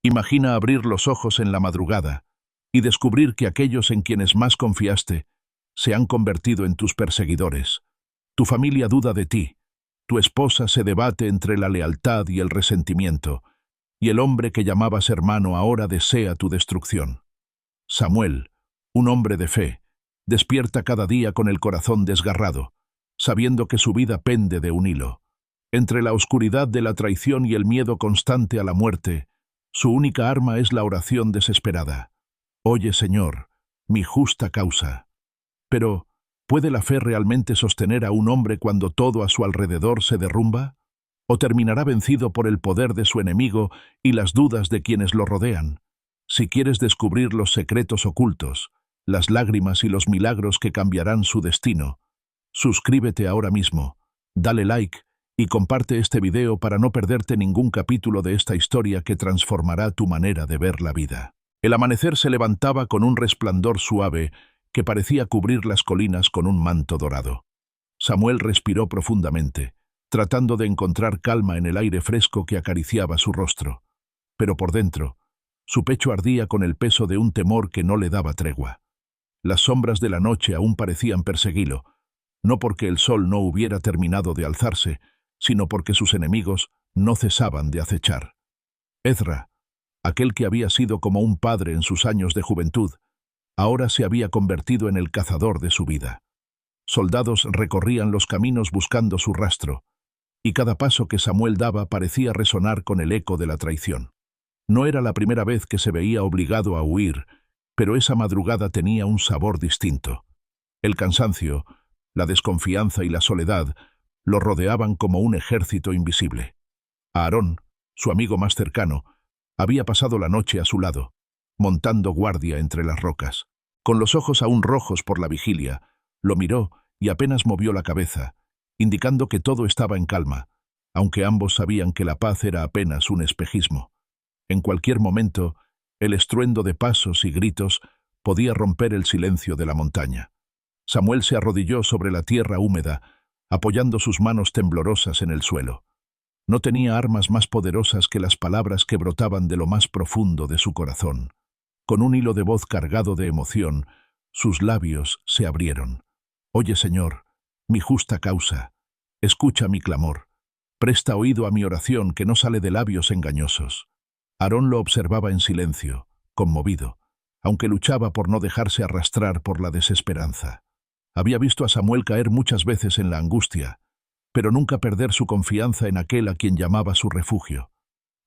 Imagina abrir los ojos en la madrugada y descubrir que aquellos en quienes más confiaste se han convertido en tus perseguidores. Tu familia duda de ti, tu esposa se debate entre la lealtad y el resentimiento, y el hombre que llamabas hermano ahora desea tu destrucción. Samuel, un hombre de fe, despierta cada día con el corazón desgarrado, sabiendo que su vida pende de un hilo. Entre la oscuridad de la traición y el miedo constante a la muerte, su única arma es la oración desesperada. Oye, Señor, mi justa causa. Pero, ¿puede la fe realmente sostener a un hombre cuando todo a su alrededor se derrumba? ¿O terminará vencido por el poder de su enemigo y las dudas de quienes lo rodean? Si quieres descubrir los secretos ocultos, las lágrimas y los milagros que cambiarán su destino, suscríbete ahora mismo, dale like y comparte este video para no perderte ningún capítulo de esta historia que transformará tu manera de ver la vida. El amanecer se levantaba con un resplandor suave que parecía cubrir las colinas con un manto dorado. Samuel respiró profundamente, tratando de encontrar calma en el aire fresco que acariciaba su rostro. Pero por dentro, su pecho ardía con el peso de un temor que no le daba tregua. Las sombras de la noche aún parecían perseguirlo, no porque el sol no hubiera terminado de alzarse, sino porque sus enemigos no cesaban de acechar. Ezra, aquel que había sido como un padre en sus años de juventud, ahora se había convertido en el cazador de su vida. Soldados recorrían los caminos buscando su rastro, y cada paso que Samuel daba parecía resonar con el eco de la traición. No era la primera vez que se veía obligado a huir, pero esa madrugada tenía un sabor distinto. El cansancio, la desconfianza y la soledad lo rodeaban como un ejército invisible. Aarón, su amigo más cercano, había pasado la noche a su lado, montando guardia entre las rocas. Con los ojos aún rojos por la vigilia, lo miró y apenas movió la cabeza, indicando que todo estaba en calma, aunque ambos sabían que la paz era apenas un espejismo. En cualquier momento, el estruendo de pasos y gritos podía romper el silencio de la montaña. Samuel se arrodilló sobre la tierra húmeda, apoyando sus manos temblorosas en el suelo. No tenía armas más poderosas que las palabras que brotaban de lo más profundo de su corazón. Con un hilo de voz cargado de emoción, sus labios se abrieron. Oye, Señor, mi justa causa, escucha mi clamor. Presta oído a mi oración que no sale de labios engañosos. Aarón lo observaba en silencio, conmovido, aunque luchaba por no dejarse arrastrar por la desesperanza. Había visto a Samuel caer muchas veces en la angustia, pero nunca perder su confianza en aquel a quien llamaba su refugio.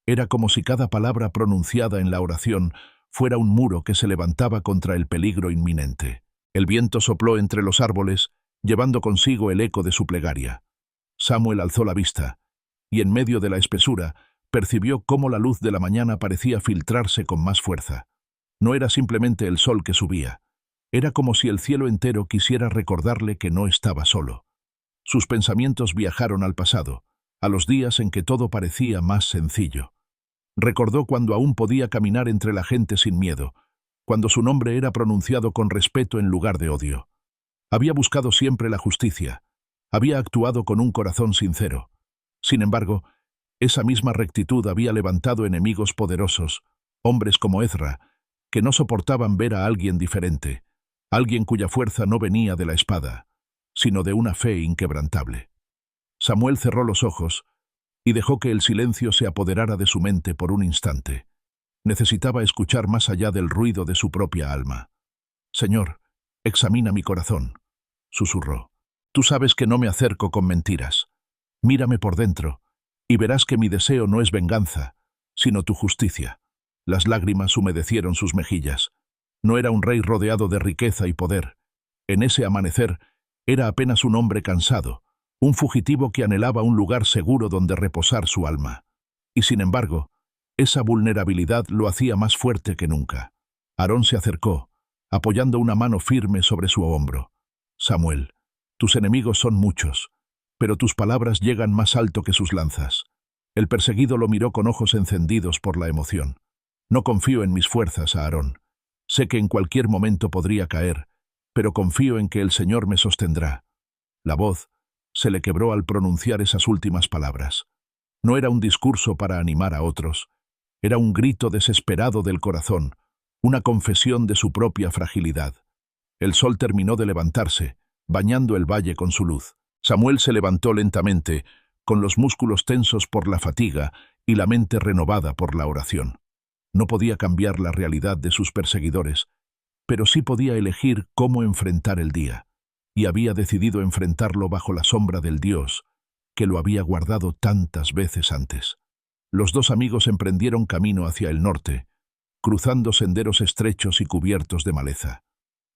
Era como si cada palabra pronunciada en la oración fuera un muro que se levantaba contra el peligro inminente. El viento sopló entre los árboles, llevando consigo el eco de su plegaria. Samuel alzó la vista, y en medio de la espesura percibió cómo la luz de la mañana parecía filtrarse con más fuerza. No era simplemente el sol que subía. Era como si el cielo entero quisiera recordarle que no estaba solo. Sus pensamientos viajaron al pasado, a los días en que todo parecía más sencillo. Recordó cuando aún podía caminar entre la gente sin miedo, cuando su nombre era pronunciado con respeto en lugar de odio. Había buscado siempre la justicia, había actuado con un corazón sincero. Sin embargo, esa misma rectitud había levantado enemigos poderosos, hombres como Ezra, que no soportaban ver a alguien diferente, alguien cuya fuerza no venía de la espada, sino de una fe inquebrantable. Samuel cerró los ojos y dejó que el silencio se apoderara de su mente por un instante. Necesitaba escuchar más allá del ruido de su propia alma. «Señor, examina mi corazón», susurró. «Tú sabes que no me acerco con mentiras. Mírame por dentro, y verás que mi deseo no es venganza, sino tu justicia». Las lágrimas humedecieron sus mejillas. No era un rey rodeado de riqueza y poder. En ese amanecer, era apenas un hombre cansado, un fugitivo que anhelaba un lugar seguro donde reposar su alma. Y sin embargo, esa vulnerabilidad lo hacía más fuerte que nunca. Aarón se acercó, apoyando una mano firme sobre su hombro. «Samuel, tus enemigos son muchos, pero tus palabras llegan más alto que sus lanzas». El perseguido lo miró con ojos encendidos por la emoción. «No confío en mis fuerzas, Aarón. Sé que en cualquier momento podría caer, pero confío en que el Señor me sostendrá». La voz se le quebró al pronunciar esas últimas palabras. No era un discurso para animar a otros. Era un grito desesperado del corazón, una confesión de su propia fragilidad. El sol terminó de levantarse, bañando el valle con su luz. Samuel se levantó lentamente, con los músculos tensos por la fatiga y la mente renovada por la oración. No podía cambiar la realidad de sus perseguidores, pero sí podía elegir cómo enfrentar el día, y había decidido enfrentarlo bajo la sombra del Dios que lo había guardado tantas veces antes. Los dos amigos emprendieron camino hacia el norte, cruzando senderos estrechos y cubiertos de maleza.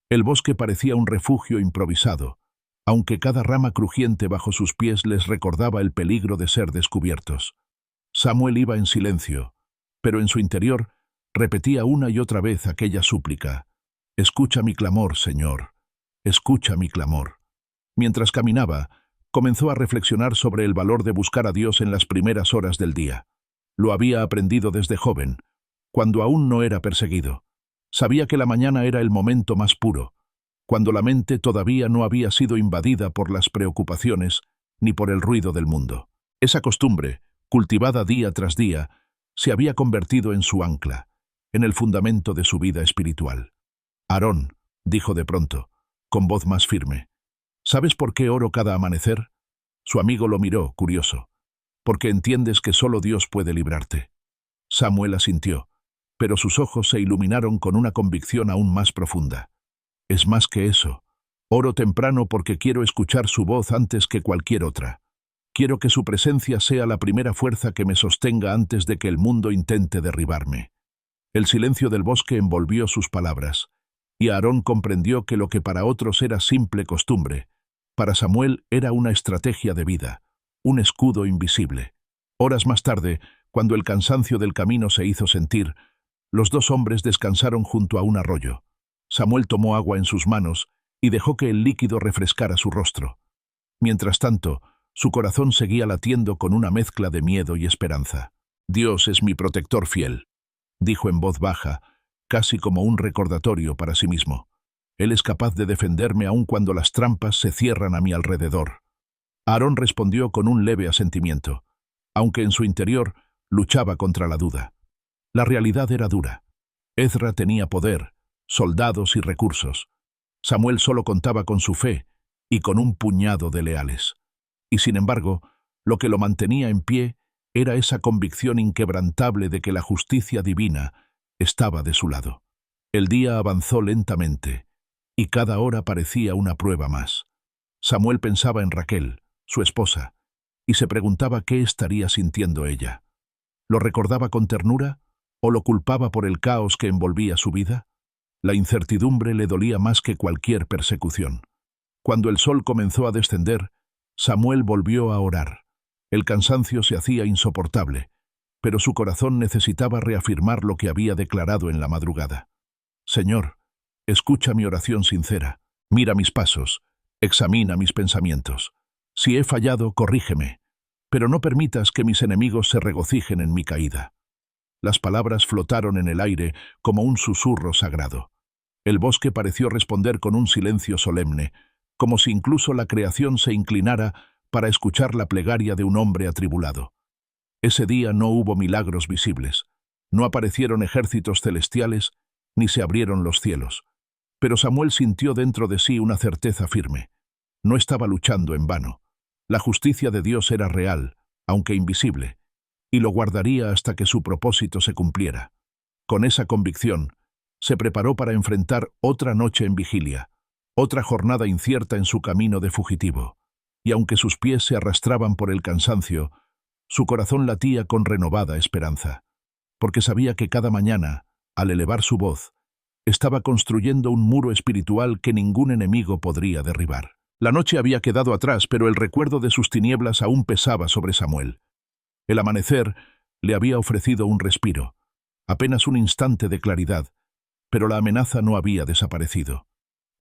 El bosque parecía un refugio improvisado, aunque cada rama crujiente bajo sus pies les recordaba el peligro de ser descubiertos. Samuel iba en silencio, pero en su interior repetía una y otra vez aquella súplica: «Escucha mi clamor, Señor, escucha mi clamor». Mientras caminaba, comenzó a reflexionar sobre el valor de buscar a Dios en las primeras horas del día. Lo había aprendido desde joven, cuando aún no era perseguido. Sabía que la mañana era el momento más puro, cuando la mente todavía no había sido invadida por las preocupaciones ni por el ruido del mundo. Esa costumbre, cultivada día tras día, se había convertido en su ancla, en el fundamento de su vida espiritual. «Aarón», dijo de pronto, con voz más firme, «¿sabes por qué oro cada amanecer?» Su amigo lo miró, curioso. «Porque entiendes que solo Dios puede librarte». Samuel asintió, pero sus ojos se iluminaron con una convicción aún más profunda. «Es más que eso. Oro temprano porque quiero escuchar su voz antes que cualquier otra. Quiero que su presencia sea la primera fuerza que me sostenga antes de que el mundo intente derribarme». El silencio del bosque envolvió sus palabras, y Aarón comprendió que lo que para otros era simple costumbre, para Samuel era una estrategia de vida, un escudo invisible. Horas más tarde, cuando el cansancio del camino se hizo sentir, los dos hombres descansaron junto a un arroyo. Samuel tomó agua en sus manos y dejó que el líquido refrescara su rostro. Mientras tanto, su corazón seguía latiendo con una mezcla de miedo y esperanza. «Dios es mi protector fiel», dijo en voz baja, casi como un recordatorio para sí mismo. «Él es capaz de defenderme aun cuando las trampas se cierran a mi alrededor». Aarón respondió con un leve asentimiento, aunque en su interior luchaba contra la duda. La realidad era dura. Ezra tenía poder, soldados y recursos. Samuel solo contaba con su fe y con un puñado de leales. Y sin embargo, lo que lo mantenía en pie era esa convicción inquebrantable de que la justicia divina estaba de su lado. El día avanzó lentamente, y cada hora parecía una prueba más. Samuel pensaba en Raquel, su esposa, y se preguntaba qué estaría sintiendo ella. ¿Lo recordaba con ternura o lo culpaba por el caos que envolvía su vida? La incertidumbre le dolía más que cualquier persecución. Cuando el sol comenzó a descender, Samuel volvió a orar. El cansancio se hacía insoportable, pero su corazón necesitaba reafirmar lo que había declarado en la madrugada. «Señor, escucha mi oración sincera, mira mis pasos, examina mis pensamientos. Si he fallado, corrígeme, pero no permitas que mis enemigos se regocijen en mi caída». Las palabras flotaron en el aire como un susurro sagrado. El bosque pareció responder con un silencio solemne, como si incluso la creación se inclinara para escuchar la plegaria de un hombre atribulado. Ese día no hubo milagros visibles, no aparecieron ejércitos celestiales, ni se abrieron los cielos. Pero Samuel sintió dentro de sí una certeza firme. No estaba luchando en vano. La justicia de Dios era real, aunque invisible, y lo guardaría hasta que su propósito se cumpliera. Con esa convicción, se preparó para enfrentar otra noche en vigilia, otra jornada incierta en su camino de fugitivo, y aunque sus pies se arrastraban por el cansancio, su corazón latía con renovada esperanza, porque sabía que cada mañana, al elevar su voz, estaba construyendo un muro espiritual que ningún enemigo podría derribar. La noche había quedado atrás, pero el recuerdo de sus tinieblas aún pesaba sobre Samuel. El amanecer le había ofrecido un respiro, apenas un instante de claridad, pero la amenaza no había desaparecido.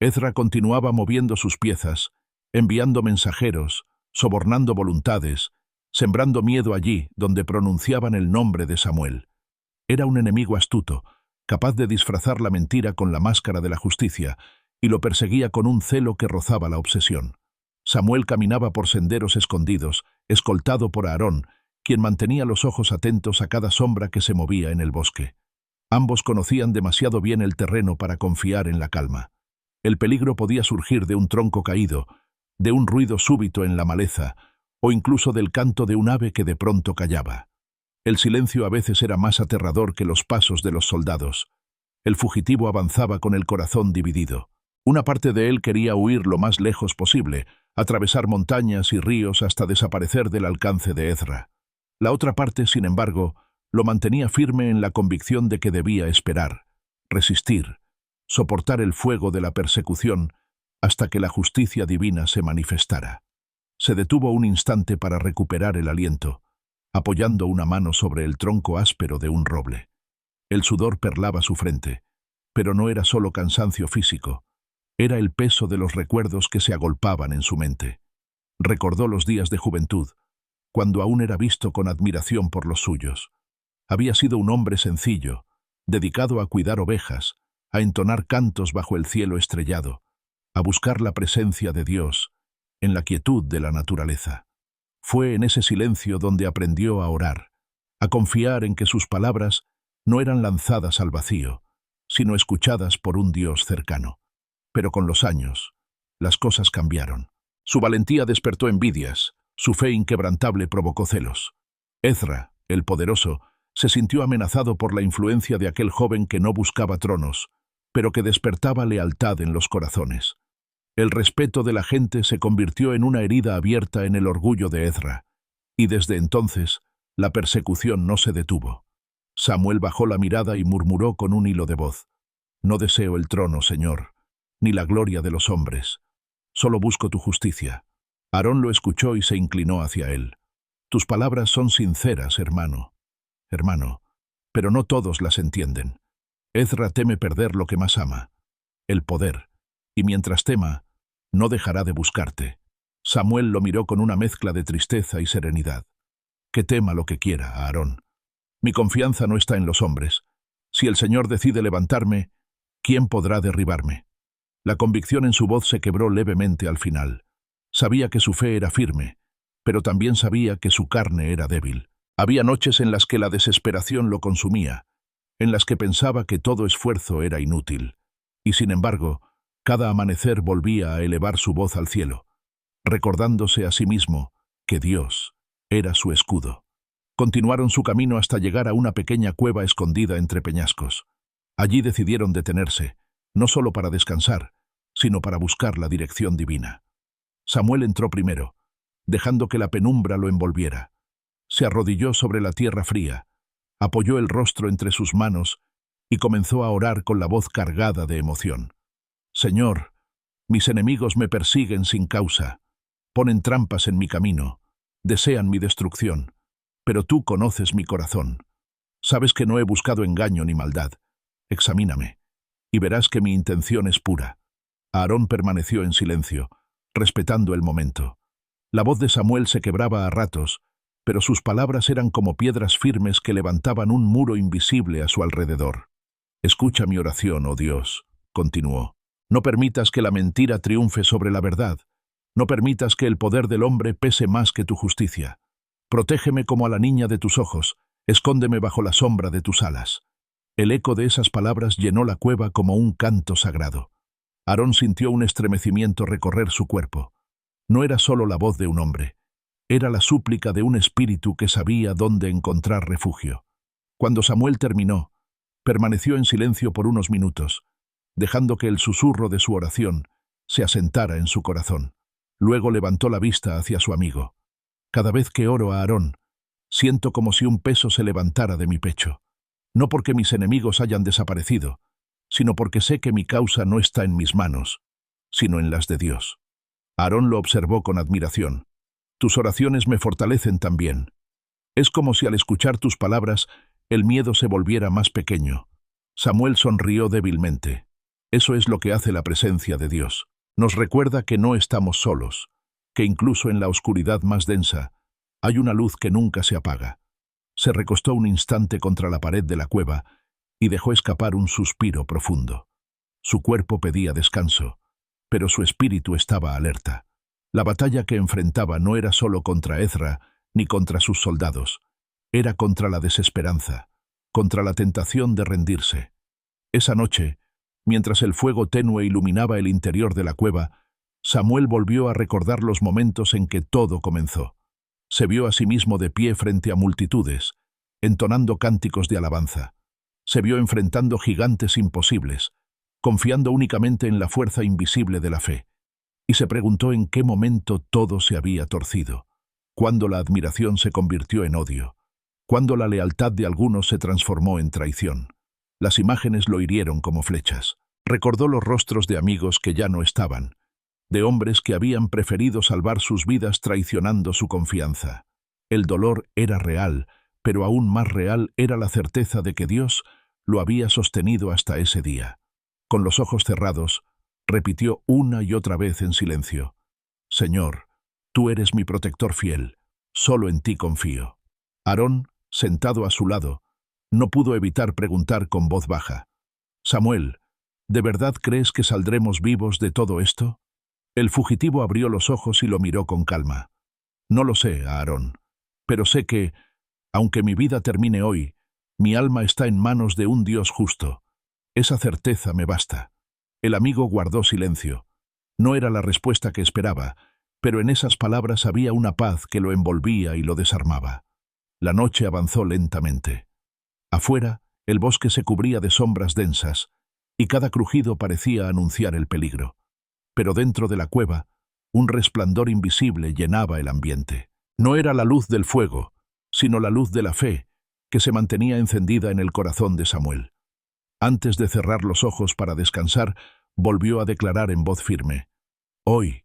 Ezra continuaba moviendo sus piezas, enviando mensajeros, sobornando voluntades, sembrando miedo allí donde pronunciaban el nombre de Samuel. Era un enemigo astuto, capaz de disfrazar la mentira con la máscara de la justicia, y lo perseguía con un celo que rozaba la obsesión. Samuel caminaba por senderos escondidos, escoltado por Aarón, quien mantenía los ojos atentos a cada sombra que se movía en el bosque. Ambos conocían demasiado bien el terreno para confiar en la calma. El peligro podía surgir de un tronco caído, de un ruido súbito en la maleza, o incluso del canto de un ave que de pronto callaba. El silencio a veces era más aterrador que los pasos de los soldados. El fugitivo avanzaba con el corazón dividido. Una parte de él quería huir lo más lejos posible, atravesar montañas y ríos hasta desaparecer del alcance de Ezra. La otra parte, sin embargo, lo mantenía firme en la convicción de que debía esperar, resistir, soportar el fuego de la persecución hasta que la justicia divina se manifestara. Se detuvo un instante para recuperar el aliento, apoyando una mano sobre el tronco áspero de un roble. El sudor perlaba su frente, pero no era solo cansancio físico, era el peso de los recuerdos que se agolpaban en su mente. Recordó los días de juventud, cuando aún era visto con admiración por los suyos. Había sido un hombre sencillo, dedicado a cuidar ovejas, a entonar cantos bajo el cielo estrellado, a buscar la presencia de Dios en la quietud de la naturaleza. Fue en ese silencio donde aprendió a orar, a confiar en que sus palabras no eran lanzadas al vacío, sino escuchadas por un Dios cercano. Pero con los años, las cosas cambiaron. Su valentía despertó envidias, su fe inquebrantable provocó celos. Ezra, el poderoso, se sintió amenazado por la influencia de aquel joven que no buscaba tronos, pero que despertaba lealtad en los corazones. El respeto de la gente se convirtió en una herida abierta en el orgullo de Ezra, y desde entonces la persecución no se detuvo. Samuel bajó la mirada y murmuró con un hilo de voz: «No deseo el trono, Señor, ni la gloria de los hombres. Solo busco tu justicia». Aarón lo escuchó y se inclinó hacia él. «Tus palabras son sinceras, hermano, pero no todos las entienden. Ezra teme perder lo que más ama, el poder, y mientras tema, no dejará de buscarte». Samuel lo miró con una mezcla de tristeza y serenidad. «Que tema lo que quiera, Aarón. Mi confianza no está en los hombres. Si el Señor decide levantarme, ¿quién podrá derribarme?». La convicción en su voz se quebró levemente al final. Sabía que su fe era firme, pero también sabía que su carne era débil. Había noches en las que la desesperación lo consumía, en las que pensaba que todo esfuerzo era inútil. Y sin embargo, cada amanecer volvía a elevar su voz al cielo, recordándose a sí mismo que Dios era su escudo. Continuaron su camino hasta llegar a una pequeña cueva escondida entre peñascos. Allí decidieron detenerse, no solo para descansar, sino para buscar la dirección divina. Samuel entró primero, dejando que la penumbra lo envolviera. Se arrodilló sobre la tierra fría, apoyó el rostro entre sus manos y comenzó a orar con la voz cargada de emoción. «Señor, mis enemigos me persiguen sin causa, ponen trampas en mi camino, desean mi destrucción, pero tú conoces mi corazón. Sabes que no he buscado engaño ni maldad. Examíname, y verás que mi intención es pura». Aarón permaneció en silencio, respetando el momento. La voz de Samuel se quebraba a ratos, pero sus palabras eran como piedras firmes que levantaban un muro invisible a su alrededor. «Escucha mi oración, oh Dios», continuó. «No permitas que la mentira triunfe sobre la verdad. No permitas que el poder del hombre pese más que tu justicia. Protégeme como a la niña de tus ojos, escóndeme bajo la sombra de tus alas». El eco de esas palabras llenó la cueva como un canto sagrado. Aarón sintió un estremecimiento recorrer su cuerpo. No era solo la voz de un hombre, era la súplica de un espíritu que sabía dónde encontrar refugio. Cuando Samuel terminó, permaneció en silencio por unos minutos, dejando que el susurro de su oración se asentara en su corazón. Luego levantó la vista hacia su amigo. «Cada vez que oro a Aarón, siento como si un peso se levantara de mi pecho. No porque mis enemigos hayan desaparecido, sino porque sé que mi causa no está en mis manos, sino en las de Dios». Aarón lo observó con admiración. «Tus oraciones me fortalecen también. Es como si al escuchar tus palabras el miedo se volviera más pequeño». Samuel sonrió débilmente. Eso es lo que hace la presencia de Dios. Nos recuerda que no estamos solos, que incluso en la oscuridad más densa hay una luz que nunca se apaga. Se recostó un instante contra la pared de la cueva y dejó escapar un suspiro profundo. Su cuerpo pedía descanso, pero su espíritu estaba alerta. La batalla que enfrentaba no era solo contra Ezra ni contra sus soldados. Era contra la desesperanza, contra la tentación de rendirse. Esa noche, mientras el fuego tenue iluminaba el interior de la cueva, Samuel volvió a recordar los momentos en que todo comenzó. Se vio a sí mismo de pie frente a multitudes, entonando cánticos de alabanza. Se vio enfrentando gigantes imposibles, confiando únicamente en la fuerza invisible de la fe. Y se preguntó en qué momento todo se había torcido, cuándo la admiración se convirtió en odio, cuándo la lealtad de algunos se transformó en traición. Las imágenes lo hirieron como flechas. Recordó los rostros de amigos que ya no estaban, de hombres que habían preferido salvar sus vidas traicionando su confianza. El dolor era real, pero aún más real era la certeza de que Dios lo había sostenido hasta ese día. Con los ojos cerrados, repitió una y otra vez en silencio: Señor, tú eres mi protector fiel, solo en ti confío. Aarón, sentado a su lado, no pudo evitar preguntar con voz baja: Samuel, ¿de verdad crees que saldremos vivos de todo esto? El fugitivo abrió los ojos y lo miró con calma. No lo sé, Aarón, pero sé que, aunque mi vida termine hoy, mi alma está en manos de un Dios justo. Esa certeza me basta. El amigo guardó silencio. No era la respuesta que esperaba, pero en esas palabras había una paz que lo envolvía y lo desarmaba. La noche avanzó lentamente. Afuera, el bosque se cubría de sombras densas, y cada crujido parecía anunciar el peligro. Pero dentro de la cueva, un resplandor invisible llenaba el ambiente. No era la luz del fuego, sino la luz de la fe, que se mantenía encendida en el corazón de Samuel. Antes de cerrar los ojos para descansar, volvió a declarar en voz firme: Hoy,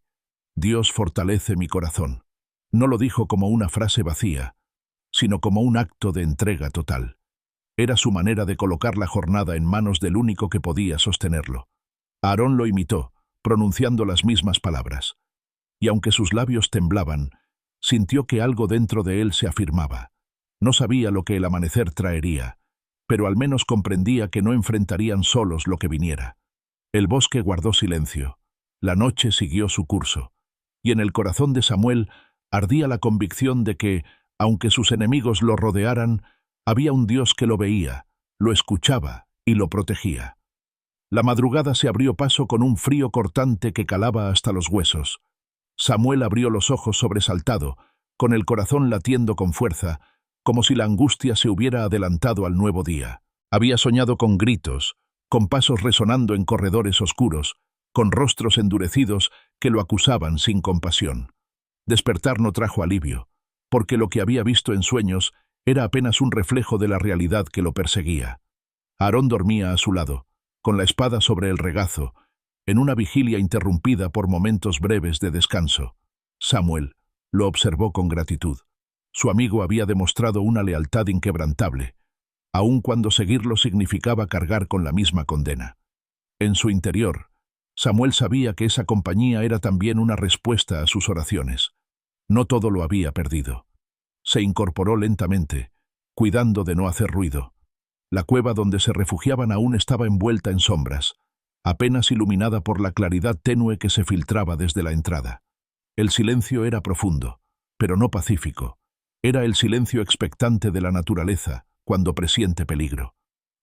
Dios fortalece mi corazón. No lo dijo como una frase vacía, sino como un acto de entrega total. Era su manera de colocar la jornada en manos del único que podía sostenerlo. Aarón lo imitó, pronunciando las mismas palabras. Y aunque sus labios temblaban, sintió que algo dentro de él se afirmaba. No sabía lo que el amanecer traería, pero al menos comprendía que no enfrentarían solos lo que viniera. El bosque guardó silencio. La noche siguió su curso. Y en el corazón de Samuel ardía la convicción de que, aunque sus enemigos lo rodearan, había un Dios que lo veía, lo escuchaba y lo protegía. La madrugada se abrió paso con un frío cortante que calaba hasta los huesos. Samuel abrió los ojos sobresaltado, con el corazón latiendo con fuerza, como si la angustia se hubiera adelantado al nuevo día. Había soñado con gritos, con pasos resonando en corredores oscuros, con rostros endurecidos que lo acusaban sin compasión. Despertar no trajo alivio, porque lo que había visto en sueños era apenas un reflejo de la realidad que lo perseguía. Aarón dormía a su lado, con la espada sobre el regazo, en una vigilia interrumpida por momentos breves de descanso. Samuel lo observó con gratitud. Su amigo había demostrado una lealtad inquebrantable, aun cuando seguirlo significaba cargar con la misma condena. En su interior, Samuel sabía que esa compañía era también una respuesta a sus oraciones. No todo lo había perdido. Se incorporó lentamente, cuidando de no hacer ruido. La cueva donde se refugiaban aún estaba envuelta en sombras, apenas iluminada por la claridad tenue que se filtraba desde la entrada. El silencio era profundo, pero no pacífico. Era el silencio expectante de la naturaleza cuando presiente peligro.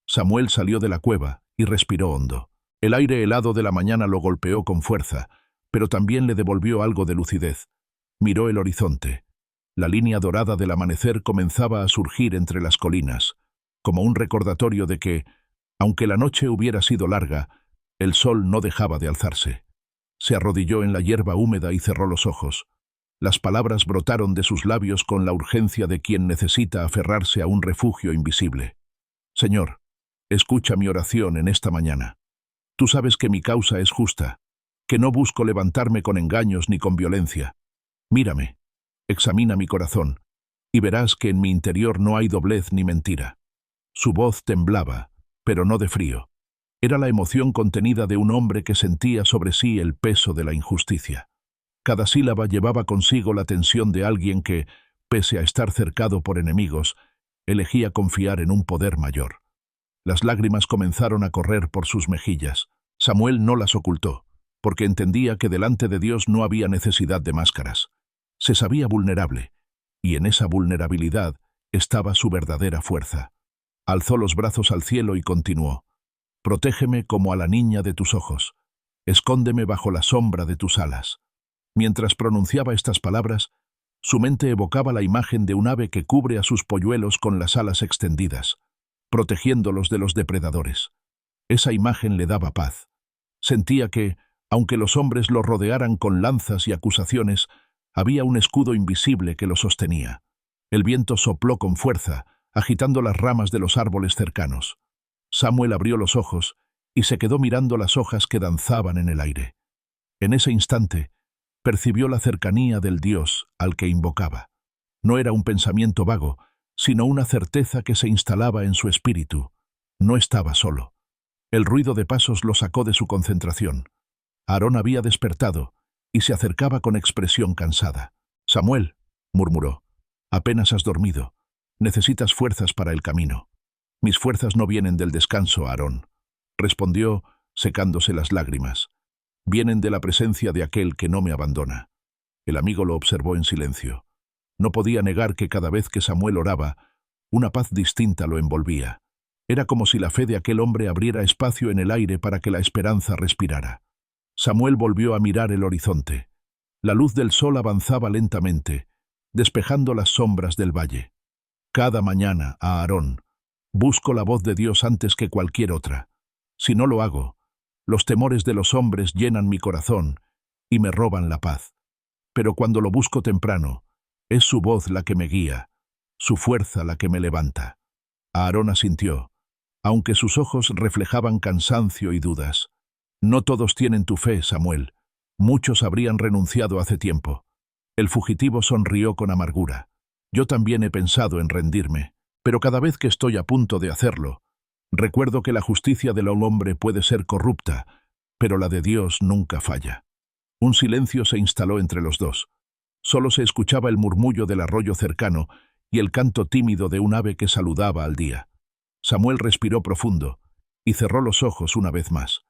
Samuel salió de la cueva y respiró hondo. El aire helado de la mañana lo golpeó con fuerza, pero también le devolvió algo de lucidez. Miró el horizonte. La línea dorada del amanecer comenzaba a surgir entre las colinas, como un recordatorio de que, aunque la noche hubiera sido larga, el sol no dejaba de alzarse. Se arrodilló en la hierba húmeda y cerró los ojos. Las palabras brotaron de sus labios con la urgencia de quien necesita aferrarse a un refugio invisible. Señor, escucha mi oración en esta mañana. Tú sabes que mi causa es justa, que no busco levantarme con engaños ni con violencia. Mírame, examina mi corazón, y verás que en mi interior no hay doblez ni mentira. Su voz temblaba, pero no de frío. Era la emoción contenida de un hombre que sentía sobre sí el peso de la injusticia. Cada sílaba llevaba consigo la tensión de alguien que, pese a estar cercado por enemigos, elegía confiar en un poder mayor. Las lágrimas comenzaron a correr por sus mejillas. Samuel no las ocultó, porque entendía que delante de Dios no había necesidad de máscaras. Se sabía vulnerable, y en esa vulnerabilidad estaba su verdadera fuerza. Alzó los brazos al cielo y continuó: «Protégeme como a la niña de tus ojos. Escóndeme bajo la sombra de tus alas». Mientras pronunciaba estas palabras, su mente evocaba la imagen de un ave que cubre a sus polluelos con las alas extendidas, protegiéndolos de los depredadores. Esa imagen le daba paz. Sentía que, aunque los hombres lo rodearan con lanzas y acusaciones, había un escudo invisible que lo sostenía. El viento sopló con fuerza, agitando las ramas de los árboles cercanos. Samuel abrió los ojos y se quedó mirando las hojas que danzaban en el aire. En ese instante, percibió la cercanía del Dios al que invocaba. No era un pensamiento vago, sino una certeza que se instalaba en su espíritu. No estaba solo. El ruido de pasos lo sacó de su concentración. Aarón había despertado y se acercaba con expresión cansada. «Samuel», murmuró, «apenas has dormido. Necesitas fuerzas para el camino». «Mis fuerzas no vienen del descanso, Aarón», respondió, secándose las lágrimas. «Vienen de la presencia de aquel que no me abandona». El amigo lo observó en silencio. No podía negar que cada vez que Samuel oraba, una paz distinta lo envolvía. Era como si la fe de aquel hombre abriera espacio en el aire para que la esperanza respirara. Samuel volvió a mirar el horizonte. La luz del sol avanzaba lentamente, despejando las sombras del valle. Cada mañana, a Aarón, busco la voz de Dios antes que cualquier otra. Si no lo hago, los temores de los hombres llenan mi corazón y me roban la paz. Pero cuando lo busco temprano, es su voz la que me guía, su fuerza la que me levanta. Aarón asintió, aunque sus ojos reflejaban cansancio y dudas. «No todos tienen tu fe, Samuel. Muchos habrían renunciado hace tiempo». El fugitivo sonrió con amargura. «Yo también he pensado en rendirme, pero cada vez que estoy a punto de hacerlo, recuerdo que la justicia del hombre puede ser corrupta, pero la de Dios nunca falla». Un silencio se instaló entre los dos. Solo se escuchaba el murmullo del arroyo cercano y el canto tímido de un ave que saludaba al día. Samuel respiró profundo y cerró los ojos una vez más.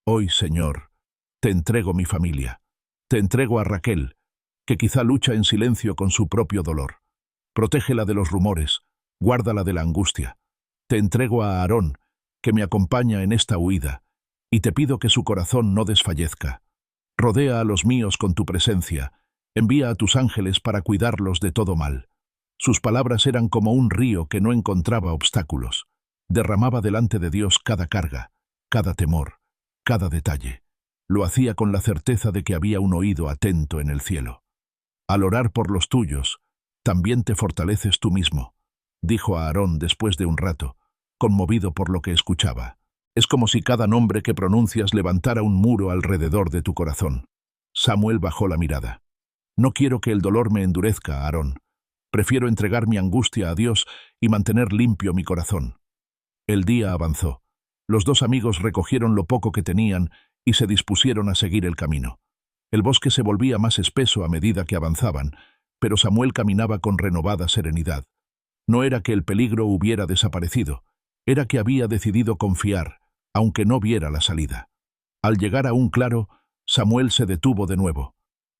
«Hoy, Señor, te entrego mi familia. Te entrego a Raquel, que quizá lucha en silencio con su propio dolor. Protégela de los rumores, guárdala de la angustia. Te entrego a Aarón, que me acompaña en esta huida, y te pido que su corazón no desfallezca. Rodea a los míos con tu presencia, envía a tus ángeles para cuidarlos de todo mal». Sus palabras eran como un río que no encontraba obstáculos. Derramaba delante de Dios cada carga, cada temor, cada detalle. Lo hacía con la certeza de que había un oído atento en el cielo. «Al orar por los tuyos, también te fortaleces tú mismo», dijo a Aarón después de un rato, conmovido por lo que escuchaba. «Es como si cada nombre que pronuncias levantara un muro alrededor de tu corazón». Samuel bajó la mirada. «No quiero que el dolor me endurezca, Aarón. Prefiero entregar mi angustia a Dios y mantener limpio mi corazón». El día avanzó. Los dos amigos recogieron lo poco que tenían y se dispusieron a seguir el camino. El bosque se volvía más espeso a medida que avanzaban, pero Samuel caminaba con renovada serenidad. No era que el peligro hubiera desaparecido, era que había decidido confiar, aunque no viera la salida. Al llegar a un claro, Samuel se detuvo de nuevo.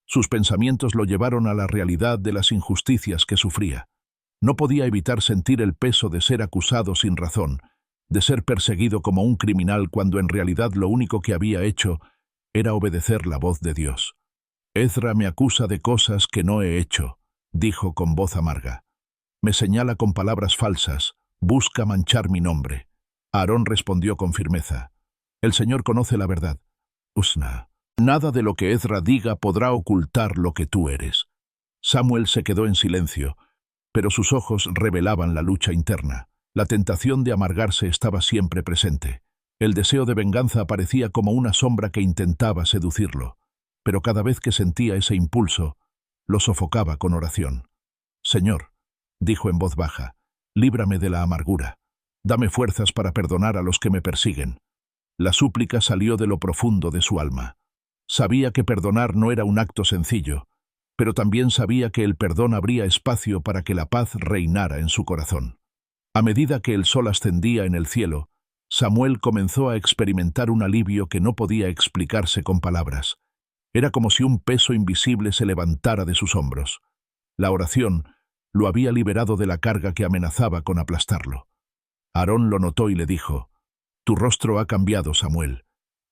Sus pensamientos lo llevaron a la realidad de las injusticias que sufría. No podía evitar sentir el peso de ser acusado sin razón, de ser perseguido como un criminal cuando en realidad lo único que había hecho era obedecer la voz de Dios. «Ezra me acusa de cosas que no he hecho», dijo con voz amarga. «Me señala con palabras falsas, busca manchar mi nombre». Aarón respondió con firmeza: «El Señor conoce la verdad. Usna, nada de lo que Ezra diga podrá ocultar lo que tú eres». Samuel se quedó en silencio, pero sus ojos revelaban la lucha interna. La tentación de amargarse estaba siempre presente. El deseo de venganza aparecía como una sombra que intentaba seducirlo, pero cada vez que sentía ese impulso, lo sofocaba con oración. «Señor», dijo en voz baja, «líbrame de la amargura. Dame fuerzas para perdonar a los que me persiguen». La súplica salió de lo profundo de su alma. Sabía que perdonar no era un acto sencillo, pero también sabía que el perdón abría espacio para que la paz reinara en su corazón. A medida que el sol ascendía en el cielo, Samuel comenzó a experimentar un alivio que no podía explicarse con palabras. Era como si un peso invisible se levantara de sus hombros. La oración, Lo había liberado de la carga que amenazaba con aplastarlo. Aarón lo notó y le dijo: «Tu rostro ha cambiado, Samuel.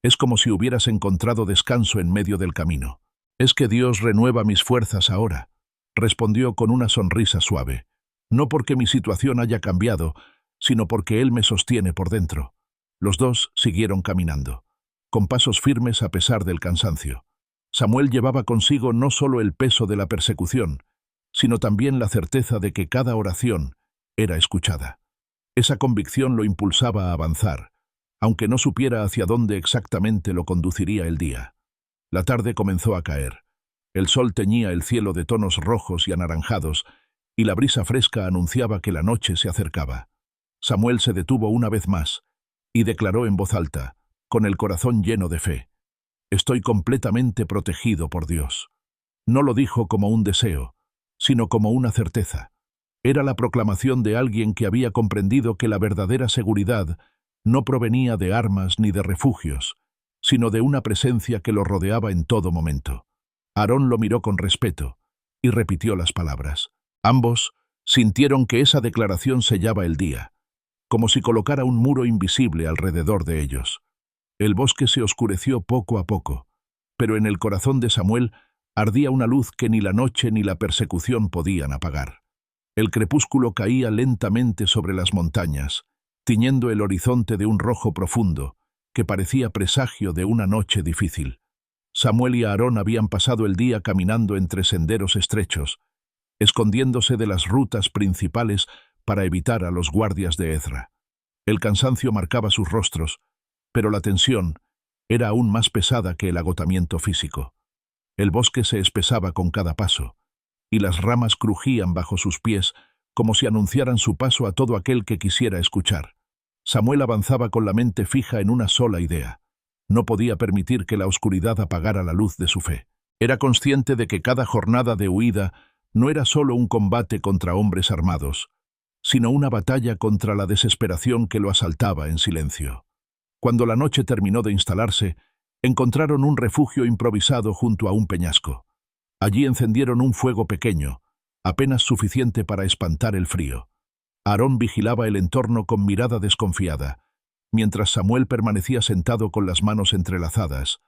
Es como si hubieras encontrado descanso en medio del camino». «Es que Dios renueva mis fuerzas ahora», respondió con una sonrisa suave. «No porque mi situación haya cambiado, sino porque Él me sostiene por dentro». Los dos siguieron caminando, con pasos firmes a pesar del cansancio. Samuel llevaba consigo no solo el peso de la persecución, sino también la certeza de que cada oración era escuchada. Esa convicción lo impulsaba a avanzar, aunque no supiera hacia dónde exactamente lo conduciría el día. La tarde comenzó a caer. El sol teñía el cielo de tonos rojos y anaranjados, y la brisa fresca anunciaba que la noche se acercaba. Samuel se detuvo una vez más y declaró en voz alta, con el corazón lleno de fe: «Estoy completamente protegido por Dios». No lo dijo como un deseo, sino como una certeza. Era la proclamación de alguien que había comprendido que la verdadera seguridad no provenía de armas ni de refugios, sino de una presencia que lo rodeaba en todo momento. Aarón lo miró con respeto y repitió las palabras. Ambos sintieron que esa declaración sellaba el día, como si colocara un muro invisible alrededor de ellos. El bosque se oscureció poco a poco, pero en el corazón de Samuel ardía una luz que ni la noche ni la persecución podían apagar. El crepúsculo caía lentamente sobre las montañas, tiñendo el horizonte de un rojo profundo, que parecía presagio de una noche difícil. Samuel y Aarón habían pasado el día caminando entre senderos estrechos, escondiéndose de las rutas principales para evitar a los guardias de Ezra. El cansancio marcaba sus rostros, pero la tensión era aún más pesada que el agotamiento físico. El bosque se espesaba con cada paso, y las ramas crujían bajo sus pies como si anunciaran su paso a todo aquel que quisiera escuchar. Samuel avanzaba con la mente fija en una sola idea. No podía permitir que la oscuridad apagara la luz de su fe. Era consciente de que cada jornada de huida no era solo un combate contra hombres armados, sino una batalla contra la desesperación que lo asaltaba en silencio. Cuando la noche terminó de instalarse, encontraron un refugio improvisado junto a un peñasco. Allí encendieron un fuego pequeño, apenas suficiente para espantar el frío. Aarón vigilaba el entorno con mirada desconfiada, mientras Samuel permanecía sentado con las manos entrelazadas,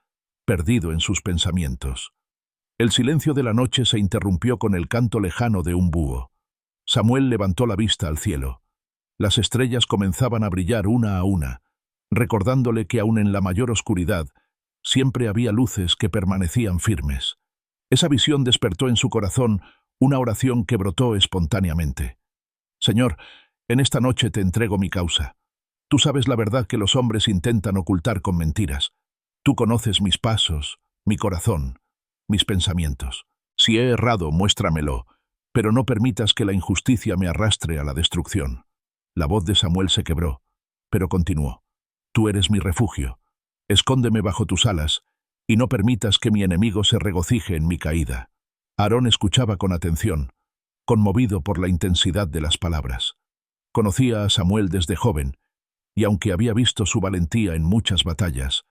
perdido en sus pensamientos. El silencio de la noche se interrumpió con el canto lejano de un búho. Samuel levantó la vista al cielo. Las estrellas comenzaban a brillar una a una, recordándole que aun en la mayor oscuridad, siempre había luces que permanecían firmes. Esa visión despertó en su corazón una oración que brotó espontáneamente. «Señor, en esta noche te entrego mi causa. Tú sabes la verdad que los hombres intentan ocultar con mentiras. Tú conoces mis pasos, mi corazón, mis pensamientos. Si he errado, muéstramelo, pero no permitas que la injusticia me arrastre a la destrucción». La voz de Samuel se quebró, pero continuó. «Tú eres mi refugio. Escóndeme bajo tus alas, y no permitas que mi enemigo se regocije en mi caída». Aarón escuchaba con atención, conmovido por la intensidad de las palabras. Conocía a Samuel desde joven, y aunque había visto su valentía en muchas batallas,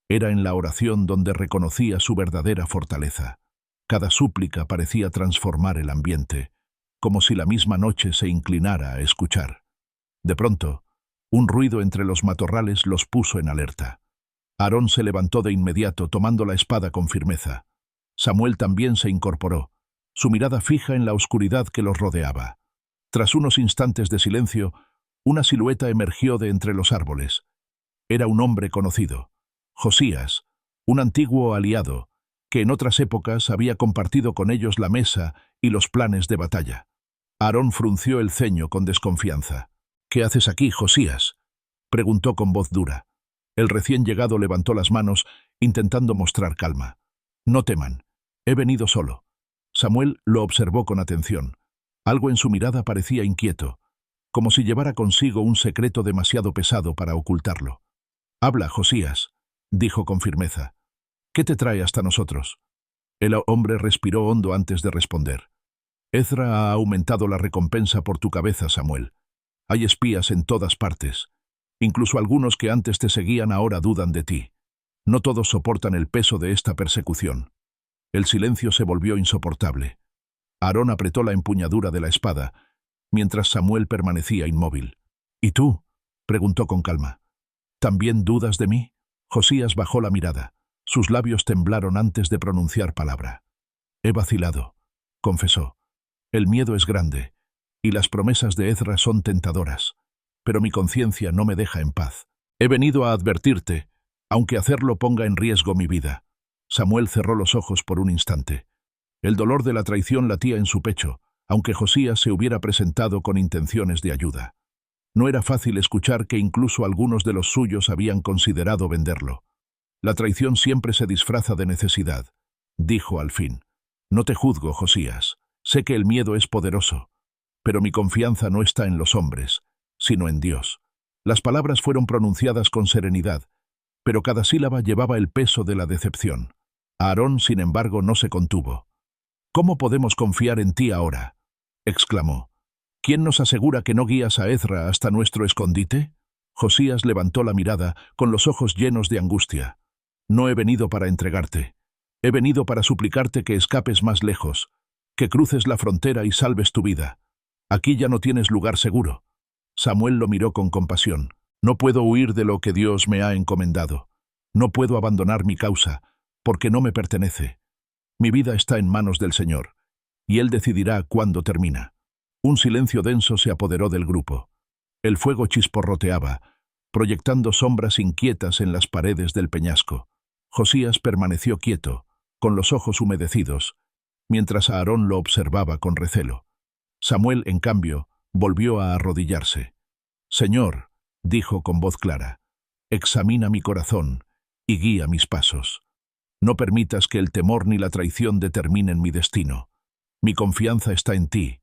era en la oración donde reconocía su verdadera fortaleza. Cada súplica parecía transformar el ambiente, como si la misma noche se inclinara a escuchar. De pronto, un ruido entre los matorrales los puso en alerta. Aarón se levantó de inmediato, tomando la espada con firmeza. Samuel también se incorporó, su mirada fija en la oscuridad que los rodeaba. Tras unos instantes de silencio, una silueta emergió de entre los árboles. Era un hombre conocido, Josías, un antiguo aliado, que en otras épocas había compartido con ellos la mesa y los planes de batalla. Aarón frunció el ceño con desconfianza. «¿Qué haces aquí, Josías?», preguntó con voz dura. El recién llegado levantó las manos, intentando mostrar calma. «No teman, he venido solo». Samuel lo observó con atención. Algo en su mirada parecía inquieto, como si llevara consigo un secreto demasiado pesado para ocultarlo. «Habla, Josías», dijo con firmeza. «¿Qué te trae hasta nosotros?». El hombre respiró hondo antes de responder. «Ezra ha aumentado la recompensa por tu cabeza, Samuel. Hay espías en todas partes. Incluso algunos que antes te seguían ahora dudan de ti. No todos soportan el peso de esta persecución». El silencio se volvió insoportable. Aarón apretó la empuñadura de la espada, mientras Samuel permanecía inmóvil. ¿Y tú?, preguntó con calma. ¿También dudas de mí? Josías bajó la mirada. Sus labios temblaron antes de pronunciar palabra. He vacilado, confesó. El miedo es grande, y las promesas de Ezra son tentadoras, pero mi conciencia no me deja en paz. He venido a advertirte, aunque hacerlo ponga en riesgo mi vida. Samuel cerró los ojos por un instante. El dolor de la traición latía en su pecho, aunque Josías se hubiera presentado con intenciones de ayuda. No era fácil escuchar que incluso algunos de los suyos habían considerado venderlo. La traición siempre se disfraza de necesidad, dijo al fin. No te juzgo, Josías. Sé que el miedo es poderoso, pero mi confianza no está en los hombres, sino en Dios. Las palabras fueron pronunciadas con serenidad, pero cada sílaba llevaba el peso de la decepción. Aarón, sin embargo, no se contuvo. ¿Cómo podemos confiar en ti ahora?, exclamó. ¿Quién nos asegura que no guías a Ezra hasta nuestro escondite? Josías levantó la mirada, con los ojos llenos de angustia. No he venido para entregarte. He venido para suplicarte que escapes más lejos, que cruces la frontera y salves tu vida. Aquí ya no tienes lugar seguro. Samuel lo miró con compasión. No puedo huir de lo que Dios me ha encomendado. No puedo abandonar mi causa, porque no me pertenece. Mi vida está en manos del Señor, y Él decidirá cuándo termina. Un silencio denso se apoderó del grupo. El fuego chisporroteaba, proyectando sombras inquietas en las paredes del peñasco. Josías permaneció quieto, con los ojos humedecidos, mientras Aarón lo observaba con recelo. Samuel, en cambio, volvió a arrodillarse. «Señor», dijo con voz clara, «examina mi corazón y guía mis pasos. No permitas que el temor ni la traición determinen mi destino. Mi confianza está en ti,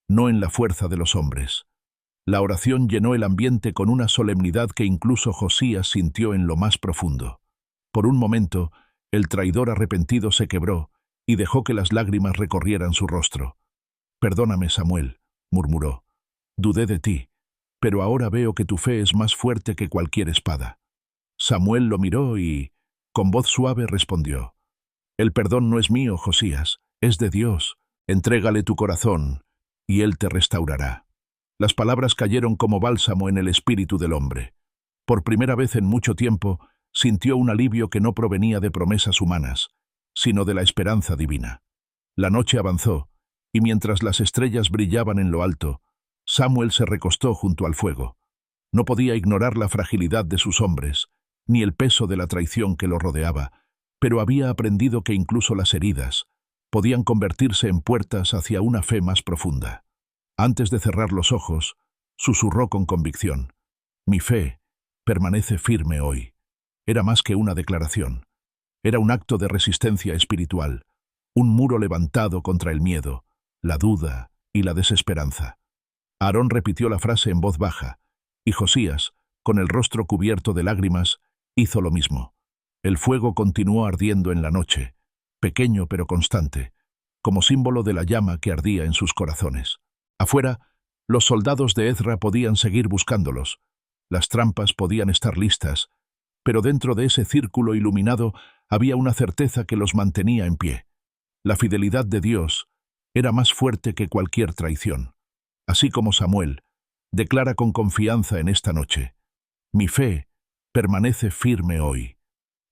no en la fuerza de los hombres». La oración llenó el ambiente con una solemnidad que incluso Josías sintió en lo más profundo. Por un momento, el traidor arrepentido se quebró y dejó que las lágrimas recorrieran su rostro. «Perdóname, Samuel», murmuró. «Dudé de ti, pero ahora veo que tu fe es más fuerte que cualquier espada». Samuel lo miró y, con voz suave, respondió. «El perdón no es mío, Josías, es de Dios. Entrégale tu corazón, y Él te restaurará». Las palabras cayeron como bálsamo en el espíritu del hombre. Por primera vez en mucho tiempo, sintió un alivio que no provenía de promesas humanas, sino de la esperanza divina. La noche avanzó, y mientras las estrellas brillaban en lo alto, Samuel se recostó junto al fuego. No podía ignorar la fragilidad de sus hombres, ni el peso de la traición que lo rodeaba, pero había aprendido que incluso las heridas podían convertirse en puertas hacia una fe más profunda. Antes de cerrar los ojos, susurró con convicción: «Mi fe permanece firme hoy». Era más que una declaración. Era un acto de resistencia espiritual, un muro levantado contra el miedo, la duda y la desesperanza. Aarón repitió la frase en voz baja, y Josías, con el rostro cubierto de lágrimas, hizo lo mismo. El fuego continuó ardiendo en la noche, pequeño pero constante, como símbolo de la llama que ardía en sus corazones. Afuera, los soldados de Ezra podían seguir buscándolos. Las trampas podían estar listas, pero dentro de ese círculo iluminado había una certeza que los mantenía en pie. La fidelidad de Dios era más fuerte que cualquier traición. Así como Samuel, declara con confianza en esta noche: «Mi fe permanece firme hoy».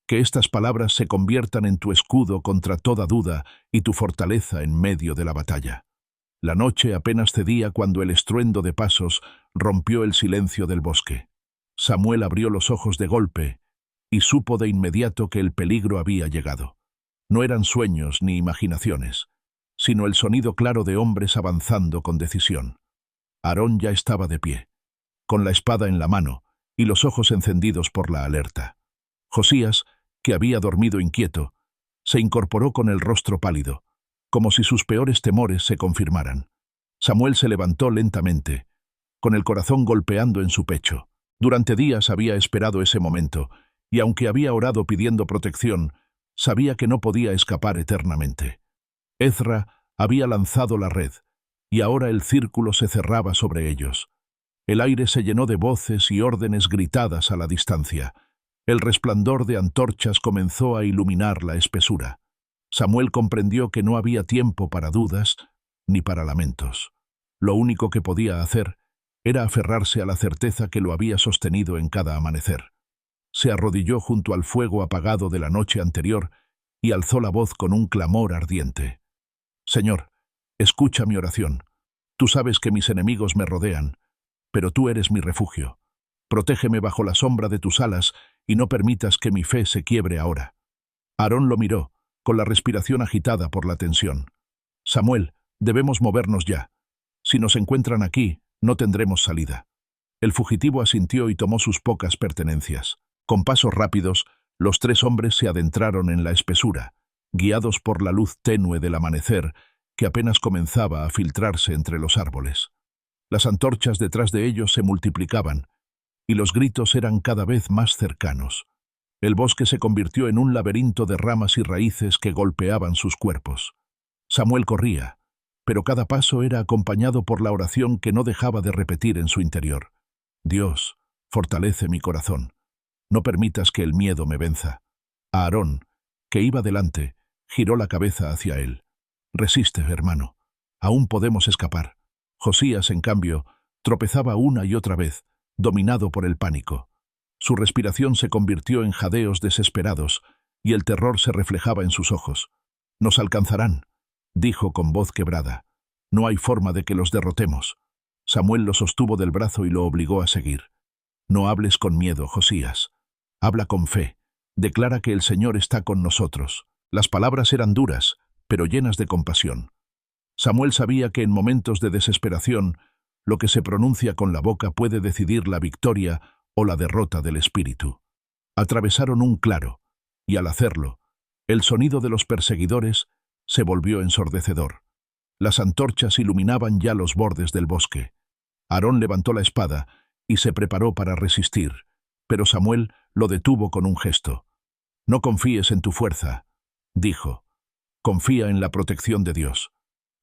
Que estas palabras se conviertan en tu escudo contra toda duda y tu fortaleza en medio de la batalla. La noche apenas cedía cuando el estruendo de pasos rompió el silencio del bosque. Samuel abrió los ojos de golpe y supo de inmediato que el peligro había llegado. No eran sueños ni imaginaciones, sino el sonido claro de hombres avanzando con decisión. Aarón ya estaba de pie, con la espada en la mano y los ojos encendidos por la alerta. Josías, que había dormido inquieto, se incorporó con el rostro pálido, como si sus peores temores se confirmaran. Samuel se levantó lentamente, con el corazón golpeando en su pecho. Durante días había esperado ese momento, y aunque había orado pidiendo protección, sabía que no podía escapar eternamente. Ezra había lanzado la red, y ahora el círculo se cerraba sobre ellos. El aire se llenó de voces y órdenes gritadas a la distancia. El resplandor de antorchas comenzó a iluminar la espesura. Samuel comprendió que no había tiempo para dudas, ni para lamentos. Lo único que podía hacer era aferrarse a la certeza que lo había sostenido en cada amanecer. Se arrodilló junto al fuego apagado de la noche anterior y alzó la voz con un clamor ardiente. Señor, escucha mi oración. Tú sabes que mis enemigos me rodean, pero tú eres mi refugio. Protégeme bajo la sombra de tus alas y no permitas que mi fe se quiebre ahora. Aarón lo miró, con la respiración agitada por la tensión. Samuel, debemos movernos ya. Si nos encuentran aquí, no tendremos salida. El fugitivo asintió y tomó sus pocas pertenencias. Con pasos rápidos, los tres hombres se adentraron en la espesura, guiados por la luz tenue del amanecer que apenas comenzaba a filtrarse entre los árboles. Las antorchas detrás de ellos se multiplicaban, y los gritos eran cada vez más cercanos. El bosque se convirtió en un laberinto de ramas y raíces que golpeaban sus cuerpos. Samuel corría, pero cada paso era acompañado por la oración que no dejaba de repetir en su interior. Dios, fortalece mi corazón. No permitas que el miedo me venza. Aarón, que iba delante, giró la cabeza hacia él. Resiste, hermano. Aún podemos escapar. Josías, en cambio, tropezaba una y otra vez, dominado por el pánico. Su respiración se convirtió en jadeos desesperados y el terror se reflejaba en sus ojos. «Nos alcanzarán», dijo con voz quebrada. «No hay forma de que los derrotemos». Samuel lo sostuvo del brazo y lo obligó a seguir. «No hables con miedo, Josías. Habla con fe. Declara que el Señor está con nosotros». Las palabras eran duras, pero llenas de compasión. Samuel sabía que en momentos de desesperación, lo que se pronuncia con la boca puede decidir la victoria o la derrota del espíritu. Atravesaron un claro, y al hacerlo, el sonido de los perseguidores se volvió ensordecedor. Las antorchas iluminaban ya los bordes del bosque. Aarón levantó la espada y se preparó para resistir, pero Samuel lo detuvo con un gesto. «No confíes en tu fuerza», dijo. «Confía en la protección de Dios».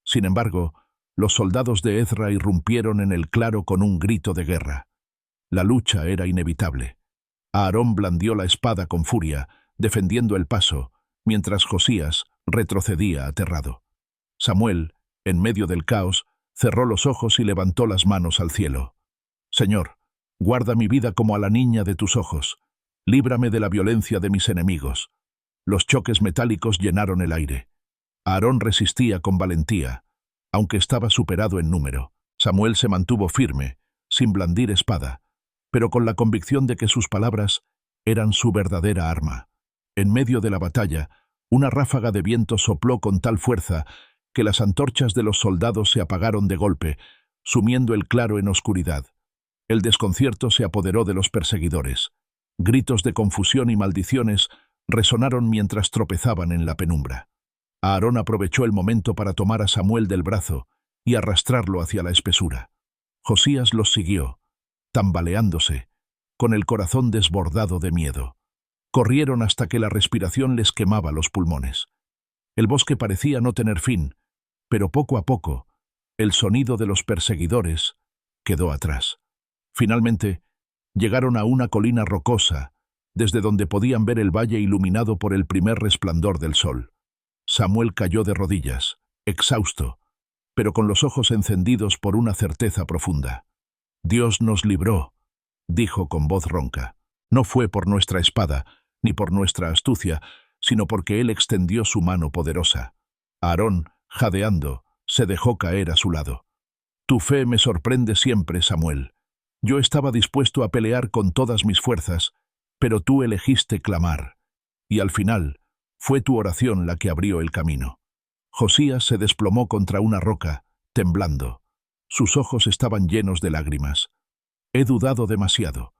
Sin embargo, los soldados de Ezra irrumpieron en el claro con un grito de guerra. La lucha era inevitable. Aarón blandió la espada con furia, defendiendo el paso, mientras Josías retrocedía aterrado. Samuel, en medio del caos, cerró los ojos y levantó las manos al cielo. «Señor, guarda mi vida como a la niña de tus ojos. Líbrame de la violencia de mis enemigos». Los choques metálicos llenaron el aire. Aarón resistía con valentía, aunque estaba superado en número. Samuel se mantuvo firme, sin blandir espada, pero con la convicción de que sus palabras eran su verdadera arma. En medio de la batalla, una ráfaga de viento sopló con tal fuerza que las antorchas de los soldados se apagaron de golpe, sumiendo el claro en oscuridad. El desconcierto se apoderó de los perseguidores. Gritos de confusión y maldiciones resonaron mientras tropezaban en la penumbra. Aarón aprovechó el momento para tomar a Samuel del brazo y arrastrarlo hacia la espesura. Josías los siguió, tambaleándose, con el corazón desbordado de miedo. Corrieron hasta que la respiración les quemaba los pulmones. El bosque parecía no tener fin, pero poco a poco, el sonido de los perseguidores quedó atrás. Finalmente, llegaron a una colina rocosa, desde donde podían ver el valle iluminado por el primer resplandor del sol. Samuel cayó de rodillas, exhausto, pero con los ojos encendidos por una certeza profunda. «Dios nos libró», dijo con voz ronca. «No fue por nuestra espada, ni por nuestra astucia, sino porque Él extendió su mano poderosa». Aarón, jadeando, se dejó caer a su lado. «Tu fe me sorprende siempre, Samuel. Yo estaba dispuesto a pelear con todas mis fuerzas, pero tú elegiste clamar, y al final fue tu oración la que abrió el camino». Josías se desplomó contra una roca, temblando. Sus ojos estaban llenos de lágrimas. «He dudado demasiado.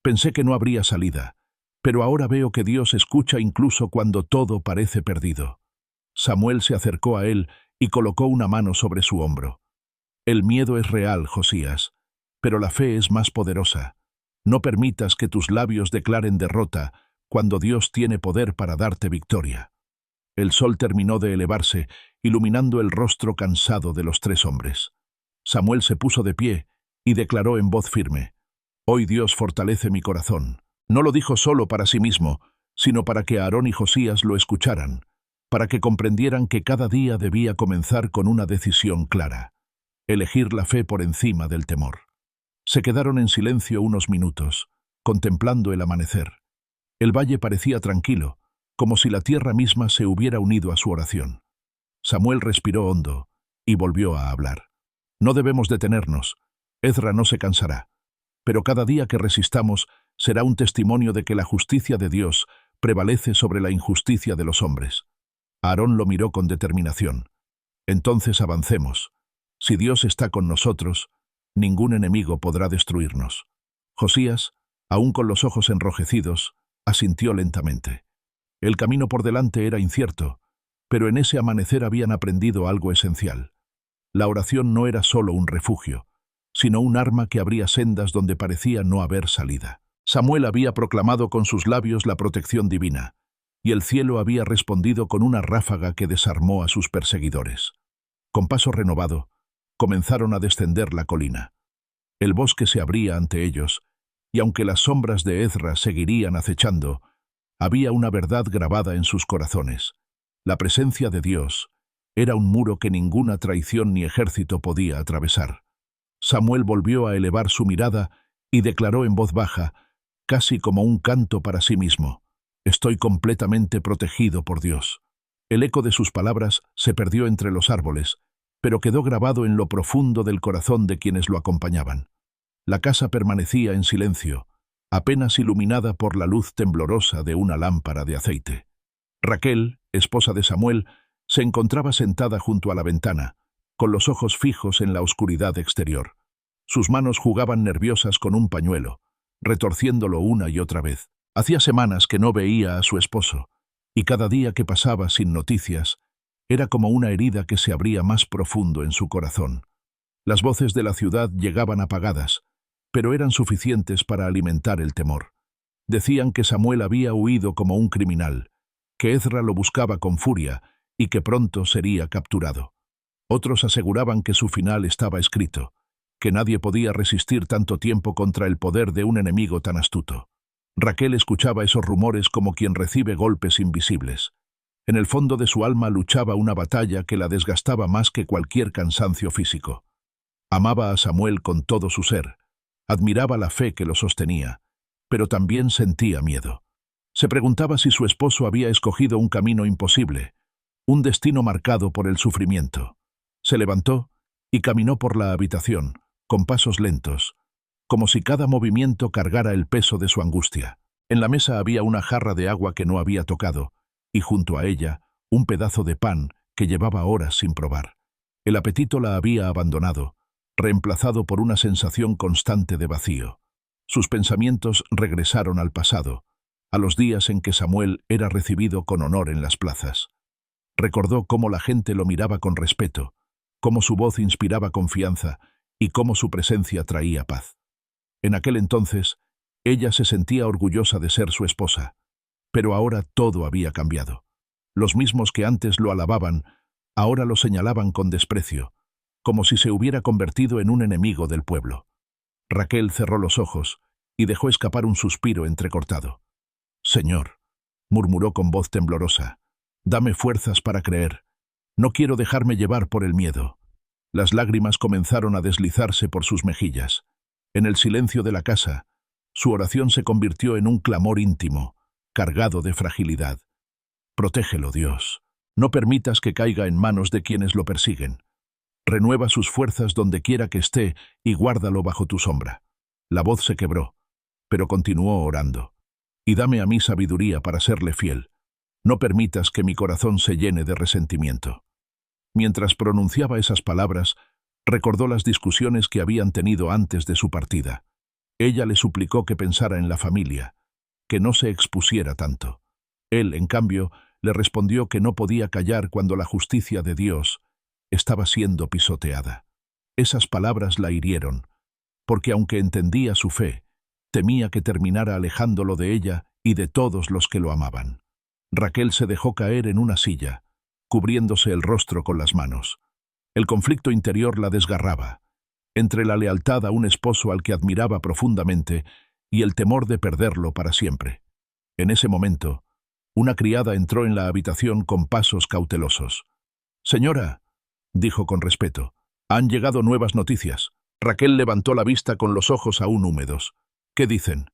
Pensé que no habría salida, pero ahora veo que Dios escucha incluso cuando todo parece perdido». Samuel se acercó a él y colocó una mano sobre su hombro. «El miedo es real, Josías, pero la fe es más poderosa. No permitas que tus labios declaren derrota cuando Dios tiene poder para darte victoria». El sol terminó de elevarse, iluminando el rostro cansado de los tres hombres. Samuel se puso de pie y declaró en voz firme: «Hoy Dios fortalece mi corazón». No lo dijo solo para sí mismo, sino para que Aarón y Josías lo escucharan, para que comprendieran que cada día debía comenzar con una decisión clara: elegir la fe por encima del temor. Se quedaron en silencio unos minutos, contemplando el amanecer. El valle parecía tranquilo, como si la tierra misma se hubiera unido a su oración. Samuel respiró hondo y volvió a hablar. No debemos detenernos. Ezra no se cansará. Pero cada día que resistamos será un testimonio de que la justicia de Dios prevalece sobre la injusticia de los hombres. Aarón lo miró con determinación. Entonces avancemos. Si Dios está con nosotros, ningún enemigo podrá destruirnos. Josías, aún con los ojos enrojecidos, asintió lentamente. El camino por delante era incierto, pero en ese amanecer habían aprendido algo esencial. La oración no era solo un refugio, sino un arma que abría sendas donde parecía no haber salida. Samuel había proclamado con sus labios la protección divina, y el cielo había respondido con una ráfaga que desarmó a sus perseguidores. Con paso renovado, comenzaron a descender la colina. El bosque se abría ante ellos, y aunque las sombras de Ezra seguirían acechando, había una verdad grabada en sus corazones. La presencia de Dios era un muro que ninguna traición ni ejército podía atravesar. Samuel volvió a elevar su mirada y declaró en voz baja, casi como un canto para sí mismo: «Estoy completamente protegido por Dios». El eco de sus palabras se perdió entre los árboles, pero quedó grabado en lo profundo del corazón de quienes lo acompañaban. La casa permanecía en silencio, apenas iluminada por la luz temblorosa de una lámpara de aceite. Raquel, esposa de Samuel, se encontraba sentada junto a la ventana, con los ojos fijos en la oscuridad exterior. Sus manos jugaban nerviosas con un pañuelo, retorciéndolo una y otra vez. Hacía semanas que no veía a su esposo, y cada día que pasaba sin noticias era como una herida que se abría más profundo en su corazón. Las voces de la ciudad llegaban apagadas, pero eran suficientes para alimentar el temor. Decían que Samuel había huido como un criminal, que Ezra lo buscaba con furia y que pronto sería capturado. Otros aseguraban que su final estaba escrito, que nadie podía resistir tanto tiempo contra el poder de un enemigo tan astuto. Raquel escuchaba esos rumores como quien recibe golpes invisibles. En el fondo de su alma luchaba una batalla que la desgastaba más que cualquier cansancio físico. Amaba a Samuel con todo su ser, admiraba la fe que lo sostenía, pero también sentía miedo. Se preguntaba si su esposo había escogido un camino imposible, un destino marcado por el sufrimiento. Se levantó y caminó por la habitación, con pasos lentos, como si cada movimiento cargara el peso de su angustia. En la mesa había una jarra de agua que no había tocado, y junto a ella un pedazo de pan que llevaba horas sin probar. El apetito la había abandonado, reemplazado por una sensación constante de vacío. Sus pensamientos regresaron al pasado, a los días en que Samuel era recibido con honor en las plazas. Recordó cómo la gente lo miraba con respeto, cómo su voz inspiraba confianza y cómo su presencia traía paz. En aquel entonces, ella se sentía orgullosa de ser su esposa, pero ahora todo había cambiado. Los mismos que antes lo alababan, ahora lo señalaban con desprecio, como si se hubiera convertido en un enemigo del pueblo. Raquel cerró los ojos y dejó escapar un suspiro entrecortado. «Señor», murmuró con voz temblorosa, «dame fuerzas para creer. No quiero dejarme llevar por el miedo». Las lágrimas comenzaron a deslizarse por sus mejillas. En el silencio de la casa, su oración se convirtió en un clamor íntimo, cargado de fragilidad. «Protégelo, Dios. No permitas que caiga en manos de quienes lo persiguen. Renueva sus fuerzas donde quiera que esté y guárdalo bajo tu sombra». La voz se quebró, pero continuó orando. «Y dame a mí sabiduría para serle fiel. No permitas que mi corazón se llene de resentimiento». Mientras pronunciaba esas palabras, recordó las discusiones que habían tenido antes de su partida. Ella le suplicó que pensara en la familia, que no se expusiera tanto. Él, en cambio, le respondió que no podía callar cuando la justicia de Dios estaba siendo pisoteada. Esas palabras la hirieron, porque aunque entendía su fe, temía que terminara alejándolo de ella y de todos los que lo amaban. Raquel se dejó caer en una silla, cubriéndose el rostro con las manos. El conflicto interior la desgarraba, entre la lealtad a un esposo al que admiraba profundamente y el temor de perderlo para siempre. En ese momento, Una criada entró en la habitación con pasos cautelosos. «Señora», dijo con respeto, «han llegado nuevas noticias». Raquel levantó la vista con los ojos aún húmedos. «¿Qué dicen?»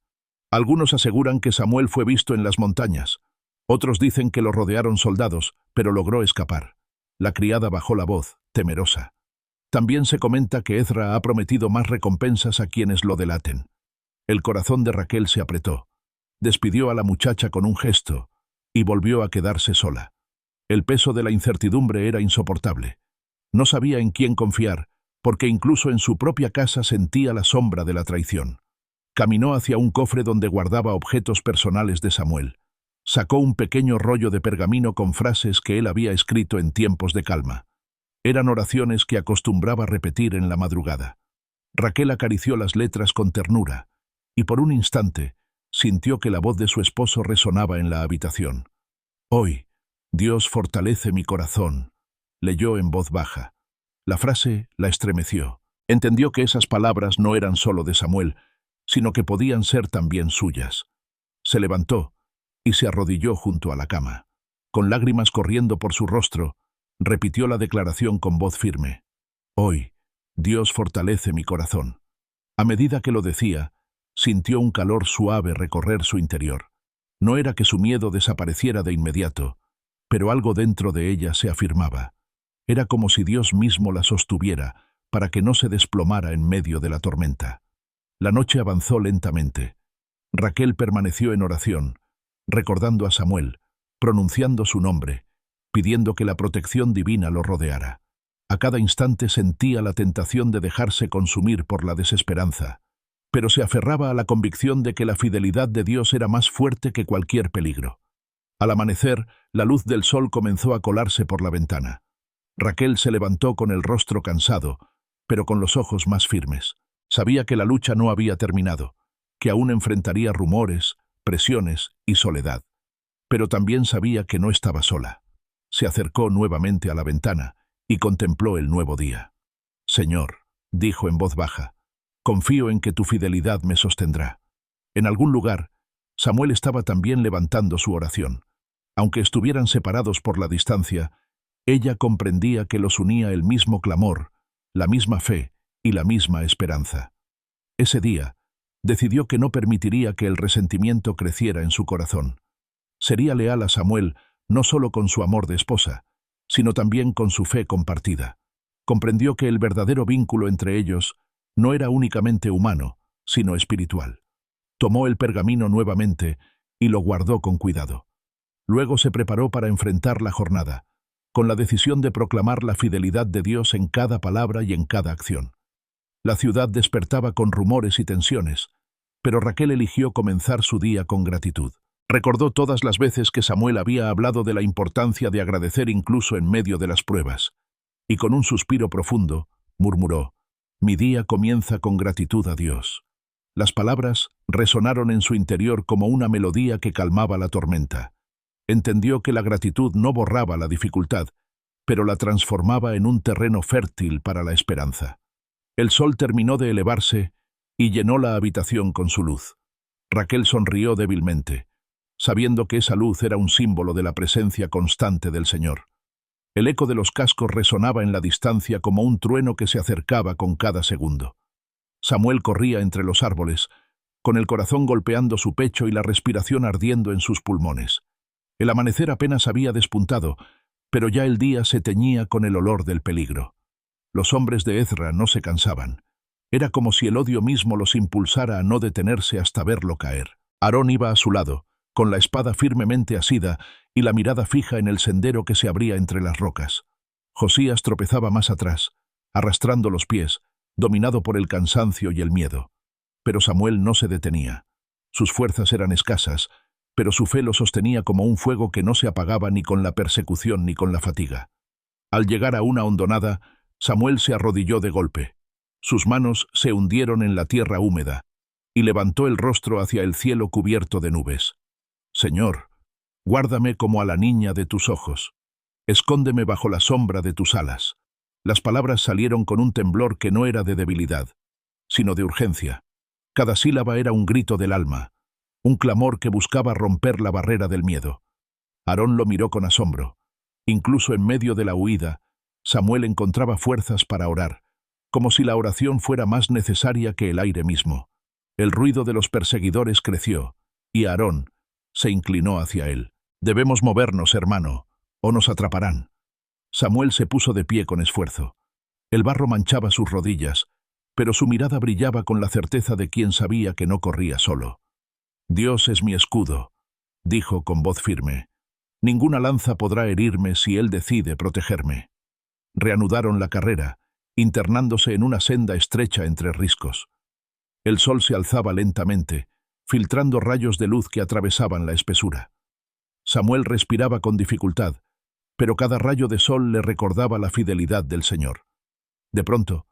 «Algunos aseguran que Samuel fue visto en las montañas. Otros dicen que lo rodearon soldados, pero logró escapar». La criada bajó la voz, temerosa. «También se comenta que Ezra ha prometido más recompensas a quienes lo delaten». El corazón de Raquel se apretó. Despidió a la muchacha con un gesto y volvió a quedarse sola. El peso de la incertidumbre era insoportable. No sabía en quién confiar, porque incluso en su propia casa sentía la sombra de la traición. Caminó hacia un cofre donde guardaba objetos personales de Samuel. Sacó un pequeño rollo de pergamino con frases que él había escrito en tiempos de calma. Eran oraciones que acostumbraba repetir en la madrugada. Raquel acarició las letras con ternura, y por un instante sintió que la voz de su esposo resonaba en la habitación. «Hoy, Dios fortalece mi corazón», leyó en voz baja. La frase la estremeció. Entendió que esas palabras no eran solo de Samuel, sino que podían ser también suyas. Se levantó y se arrodilló junto a la cama. Con lágrimas corriendo por su rostro, repitió la declaración con voz firme. «Hoy, Dios fortalece mi corazón». A medida que lo decía, sintió un calor suave recorrer su interior. No era que su miedo desapareciera de inmediato, pero algo dentro de ella se afirmaba. Era como si Dios mismo la sostuviera para que no se desplomara en medio de la tormenta. La noche avanzó lentamente. Raquel permaneció en oración, recordando a Samuel, pronunciando su nombre, pidiendo que la protección divina lo rodeara. A cada instante sentía la tentación de dejarse consumir por la desesperanza, pero se aferraba a la convicción de que la fidelidad de Dios era más fuerte que cualquier peligro. Al amanecer, la luz del sol comenzó a colarse por la ventana. Raquel se levantó con el rostro cansado, pero con los ojos más firmes. Sabía que la lucha no había terminado, que aún enfrentaría rumores, presiones y soledad. Pero también sabía que no estaba sola. Se acercó nuevamente a la ventana y contempló el nuevo día. «Señor», dijo en voz baja, «confío en que tu fidelidad me sostendrá». En algún lugar, Samuel estaba también levantando su oración. Aunque estuvieran separados por la distancia, ella comprendía que los unía el mismo clamor, la misma fe y la misma esperanza. Ese día, decidió que no permitiría que el resentimiento creciera en su corazón. Sería leal a Samuel no solo con su amor de esposa, sino también con su fe compartida. Comprendió que el verdadero vínculo entre ellos no era únicamente humano, sino espiritual. Tomó el pergamino nuevamente y lo guardó con cuidado. Luego se preparó para enfrentar la jornada, con la decisión de proclamar la fidelidad de Dios en cada palabra y en cada acción. La ciudad despertaba con rumores y tensiones, pero Raquel eligió comenzar su día con gratitud. Recordó todas las veces que Samuel había hablado de la importancia de agradecer incluso en medio de las pruebas, y con un suspiro profundo, murmuró, «Mi día comienza con gratitud a Dios». Las palabras resonaron en su interior como una melodía que calmaba la tormenta. Entendió que la gratitud no borraba la dificultad, pero la transformaba en un terreno fértil para la esperanza. El sol terminó de elevarse y llenó la habitación con su luz. Raquel sonrió débilmente, sabiendo que esa luz era un símbolo de la presencia constante del Señor. El eco de los cascos resonaba en la distancia como un trueno que se acercaba con cada segundo. Samuel corría entre los árboles, con el corazón golpeando su pecho y la respiración ardiendo en sus pulmones. El amanecer apenas había despuntado, pero ya el día se teñía con el olor del peligro. Los hombres de Ezra no se cansaban. Era como si el odio mismo los impulsara a no detenerse hasta verlo caer. Aarón iba a su lado, con la espada firmemente asida y la mirada fija en el sendero que se abría entre las rocas. Josías tropezaba más atrás, arrastrando los pies, dominado por el cansancio y el miedo. Pero Samuel no se detenía. Sus fuerzas eran escasas, pero su fe lo sostenía como un fuego que no se apagaba ni con la persecución ni con la fatiga. Al llegar a una hondonada, Samuel se arrodilló de golpe. Sus manos se hundieron en la tierra húmeda, y levantó el rostro hacia el cielo cubierto de nubes. «Señor, guárdame como a la niña de tus ojos. Escóndeme bajo la sombra de tus alas». Las palabras salieron con un temblor que no era de debilidad, sino de urgencia. Cada sílaba era un grito del alma, un clamor que buscaba romper la barrera del miedo. Aarón lo miró con asombro. Incluso en medio de la huida, Samuel encontraba fuerzas para orar, como si la oración fuera más necesaria que el aire mismo. El ruido de los perseguidores creció, y Aarón se inclinó hacia él. «Debemos movernos, hermano, o nos atraparán». Samuel se puso de pie con esfuerzo. El barro manchaba sus rodillas, pero su mirada brillaba con la certeza de quien sabía que no corría solo. «Dios es mi escudo», dijo con voz firme. «Ninguna lanza podrá herirme si Él decide protegerme». Reanudaron la carrera, internándose en una senda estrecha entre riscos. El sol se alzaba lentamente, filtrando rayos de luz que atravesaban la espesura. Samuel respiraba con dificultad, pero cada rayo de sol le recordaba la fidelidad del Señor. De pronto,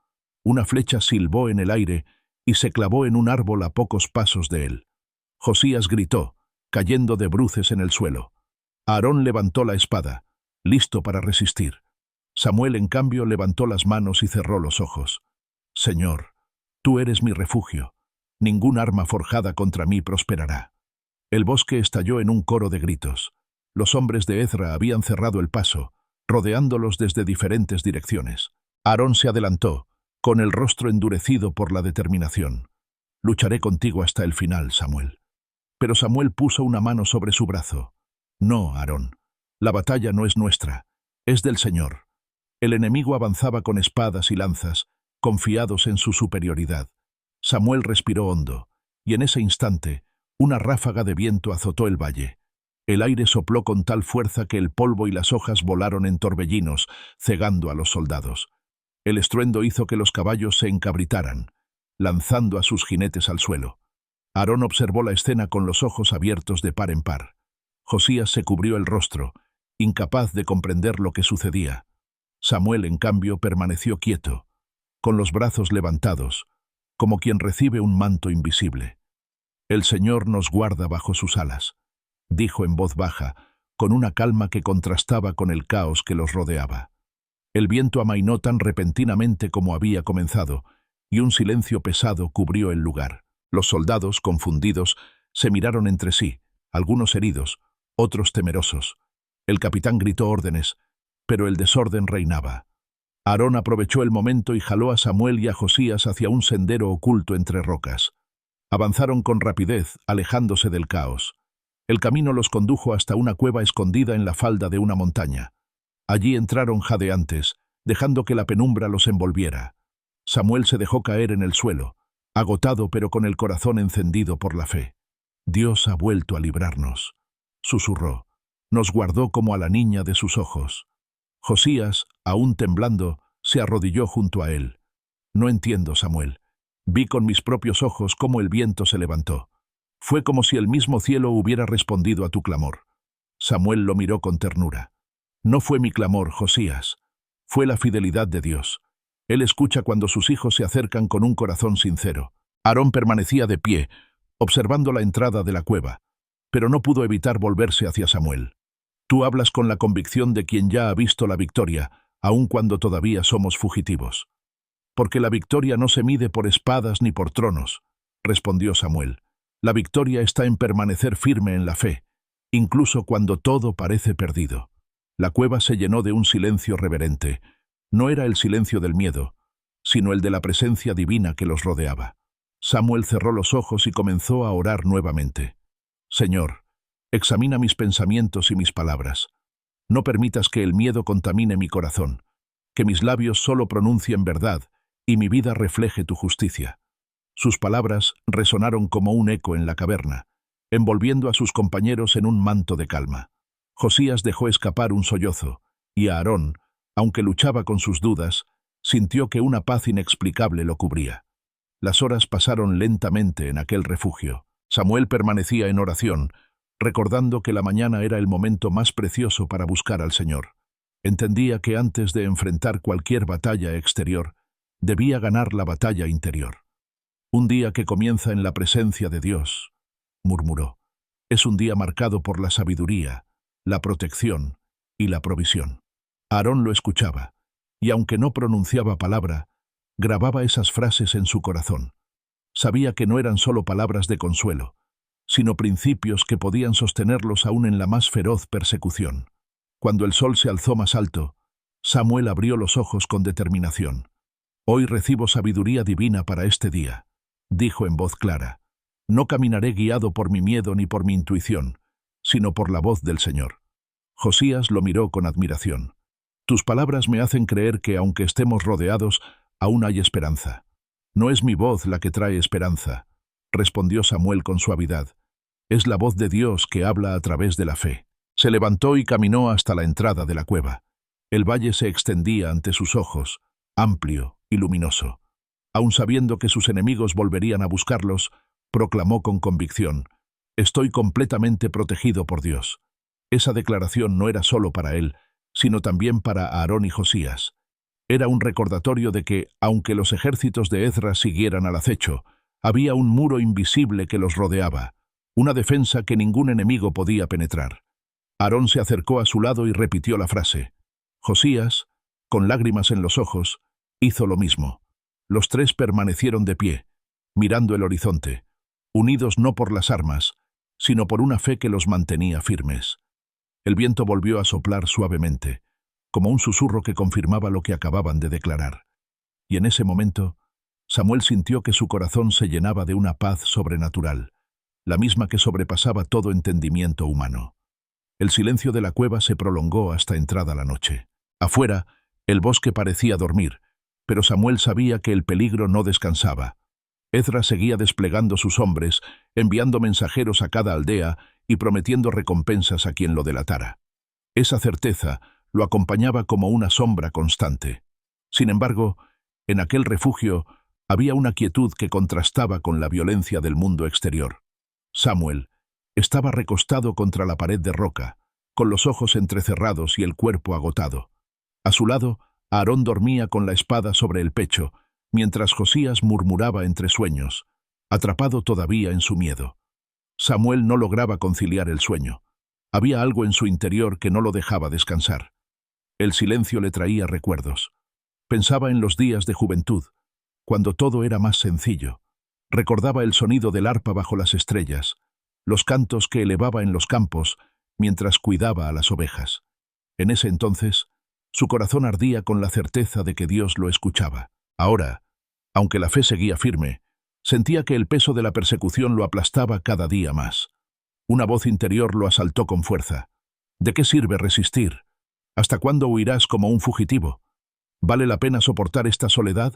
una flecha silbó en el aire y se clavó en un árbol a pocos pasos de él. Josías gritó, cayendo de bruces en el suelo. Aarón levantó la espada, listo para resistir. Samuel, en cambio, levantó las manos y cerró los ojos. «Señor, tú eres mi refugio. Ningún arma forjada contra mí prosperará». El bosque estalló en un coro de gritos. Los hombres de Ezra habían cerrado el paso, rodeándolos desde diferentes direcciones. Aarón se adelantó, con el rostro endurecido por la determinación. «Lucharé contigo hasta el final, Samuel». Pero Samuel puso una mano sobre su brazo. «No, Aarón, la batalla no es nuestra, es del Señor». El enemigo avanzaba con espadas y lanzas, confiados en su superioridad. Samuel respiró hondo, y en ese instante, una ráfaga de viento azotó el valle. El aire sopló con tal fuerza que el polvo y las hojas volaron en torbellinos, cegando a los soldados. El estruendo hizo que los caballos se encabritaran, lanzando a sus jinetes al suelo. Aarón observó la escena con los ojos abiertos de par en par. Josías se cubrió el rostro, incapaz de comprender lo que sucedía. Samuel, en cambio, permaneció quieto, con los brazos levantados, como quien recibe un manto invisible. «El Señor nos guarda bajo sus alas», dijo en voz baja, con una calma que contrastaba con el caos que los rodeaba. El viento amainó tan repentinamente como había comenzado, y un silencio pesado cubrió el lugar. Los soldados, confundidos, se miraron entre sí, algunos heridos, otros temerosos. El capitán gritó órdenes, pero el desorden reinaba. Aarón aprovechó el momento y jaló a Samuel y a Josías hacia un sendero oculto entre rocas. Avanzaron con rapidez, alejándose del caos. El camino los condujo hasta una cueva escondida en la falda de una montaña. Allí entraron jadeantes, dejando que la penumbra los envolviera. Samuel se dejó caer en el suelo, agotado pero con el corazón encendido por la fe. «Dios ha vuelto a librarnos», susurró. «Nos guardó como a la niña de sus ojos». Josías, aún temblando, se arrodilló junto a él. «No entiendo, Samuel. Vi con mis propios ojos cómo el viento se levantó. Fue como si el mismo cielo hubiera respondido a tu clamor». Samuel lo miró con ternura. «No fue mi clamor, Josías. Fue la fidelidad de Dios. Él escucha cuando sus hijos se acercan con un corazón sincero». Aarón permanecía de pie, observando la entrada de la cueva, pero no pudo evitar volverse hacia Samuel. «Tú hablas con la convicción de quien ya ha visto la victoria, aun cuando todavía somos fugitivos». «Porque la victoria no se mide por espadas ni por tronos», respondió Samuel. «La victoria está en permanecer firme en la fe, incluso cuando todo parece perdido». La cueva se llenó de un silencio reverente. No era el silencio del miedo, sino el de la presencia divina que los rodeaba. Samuel cerró los ojos y comenzó a orar nuevamente. «Señor, examina mis pensamientos y mis palabras. No permitas que el miedo contamine mi corazón, que mis labios solo pronuncien verdad y mi vida refleje tu justicia». Sus palabras resonaron como un eco en la caverna, envolviendo a sus compañeros en un manto de calma. Josías dejó escapar un sollozo, y Aarón, aunque luchaba con sus dudas, sintió que una paz inexplicable lo cubría. Las horas pasaron lentamente en aquel refugio. Samuel permanecía en oración, recordando que la mañana era el momento más precioso para buscar al Señor. Entendía que antes de enfrentar cualquier batalla exterior, debía ganar la batalla interior. «Un día que comienza en la presencia de Dios», murmuró, «es un día marcado por la sabiduría, la protección y la provisión». Aarón lo escuchaba, y aunque no pronunciaba palabra, grababa esas frases en su corazón. Sabía que no eran solo palabras de consuelo, sino principios que podían sostenerlos aún en la más feroz persecución. Cuando el sol se alzó más alto, Samuel abrió los ojos con determinación. «Hoy recibo sabiduría divina para este día», dijo en voz clara. «No caminaré guiado por mi miedo ni por mi intuición, sino por la voz del Señor». Josías lo miró con admiración. «Tus palabras me hacen creer que, aunque estemos rodeados, aún hay esperanza». «No es mi voz la que trae esperanza», respondió Samuel con suavidad. «Es la voz de Dios que habla a través de la fe». Se levantó y caminó hasta la entrada de la cueva. El valle se extendía ante sus ojos, amplio y luminoso. Aun sabiendo que sus enemigos volverían a buscarlos, proclamó con convicción: «Estoy completamente protegido por Dios». Esa declaración no era solo para él, sino también para Aarón y Josías. Era un recordatorio de que, aunque los ejércitos de Esdras siguieran al acecho, había un muro invisible que los rodeaba, una defensa que ningún enemigo podía penetrar. Aarón se acercó a su lado y repitió la frase. Josías, con lágrimas en los ojos, hizo lo mismo. Los tres permanecieron de pie, mirando el horizonte, unidos no por las armas, sino por una fe que los mantenía firmes. El viento volvió a soplar suavemente, como un susurro que confirmaba lo que acababan de declarar. Y en ese momento, Samuel sintió que su corazón se llenaba de una paz sobrenatural, la misma que sobrepasaba todo entendimiento humano. El silencio de la cueva se prolongó hasta entrada la noche. Afuera, el bosque parecía dormir, pero Samuel sabía que el peligro no descansaba. Esdras seguía desplegando sus hombres, enviando mensajeros a cada aldea y prometiendo recompensas a quien lo delatara. Esa certeza lo acompañaba como una sombra constante. Sin embargo, en aquel refugio había una quietud que contrastaba con la violencia del mundo exterior. Samuel estaba recostado contra la pared de roca, con los ojos entrecerrados y el cuerpo agotado. A su lado, Aarón dormía con la espada sobre el pecho, mientras Josías murmuraba entre sueños, atrapado todavía en su miedo. Samuel no lograba conciliar el sueño. Había algo en su interior que no lo dejaba descansar. El silencio le traía recuerdos. Pensaba en los días de juventud, cuando todo era más sencillo. Recordaba el sonido del arpa bajo las estrellas, los cantos que elevaba en los campos mientras cuidaba a las ovejas. En ese entonces, su corazón ardía con la certeza de que Dios lo escuchaba. Ahora, aunque la fe seguía firme, sentía que el peso de la persecución lo aplastaba cada día más. Una voz interior lo asaltó con fuerza. ¿De qué sirve resistir? ¿Hasta cuándo huirás como un fugitivo? ¿Vale la pena soportar esta soledad?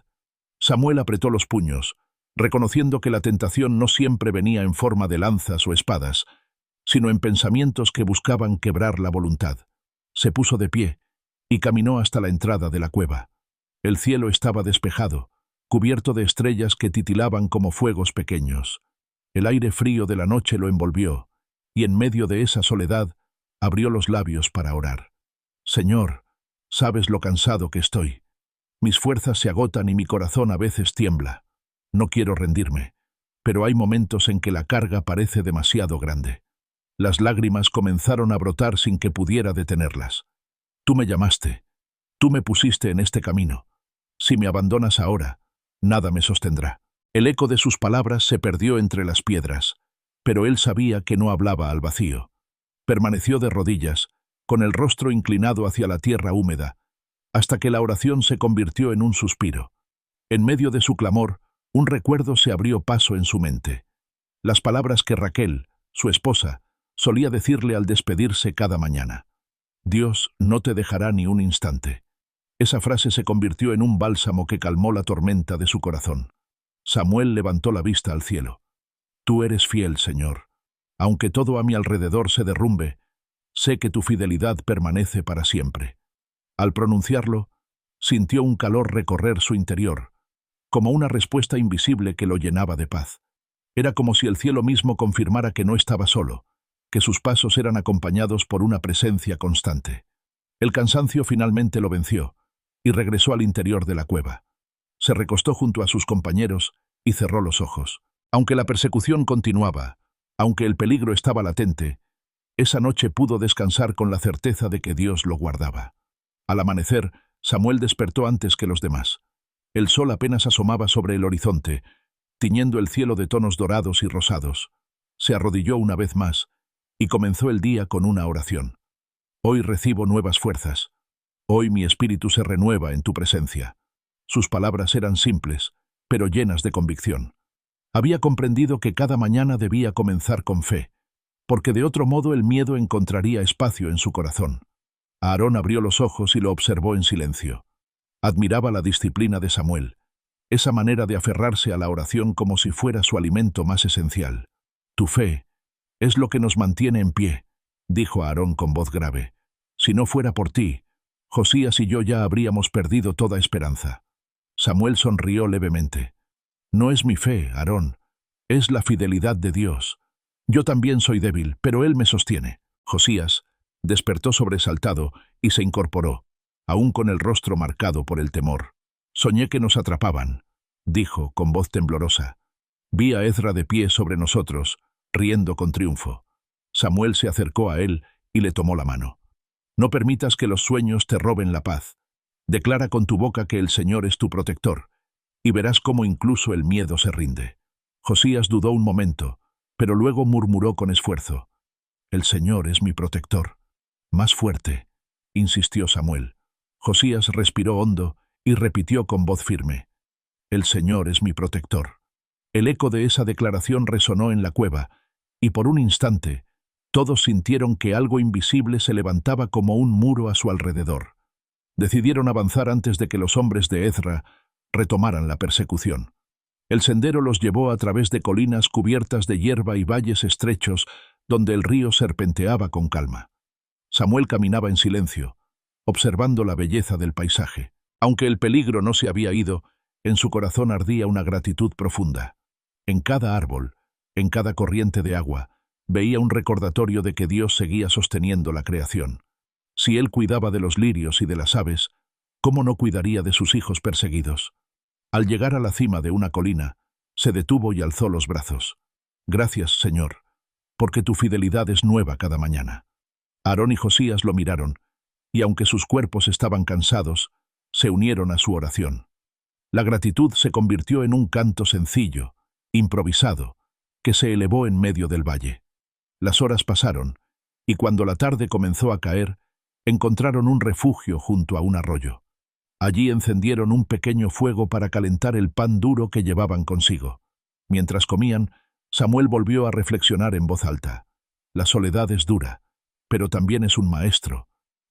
Samuel apretó los puños, reconociendo que la tentación no siempre venía en forma de lanzas o espadas, sino en pensamientos que buscaban quebrar la voluntad. Se puso de pie y caminó hasta la entrada de la cueva. El cielo estaba despejado, cubierto de estrellas que titilaban como fuegos pequeños. El aire frío de la noche lo envolvió, y en medio de esa soledad abrió los labios para orar. «Señor, sabes lo cansado que estoy. Mis fuerzas se agotan y mi corazón a veces tiembla. No quiero rendirme, pero hay momentos en que la carga parece demasiado grande». Las lágrimas comenzaron a brotar sin que pudiera detenerlas. «Tú me llamaste. Tú me pusiste en este camino. Si me abandonas ahora, nada me sostendrá». El eco de sus palabras se perdió entre las piedras, pero él sabía que no hablaba al vacío. Permaneció de rodillas, con el rostro inclinado hacia la tierra húmeda, hasta que la oración se convirtió en un suspiro. En medio de su clamor, un recuerdo se abrió paso en su mente. Las palabras que Raquel, su esposa, solía decirle al despedirse cada mañana. «Dios no te dejará ni un instante». Esa frase se convirtió en un bálsamo que calmó la tormenta de su corazón. Samuel levantó la vista al cielo. «Tú eres fiel, Señor. Aunque todo a mi alrededor se derrumbe, sé que tu fidelidad permanece para siempre». Al pronunciarlo, sintió un calor recorrer su interior, como una respuesta invisible que lo llenaba de paz. Era como si el cielo mismo confirmara que no estaba solo, que sus pasos eran acompañados por una presencia constante. El cansancio finalmente lo venció, y regresó al interior de la cueva. Se recostó junto a sus compañeros y cerró los ojos. Aunque la persecución continuaba, aunque el peligro estaba latente, esa noche pudo descansar con la certeza de que Dios lo guardaba. Al amanecer, Samuel despertó antes que los demás. El sol apenas asomaba sobre el horizonte, tiñendo el cielo de tonos dorados y rosados. Se arrodilló una vez más y comenzó el día con una oración. Hoy recibo nuevas fuerzas. Hoy mi espíritu se renueva en tu presencia. Sus palabras eran simples, pero llenas de convicción. Había comprendido que cada mañana debía comenzar con fe, porque de otro modo el miedo encontraría espacio en su corazón. Aarón abrió los ojos y lo observó en silencio. Admiraba la disciplina de Samuel, esa manera de aferrarse a la oración como si fuera su alimento más esencial. Tu fe es lo que nos mantiene en pie, dijo Aarón con voz grave. Si no fuera por ti, Josías y yo ya habríamos perdido toda esperanza. Samuel sonrió levemente. No es mi fe, Aarón, es la fidelidad de Dios. Yo también soy débil, pero Él me sostiene. Josías despertó sobresaltado y se incorporó, aún con el rostro marcado por el temor. Soñé que nos atrapaban, dijo con voz temblorosa. Vi a Ezra de pie sobre nosotros, riendo con triunfo. Samuel se acercó a él y le tomó la mano. No permitas que los sueños te roben la paz. Declara con tu boca que el Señor es tu protector, y verás cómo incluso el miedo se rinde. Josías dudó un momento, pero luego murmuró con esfuerzo. El Señor es mi protector. Más fuerte, insistió Samuel. Josías respiró hondo y repitió con voz firme. El Señor es mi protector. El eco de esa declaración resonó en la cueva, y por un instante, todos sintieron que algo invisible se levantaba como un muro a su alrededor. Decidieron avanzar antes de que los hombres de Ezra retomaran la persecución. El sendero los llevó a través de colinas cubiertas de hierba y valles estrechos donde el río serpenteaba con calma. Samuel caminaba en silencio, observando la belleza del paisaje. Aunque el peligro no se había ido, en su corazón ardía una gratitud profunda. En cada árbol, en cada corriente de agua, veía un recordatorio de que Dios seguía sosteniendo la creación. Si Él cuidaba de los lirios y de las aves, ¿cómo no cuidaría de sus hijos perseguidos? Al llegar a la cima de una colina, se detuvo y alzó los brazos. Gracias, Señor, porque tu fidelidad es nueva cada mañana. Aarón y Josías lo miraron, y aunque sus cuerpos estaban cansados, se unieron a su oración. La gratitud se convirtió en un canto sencillo, improvisado, que se elevó en medio del valle. Las horas pasaron, y cuando la tarde comenzó a caer, encontraron un refugio junto a un arroyo. Allí encendieron un pequeño fuego para calentar el pan duro que llevaban consigo. Mientras comían, Samuel volvió a reflexionar en voz alta. La soledad es dura, pero también es un maestro.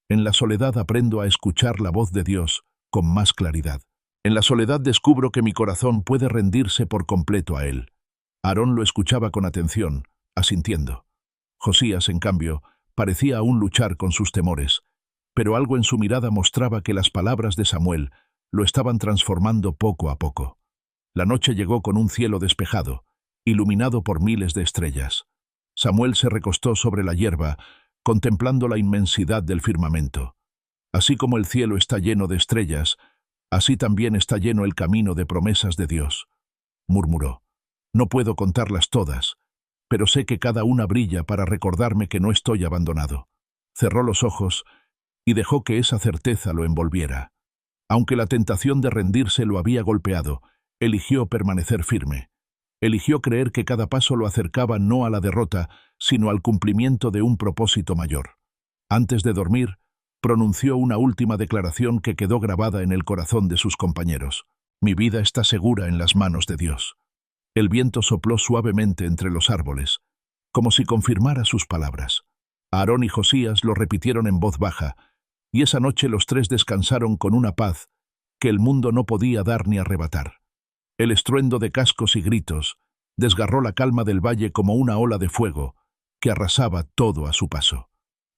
En la soledad aprendo a escuchar la voz de Dios con más claridad. En la soledad descubro que mi corazón puede rendirse por completo a Él. Aarón lo escuchaba con atención, asintiendo. Josías, en cambio, parecía aún luchar con sus temores, pero algo en su mirada mostraba que las palabras de Samuel lo estaban transformando poco a poco. La noche llegó con un cielo despejado, iluminado por miles de estrellas. Samuel se recostó sobre la hierba, contemplando la inmensidad del firmamento. Así como el cielo está lleno de estrellas, así también está lleno el camino de promesas de Dios, murmuró. No puedo contarlas todas, pero sé que cada una brilla para recordarme que no estoy abandonado. Cerró los ojos y dejó que esa certeza lo envolviera. Aunque la tentación de rendirse lo había golpeado, eligió permanecer firme. Eligió creer que cada paso lo acercaba no a la derrota, sino al cumplimiento de un propósito mayor. Antes de dormir, pronunció una última declaración que quedó grabada en el corazón de sus compañeros. Mi vida está segura en las manos de Dios. El viento sopló suavemente entre los árboles, como si confirmara sus palabras. Aarón y Josías lo repitieron en voz baja, y esa noche los tres descansaron con una paz que el mundo no podía dar ni arrebatar. El estruendo de cascos y gritos desgarró la calma del valle como una ola de fuego que arrasaba todo a su paso.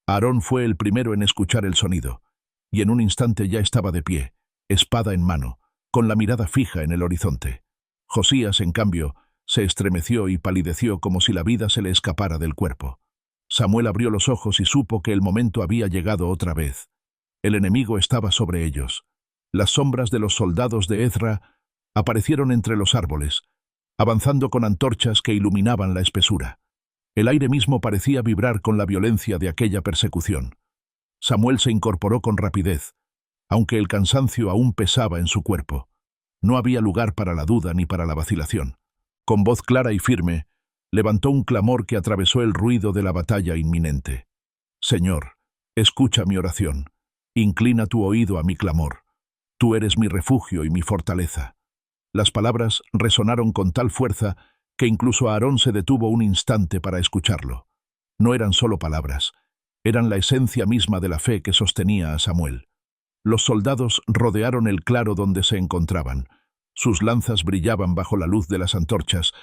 Aarón fue el primero en escuchar el sonido, y en un instante ya estaba de pie, espada en mano, con la mirada fija en el horizonte. Josías, en cambio, se estremeció y palideció como si la vida se le escapara del cuerpo. Samuel abrió los ojos y supo que el momento había llegado otra vez. El enemigo estaba sobre ellos. Las sombras de los soldados de Ezra aparecieron entre los árboles, avanzando con antorchas que iluminaban la espesura. El aire mismo parecía vibrar con la violencia de aquella persecución. Samuel se incorporó con rapidez, aunque el cansancio aún pesaba en su cuerpo. No había lugar para la duda ni para la vacilación. Con voz clara y firme, Levantó un clamor que atravesó el ruido de la batalla inminente. Señor, escucha mi oración. Inclina tu oído a mi clamor. Tú eres mi refugio y mi fortaleza. Las palabras resonaron con tal fuerza que incluso Aarón se detuvo un instante para escucharlo. No eran solo palabras, eran la esencia misma de la fe que sostenía a Samuel. Los soldados rodearon el claro donde se encontraban. Sus lanzas brillaban bajo la luz de las antorchas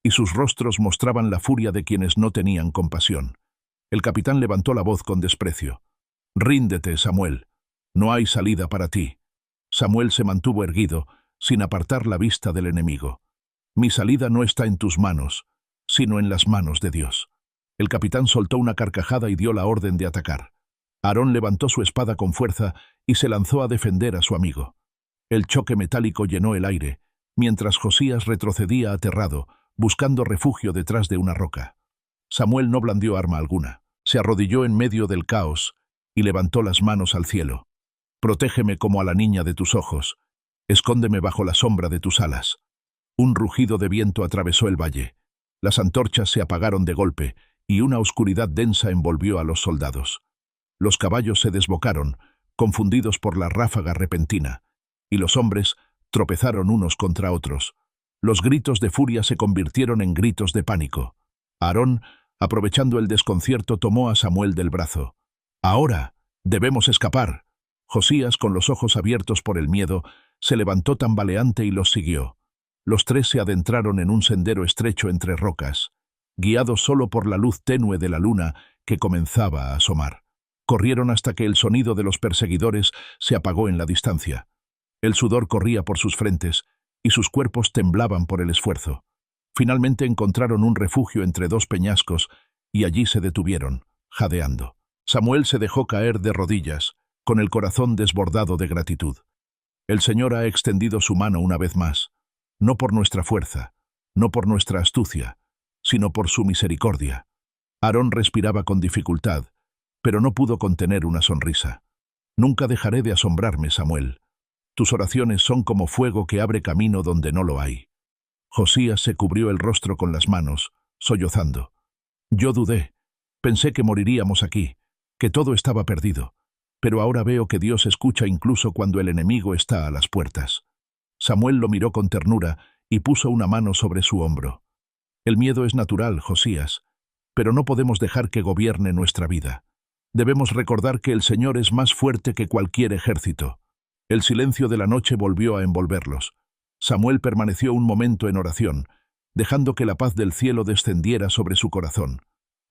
y sus rostros mostraban la furia de quienes no tenían compasión. El capitán levantó la voz con desprecio. «Ríndete, Samuel. No hay salida para ti». Samuel se mantuvo erguido, sin apartar la vista del enemigo. «Mi salida no está en tus manos, sino en las manos de Dios». El capitán soltó una carcajada y dio la orden de atacar. Aarón levantó su espada con fuerza y se lanzó a defender a su amigo. El choque metálico llenó el aire, mientras Josías retrocedía aterrado, buscando refugio detrás de una roca. Samuel no blandió arma alguna. Se arrodilló en medio del caos y levantó las manos al cielo. «Protégeme como a la niña de tus ojos. Escóndeme bajo la sombra de tus alas». Un rugido de viento atravesó el valle. Las antorchas se apagaron de golpe y una oscuridad densa envolvió a los soldados. Los caballos se desbocaron, confundidos por la ráfaga repentina, y los hombres tropezaron unos contra otros. Los gritos de furia se convirtieron en gritos de pánico. Aarón, aprovechando el desconcierto, tomó a Samuel del brazo. «Ahora, debemos escapar». Josías, con los ojos abiertos por el miedo, se levantó tambaleante y los siguió. Los tres se adentraron en un sendero estrecho entre rocas, guiados solo por la luz tenue de la luna que comenzaba a asomar. Corrieron hasta que el sonido de los perseguidores se apagó en la distancia. El sudor corría por sus frentes y sus cuerpos temblaban por el esfuerzo. Finalmente encontraron un refugio entre dos peñascos y allí se detuvieron, jadeando. Samuel se dejó caer de rodillas, con el corazón desbordado de gratitud. «El Señor ha extendido su mano una vez más, no por nuestra fuerza, no por nuestra astucia, sino por su misericordia». Aarón respiraba con dificultad, pero no pudo contener una sonrisa. «Nunca dejaré de asombrarme, Samuel. Tus oraciones son como fuego que abre camino donde no lo hay». Josías se cubrió el rostro con las manos, sollozando. «Yo dudé. Pensé que moriríamos aquí, que todo estaba perdido. Pero ahora veo que Dios escucha incluso cuando el enemigo está a las puertas». Samuel lo miró con ternura y puso una mano sobre su hombro. «El miedo es natural, Josías, pero no podemos dejar que gobierne nuestra vida. Debemos recordar que el Señor es más fuerte que cualquier ejército». El silencio de la noche volvió a envolverlos. Samuel permaneció un momento en oración, dejando que la paz del cielo descendiera sobre su corazón.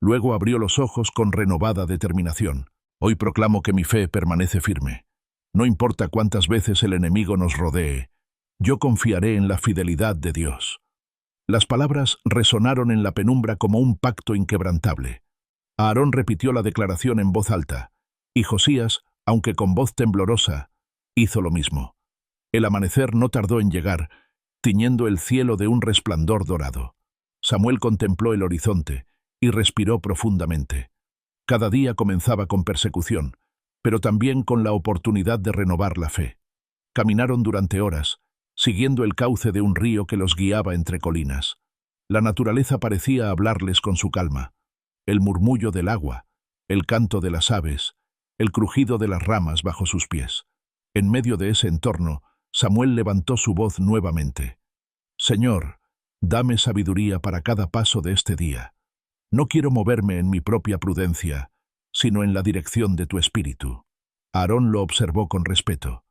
Luego abrió los ojos con renovada determinación. «Hoy proclamo que mi fe permanece firme. No importa cuántas veces el enemigo nos rodee, yo confiaré en la fidelidad de Dios». Las palabras resonaron en la penumbra como un pacto inquebrantable. Aarón repitió la declaración en voz alta, y Josías, aunque con voz temblorosa, hizo lo mismo. El amanecer no tardó en llegar, tiñendo el cielo de un resplandor dorado. Samuel contempló el horizonte y respiró profundamente. Cada día comenzaba con persecución, pero también con la oportunidad de renovar la fe. Caminaron durante horas, siguiendo el cauce de un río que los guiaba entre colinas. La naturaleza parecía hablarles con su calma. El murmullo del agua, el canto de las aves, el crujido de las ramas bajo sus pies. En medio de ese entorno, Samuel levantó su voz nuevamente. «Señor, dame sabiduría para cada paso de este día. No quiero moverme en mi propia prudencia, sino en la dirección de tu espíritu». Aarón lo observó con respeto.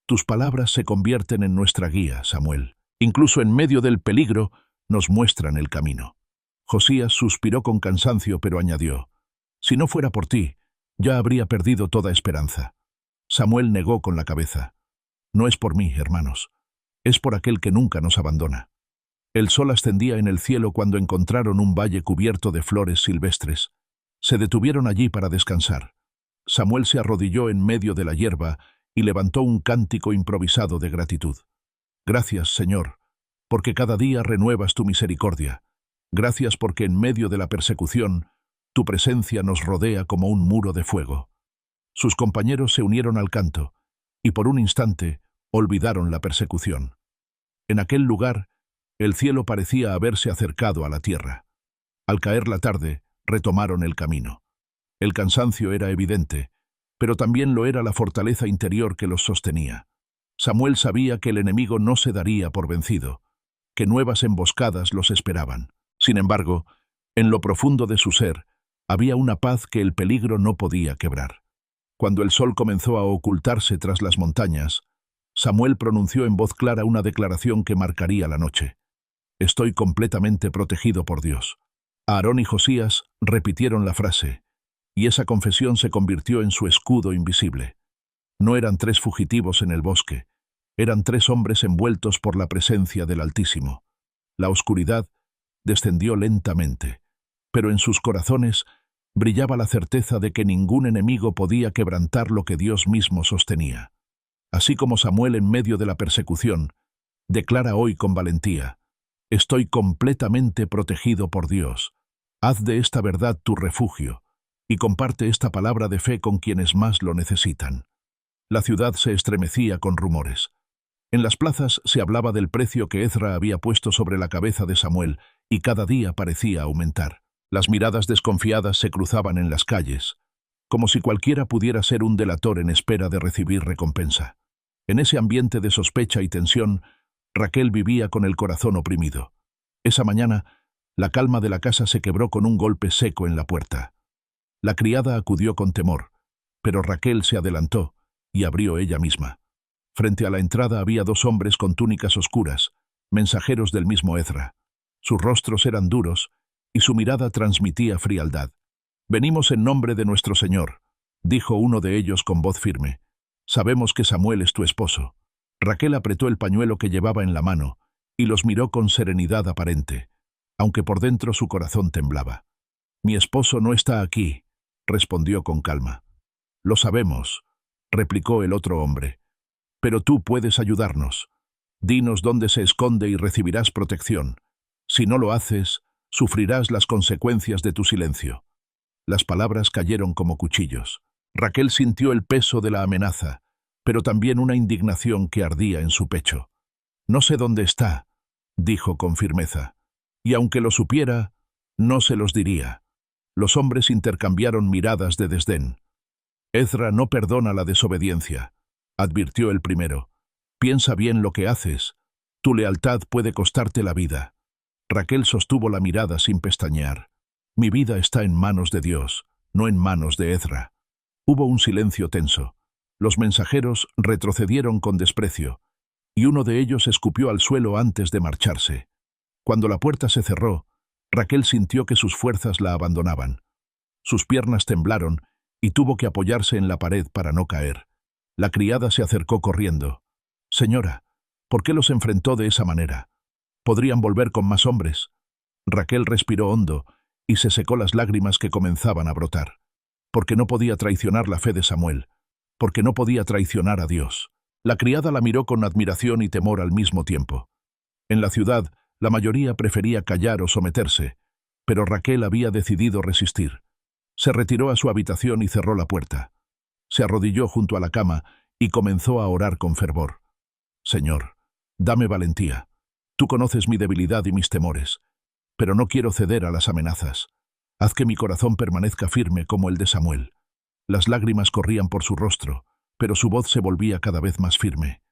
«Tus palabras se convierten en nuestra guía, Samuel. Incluso en medio del peligro, nos muestran el camino». Josías suspiró con cansancio, pero añadió: «Si no fuera por ti, ya habría perdido toda esperanza». Samuel negó con la cabeza. «No es por mí, hermanos. Es por aquel que nunca nos abandona». El sol ascendía en el cielo cuando encontraron un valle cubierto de flores silvestres. Se detuvieron allí para descansar. Samuel se arrodilló en medio de la hierba y levantó un cántico improvisado de gratitud. «Gracias, Señor, porque cada día renuevas tu misericordia. Gracias porque en medio de la persecución, tu presencia nos rodea como un muro de fuego». Sus compañeros se unieron al canto, y por un instante olvidaron la persecución. En aquel lugar, el cielo parecía haberse acercado a la tierra. Al caer la tarde, retomaron el camino. El cansancio era evidente, pero también lo era la fortaleza interior que los sostenía. Samuel sabía que el enemigo no se daría por vencido, que nuevas emboscadas los esperaban. Sin embargo, en lo profundo de su ser, había una paz que el peligro no podía quebrar. Cuando el sol comenzó a ocultarse tras las montañas, Samuel pronunció en voz clara una declaración que marcaría la noche. «Estoy completamente protegido por Dios». Aarón y Josías repitieron la frase, y esa confesión se convirtió en su escudo invisible. No eran 3 fugitivos en el bosque, eran 3 hombres envueltos por la presencia del Altísimo. La oscuridad descendió lentamente, pero en sus corazones brillaba la certeza de que ningún enemigo podía quebrantar lo que Dios mismo sostenía. Así como Samuel en medio de la persecución, declara hoy con valentía: «Estoy completamente protegido por Dios». Haz de esta verdad tu refugio y comparte esta palabra de fe con quienes más lo necesitan. La ciudad se estremecía con rumores. En las plazas se hablaba del precio que Ezra había puesto sobre la cabeza de Samuel y cada día parecía aumentar. Las miradas desconfiadas se cruzaban en las calles, como si cualquiera pudiera ser un delator en espera de recibir recompensa. En ese ambiente de sospecha y tensión, Raquel vivía con el corazón oprimido. Esa mañana, la calma de la casa se quebró con un golpe seco en la puerta. La criada acudió con temor, pero Raquel se adelantó y abrió ella misma. Frente a la entrada había 2 hombres con túnicas oscuras, mensajeros del mismo Ezra. Sus rostros eran duros y su mirada transmitía frialdad. «Venimos en nombre de nuestro Señor», dijo uno de ellos con voz firme. «Sabemos que Samuel es tu esposo». Raquel apretó el pañuelo que llevaba en la mano y los miró con serenidad aparente, aunque por dentro su corazón temblaba. «Mi esposo no está aquí», respondió con calma. «Lo sabemos», replicó el otro hombre. «Pero tú puedes ayudarnos. Dinos dónde se esconde y recibirás protección. Si no lo haces, sufrirás las consecuencias de tu silencio». Las palabras cayeron como cuchillos. Raquel sintió el peso de la amenaza, pero también una indignación que ardía en su pecho. «No sé dónde está», dijo con firmeza, «y aunque lo supiera, no se los diría». Los hombres intercambiaron miradas de desdén. «Ezra no perdona la desobediencia», advirtió el primero. «Piensa bien lo que haces. Tu lealtad puede costarte la vida». Raquel sostuvo la mirada sin pestañear. «Mi vida está en manos de Dios, no en manos de Ezra». Hubo un silencio tenso. Los mensajeros retrocedieron con desprecio, y uno de ellos escupió al suelo antes de marcharse. Cuando la puerta se cerró, Raquel sintió que sus fuerzas la abandonaban. Sus piernas temblaron y tuvo que apoyarse en la pared para no caer. La criada se acercó corriendo. «Señora, ¿por qué los enfrentó de esa manera? ¿Podrían volver con más hombres?» Raquel respiró hondo y se secó las lágrimas que comenzaban a brotar. Porque no podía traicionar la fe de Samuel, porque no podía traicionar a Dios. La criada la miró con admiración y temor al mismo tiempo. En la ciudad, la mayoría prefería callar o someterse, pero Raquel había decidido resistir. Se retiró a su habitación y cerró la puerta. Se arrodilló junto a la cama y comenzó a orar con fervor. «Señor, dame valentía. Tú conoces mi debilidad y mis temores, pero no quiero ceder a las amenazas. Haz que mi corazón permanezca firme como el de Samuel». Las lágrimas corrían por su rostro, pero su voz se volvía cada vez más firme.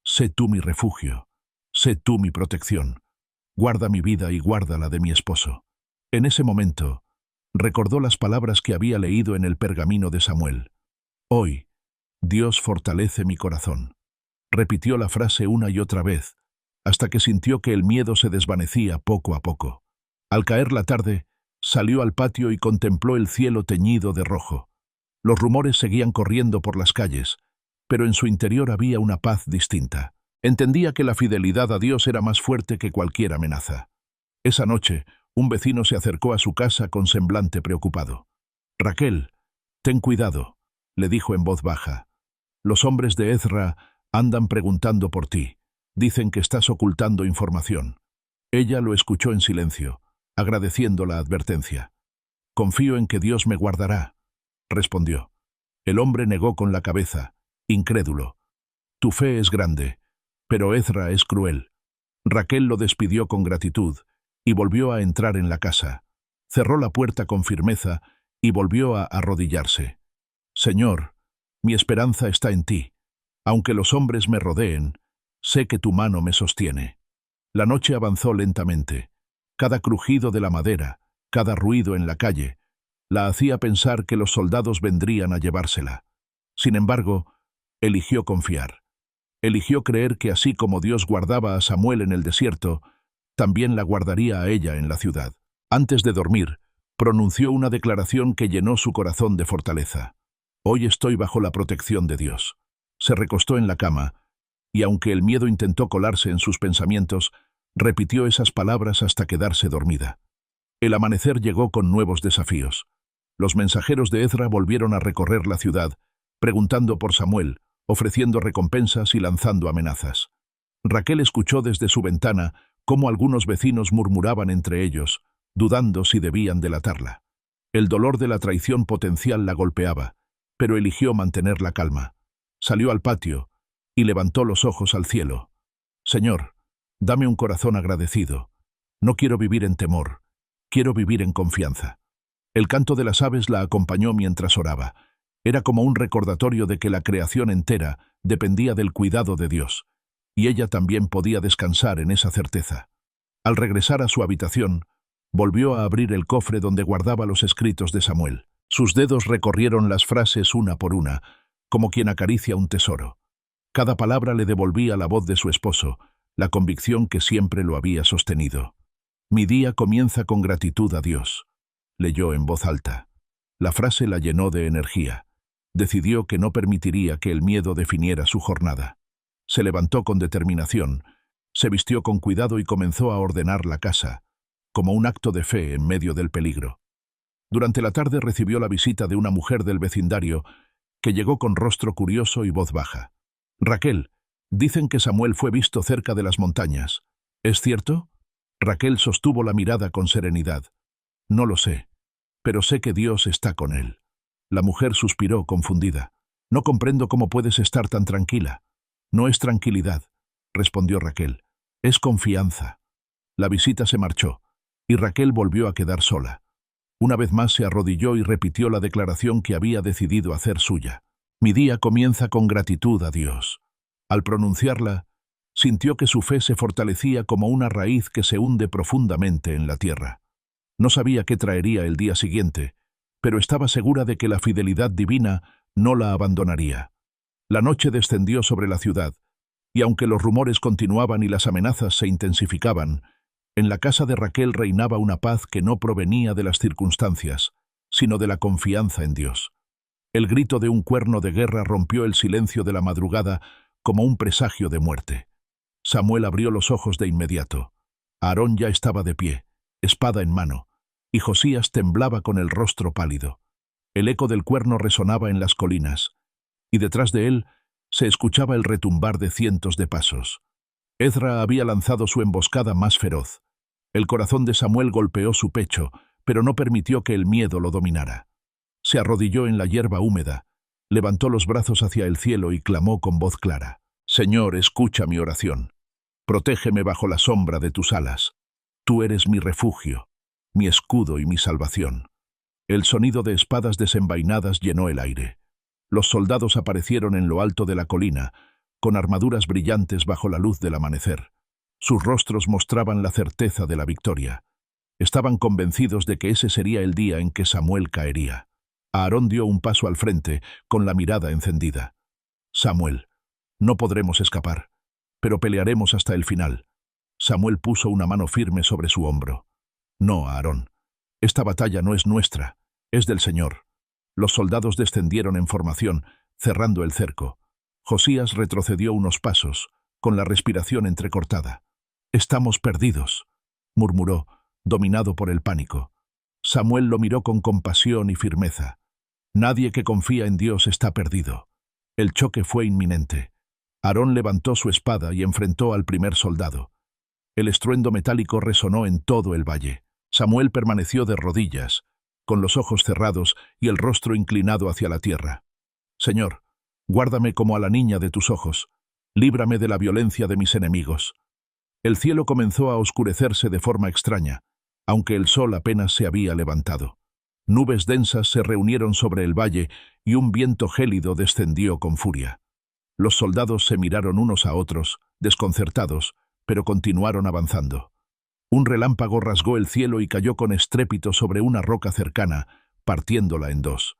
«Sé tú mi refugio. Sé tú mi protección. Guarda mi vida y guarda la de mi esposo». En ese momento, recordó las palabras que había leído en el pergamino de Samuel. «Hoy, Dios fortalece mi corazón». Repitió la frase una y otra vez, hasta que sintió que el miedo se desvanecía poco a poco. Al caer la tarde, salió al patio y contempló el cielo teñido de rojo. Los rumores seguían corriendo por las calles, pero en su interior había una paz distinta. Entendía que la fidelidad a Dios era más fuerte que cualquier amenaza. Esa noche, un vecino se acercó a su casa con semblante preocupado. «Raquel, ten cuidado», le dijo en voz baja. «Los hombres de Ezra andan preguntando por ti. Dicen que estás ocultando información». Ella lo escuchó en silencio, agradeciendo la advertencia. «Confío en que Dios me guardará», respondió. El hombre negó con la cabeza, incrédulo. «Tu fe es grande, pero Ezra es cruel». Raquel lo despidió con gratitud y volvió a entrar en la casa. Cerró la puerta con firmeza y volvió a arrodillarse. Señor, mi esperanza está en ti. Aunque los hombres me rodeen, sé que tu mano me sostiene. La noche avanzó lentamente. Cada crujido de la madera, cada ruido en la calle, la hacía pensar que los soldados vendrían a llevársela. Sin embargo, eligió confiar. Eligió creer que así como Dios guardaba a Samuel en el desierto, también la guardaría a ella en la ciudad. Antes de dormir, pronunció una declaración que llenó su corazón de fortaleza. Hoy estoy bajo la protección de Dios. Se recostó en la cama, y aunque el miedo intentó colarse en sus pensamientos, repitió esas palabras hasta quedarse dormida. El amanecer llegó con nuevos desafíos. Los mensajeros de Ezra volvieron a recorrer la ciudad, preguntando por Samuel, ofreciendo recompensas y lanzando amenazas. Raquel escuchó desde su ventana cómo algunos vecinos murmuraban entre ellos, dudando si debían delatarla. El dolor de la traición potencial la golpeaba, pero eligió mantener la calma. Salió al patio y levantó los ojos al cielo. Señor, dame un corazón agradecido. No quiero vivir en temor, quiero vivir en confianza. El canto de las aves la acompañó mientras oraba. Era como un recordatorio de que la creación entera dependía del cuidado de Dios, y ella también podía descansar en esa certeza. Al regresar a su habitación, volvió a abrir el cofre donde guardaba los escritos de Samuel. Sus dedos recorrieron las frases una por una, como quien acaricia un tesoro. Cada palabra le devolvía la voz de su esposo, la convicción que siempre lo había sostenido. Mi día comienza con gratitud a Dios, leyó en voz alta. La frase la llenó de energía. Decidió que no permitiría que el miedo definiera su jornada. Se levantó con determinación, se vistió con cuidado y comenzó a ordenar la casa, como un acto de fe en medio del peligro. Durante la tarde recibió la visita de una mujer del vecindario que llegó con rostro curioso y voz baja. Raquel, dicen que Samuel fue visto cerca de las montañas. ¿Es cierto? Raquel sostuvo la mirada con serenidad. No lo sé, pero sé que Dios está con él. La mujer suspiró, confundida. No comprendo cómo puedes estar tan tranquila. No es tranquilidad, respondió Raquel. Es confianza. La visita se marchó, y Raquel volvió a quedar sola. Una vez más se arrodilló y repitió la declaración que había decidido hacer suya. Mi día comienza con gratitud a Dios. Al pronunciarla, sintió que su fe se fortalecía como una raíz que se hunde profundamente en la tierra. No sabía qué traería el día siguiente, pero estaba segura de que la fidelidad divina no la abandonaría. La noche descendió sobre la ciudad, y aunque los rumores continuaban y las amenazas se intensificaban, en la casa de Raquel reinaba una paz que no provenía de las circunstancias, sino de la confianza en Dios. El grito de un cuerno de guerra rompió el silencio de la madrugada como un presagio de muerte. Samuel abrió los ojos de inmediato. Aarón ya estaba de pie, espada en mano, y Josías temblaba con el rostro pálido. El eco del cuerno resonaba en las colinas, y detrás de él se escuchaba el retumbar de cientos de pasos. Ezra había lanzado su emboscada más feroz. El corazón de Samuel golpeó su pecho, pero no permitió que el miedo lo dominara. Se arrodilló en la hierba húmeda, levantó los brazos hacia el cielo y clamó con voz clara. Señor, escucha mi oración. Protégeme bajo la sombra de tus alas. Tú eres mi refugio, mi escudo y mi salvación. El sonido de espadas desenvainadas llenó el aire. Los soldados aparecieron en lo alto de la colina, con armaduras brillantes bajo la luz del amanecer. Sus rostros mostraban la certeza de la victoria. Estaban convencidos de que ese sería el día en que Samuel caería. Aarón dio un paso al frente, con la mirada encendida. Samuel, no podremos escapar, pero pelearemos hasta el final. Samuel puso una mano firme sobre su hombro. No, Aarón. Esta batalla no es nuestra, es del Señor. Los soldados descendieron en formación, cerrando el cerco. Josías retrocedió unos pasos, con la respiración entrecortada. «Estamos perdidos», murmuró, dominado por el pánico. Samuel lo miró con compasión y firmeza. Nadie que confía en Dios está perdido. El choque fue inminente. Aarón levantó su espada y enfrentó al primer soldado. El estruendo metálico resonó en todo el valle. Samuel permaneció de rodillas, con los ojos cerrados y el rostro inclinado hacia la tierra. «Señor, guárdame como a la niña de tus ojos. Líbrame de la violencia de mis enemigos». El cielo comenzó a oscurecerse de forma extraña. aunque el sol apenas se había levantado. Nubes densas se reunieron sobre el valle y un viento gélido descendió con furia. Los soldados se miraron unos a otros, desconcertados, pero continuaron avanzando. Un relámpago rasgó el cielo y cayó con estrépito sobre una roca cercana, partiéndola en dos.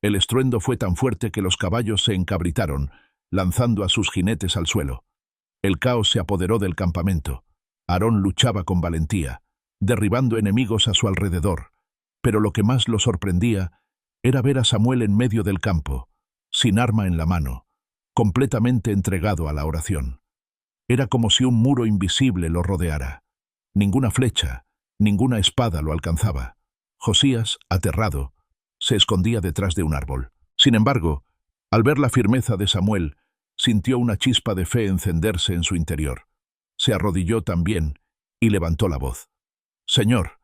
El estruendo fue tan fuerte que los caballos se encabritaron, lanzando a sus jinetes al suelo. El caos se apoderó del campamento. Aarón luchaba con valentía, derribando enemigos a su alrededor, pero lo que más lo sorprendía era ver a Samuel en medio del campo, sin arma en la mano, completamente entregado a la oración. Era como si un muro invisible lo rodeara. Ninguna flecha, ninguna espada lo alcanzaba. Josías, aterrado, se escondía detrás de un árbol. Sin embargo, al ver la firmeza de Samuel, sintió una chispa de fe encenderse en su interior. Se arrodilló también y levantó la voz. «Señor,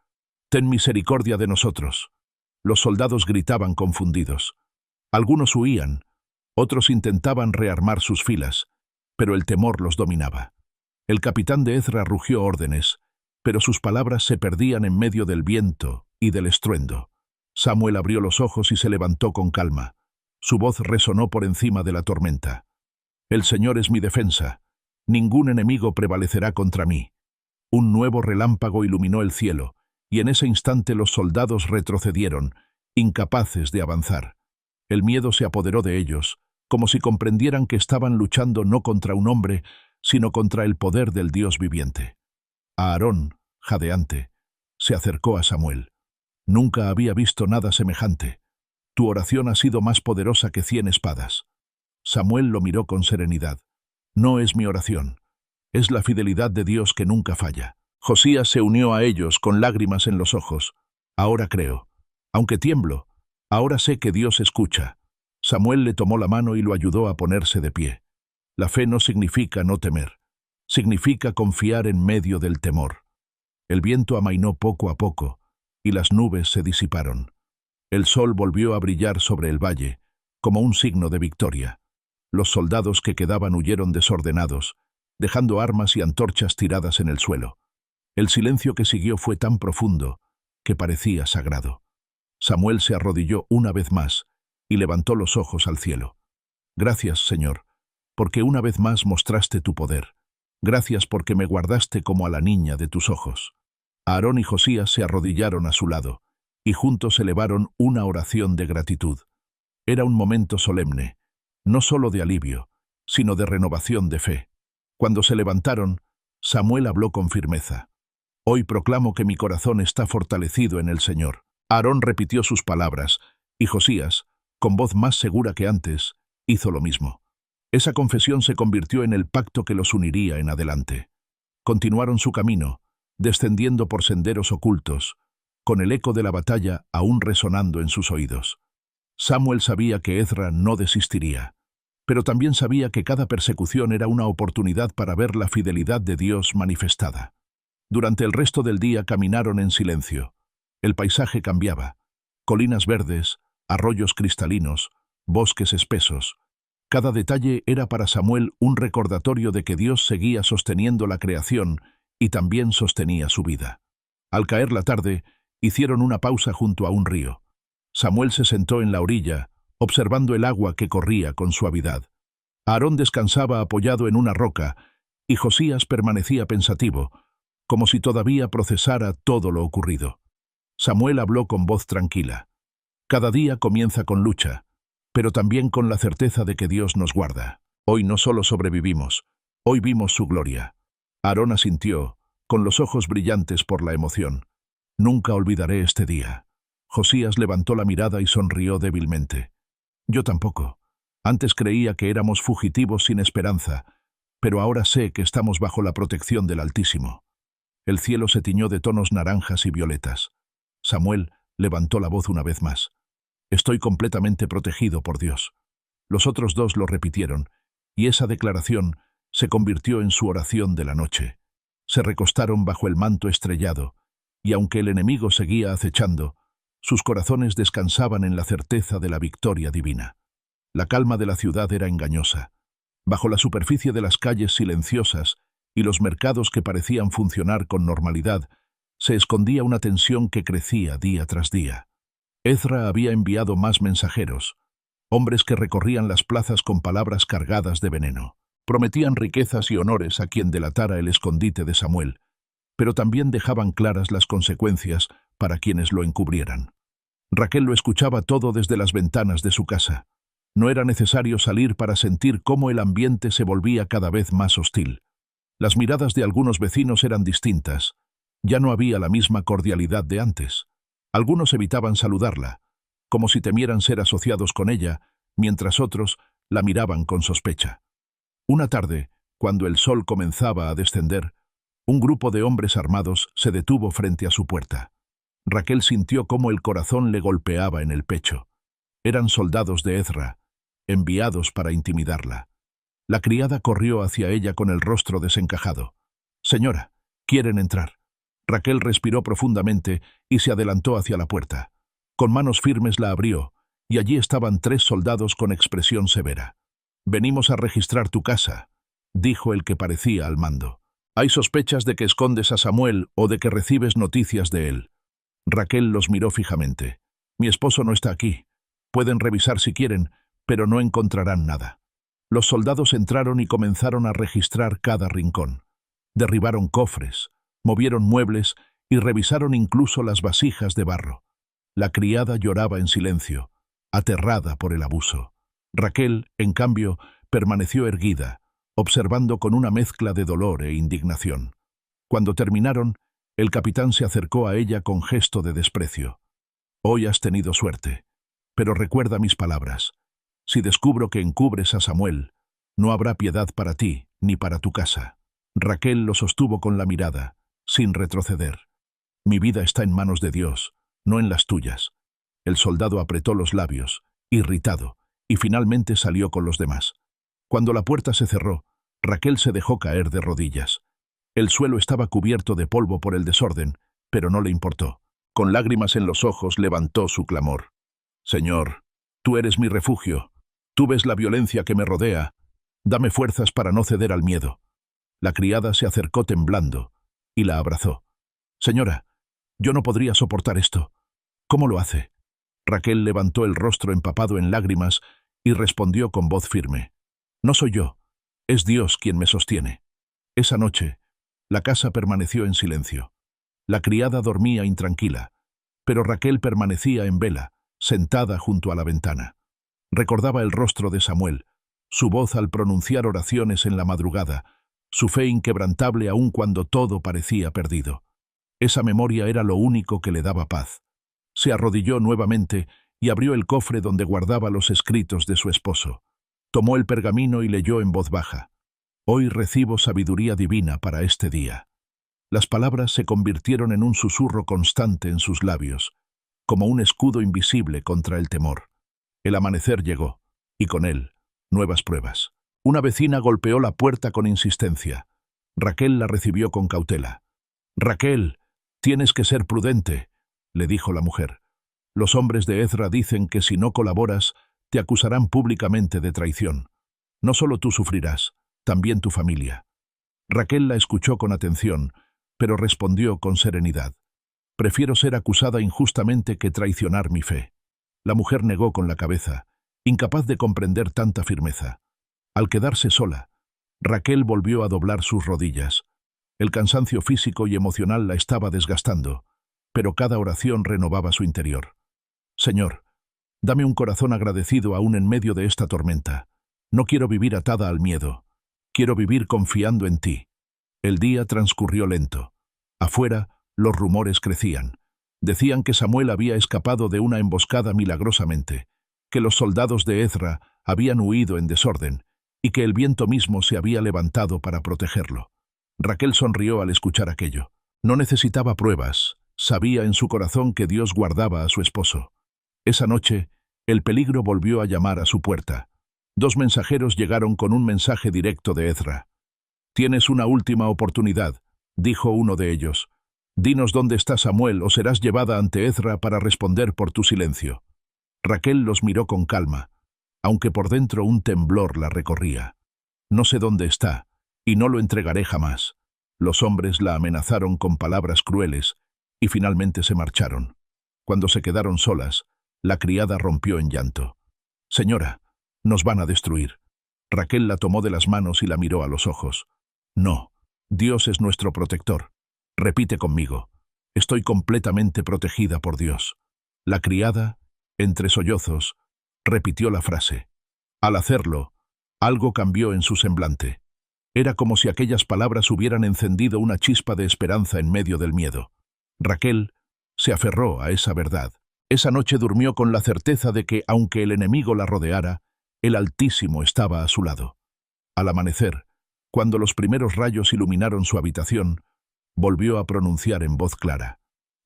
ten misericordia de nosotros». Los soldados gritaban confundidos. Algunos huían, otros intentaban rearmar sus filas, pero el temor los dominaba. El capitán de Ezra rugió órdenes, pero sus palabras se perdían en medio del viento y del estruendo. Samuel abrió los ojos y se levantó con calma. Su voz resonó por encima de la tormenta. «El Señor es mi defensa. Ningún enemigo prevalecerá contra mí». Un nuevo relámpago iluminó el cielo, y en ese instante los soldados retrocedieron, incapaces de avanzar. El miedo se apoderó de ellos, como si comprendieran que estaban luchando no contra un hombre, sino contra el poder del Dios viviente. Aarón, jadeante, se acercó a Samuel. «Nunca había visto nada semejante. Tu oración ha sido más poderosa que 100 espadas». Samuel lo miró con serenidad. «No es mi oración. Es la fidelidad de Dios que nunca falla». Josías se unió a ellos con lágrimas en los ojos. «Ahora creo. Aunque tiemblo, ahora sé que Dios escucha». Samuel le tomó la mano y lo ayudó a ponerse de pie. La fe no significa no temer. Significa confiar en medio del temor. El viento amainó poco a poco, y las nubes se disiparon. El sol volvió a brillar sobre el valle, como un signo de victoria. Los soldados que quedaban huyeron desordenados, dejando armas y antorchas tiradas en el suelo. El silencio que siguió fue tan profundo que parecía sagrado. Samuel se arrodilló una vez más y levantó los ojos al cielo. «Gracias, Señor, porque una vez más mostraste tu poder. Gracias porque me guardaste como a la niña de tus ojos». Aarón y Josías se arrodillaron a su lado, y juntos elevaron una oración de gratitud. Era un momento solemne, no solo de alivio, sino de renovación de fe. Cuando se levantaron, Samuel habló con firmeza. «Hoy proclamo que mi corazón está fortalecido en el Señor». Aarón repitió sus palabras, y Josías, con voz más segura que antes, hizo lo mismo. Esa confesión se convirtió en el pacto que los uniría en adelante. Continuaron su camino, descendiendo por senderos ocultos, con el eco de la batalla aún resonando en sus oídos. Samuel sabía que Ezra no desistiría, pero también sabía que cada persecución era una oportunidad para ver la fidelidad de Dios manifestada. Durante el resto del día caminaron en silencio. El paisaje cambiaba. Colinas verdes, arroyos cristalinos, bosques espesos. Cada detalle era para Samuel un recordatorio de que Dios seguía sosteniendo la creación y también sostenía su vida. Al caer la tarde, hicieron una pausa junto a un río. Samuel se sentó en la orilla, observando el agua que corría con suavidad. Aarón descansaba apoyado en una roca, y Josías permanecía pensativo, como si todavía procesara todo lo ocurrido. Samuel habló con voz tranquila. «Cada día comienza con lucha, pero también con la certeza de que Dios nos guarda. Hoy no solo sobrevivimos, hoy vimos su gloria». Aarón asintió, con los ojos brillantes por la emoción. «Nunca olvidaré este día». Josías levantó la mirada y sonrió débilmente. «Yo tampoco. Antes creía que éramos fugitivos sin esperanza, pero ahora sé que estamos bajo la protección del Altísimo». El cielo se tiñó de tonos naranjas y violetas. Samuel levantó la voz una vez más. «Estoy completamente protegido por Dios». Los otros dos lo repitieron, y esa declaración se convirtió en su oración de la noche. Se recostaron bajo el manto estrellado, y aunque el enemigo seguía acechando, sus corazones descansaban en la certeza de la victoria divina. La calma de la ciudad era engañosa. Bajo la superficie de las calles silenciosas y los mercados que parecían funcionar con normalidad, se escondía una tensión que crecía día tras día. Ezra había enviado más mensajeros, hombres que recorrían las plazas con palabras cargadas de veneno. Prometían riquezas y honores a quien delatara el escondite de Samuel, pero también dejaban claras las consecuencias para quienes lo encubrieran. Raquel lo escuchaba todo desde las ventanas de su casa. No era necesario salir para sentir cómo el ambiente se volvía cada vez más hostil. Las miradas de algunos vecinos eran distintas. Ya no había la misma cordialidad de antes. Algunos evitaban saludarla, como si temieran ser asociados con ella, mientras otros la miraban con sospecha. Una tarde, cuando el sol comenzaba a descender, un grupo de hombres armados se detuvo frente a su puerta. Raquel sintió cómo el corazón le golpeaba en el pecho. Eran soldados de Ezra, enviados para intimidarla. La criada corrió hacia ella con el rostro desencajado. «Señora, ¿quieren entrar?» Raquel respiró profundamente y se adelantó hacia la puerta. Con manos firmes la abrió, y allí estaban 3 soldados con expresión severa. «Venimos a registrar tu casa», dijo el que parecía al mando. «Hay sospechas de que escondes a Samuel o de que recibes noticias de él». Raquel los miró fijamente. «Mi esposo no está aquí. Pueden revisar si quieren, pero no encontrarán nada». Los soldados entraron y comenzaron a registrar cada rincón. Derribaron cofres, movieron muebles y revisaron incluso las vasijas de barro. La criada lloraba en silencio, aterrada por el abuso. Raquel, en cambio, permaneció erguida, observando con una mezcla de dolor e indignación. Cuando terminaron, el capitán se acercó a ella con gesto de desprecio. «Hoy has tenido suerte, pero recuerda mis palabras. Si descubro que encubres a Samuel, no habrá piedad para ti ni para tu casa». Raquel lo sostuvo con la mirada, sin retroceder. «Mi vida está en manos de Dios, no en las tuyas». El soldado apretó los labios, irritado, y finalmente salió con los demás. Cuando la puerta se cerró, Raquel se dejó caer de rodillas. El suelo estaba cubierto de polvo por el desorden, pero no le importó. Con lágrimas en los ojos levantó su clamor. «Señor, tú eres mi refugio. Tú ves la violencia que me rodea. Dame fuerzas para no ceder al miedo». La criada se acercó temblando y la abrazó. «Señora, yo no podría soportar esto. ¿Cómo lo hace?» Raquel levantó el rostro empapado en lágrimas y respondió con voz firme. «No soy yo, es Dios quien me sostiene». Esa noche, la casa permaneció en silencio. La criada dormía intranquila, pero Raquel permanecía en vela, sentada junto a la ventana. Recordaba el rostro de Samuel, su voz al pronunciar oraciones en la madrugada, su fe inquebrantable aun cuando todo parecía perdido. Esa memoria era lo único que le daba paz. Se arrodilló nuevamente y abrió el cofre donde guardaba los escritos de su esposo. Tomó el pergamino y leyó en voz baja. «Hoy recibo sabiduría divina para este día». Las palabras se convirtieron en un susurro constante en sus labios, como un escudo invisible contra el temor. El amanecer llegó, y con él, nuevas pruebas. Una vecina golpeó la puerta con insistencia. Raquel la recibió con cautela. «Raquel, tienes que ser prudente», le dijo la mujer. «Los hombres de Ezra dicen que si no colaboras, te acusarán públicamente de traición. No solo tú sufrirás, también tu familia». Raquel la escuchó con atención, pero respondió con serenidad. «Prefiero ser acusada injustamente que traicionar mi fe». La mujer negó con la cabeza, incapaz de comprender tanta firmeza. Al quedarse sola, Raquel volvió a doblar sus rodillas. El cansancio físico y emocional la estaba desgastando, pero cada oración renovaba su interior. «Señor, dame un corazón agradecido aún en medio de esta tormenta. No quiero vivir atada al miedo. Quiero vivir confiando en ti». El día transcurrió lento. Afuera, los rumores crecían. Decían que Samuel había escapado de una emboscada milagrosamente, que los soldados de Ezra habían huido en desorden y que el viento mismo se había levantado para protegerlo. Raquel sonrió al escuchar aquello. No necesitaba pruebas. Sabía en su corazón que Dios guardaba a su esposo. Esa noche, el peligro volvió a llamar a su puerta. 2 mensajeros llegaron con un mensaje directo de Ezra. «Tienes una última oportunidad», dijo uno de ellos. «Dinos dónde está Samuel o serás llevada ante Ezra para responder por tu silencio». Raquel los miró con calma, aunque por dentro un temblor la recorría. «No sé dónde está, y no lo entregaré jamás». Los hombres la amenazaron con palabras crueles, y finalmente se marcharon. Cuando se quedaron solas, la criada rompió en llanto. «Señora, nos van a destruir». Raquel la tomó de las manos y la miró a los ojos. «No, Dios es nuestro protector. Repite conmigo. Estoy completamente protegida por Dios». La criada, entre sollozos, repitió la frase. Al hacerlo, algo cambió en su semblante. Era como si aquellas palabras hubieran encendido una chispa de esperanza en medio del miedo. Raquel se aferró a esa verdad. Esa noche durmió con la certeza de que, aunque el enemigo la rodeara, el Altísimo estaba a su lado. Al amanecer, cuando los primeros rayos iluminaron su habitación, volvió a pronunciar en voz clara: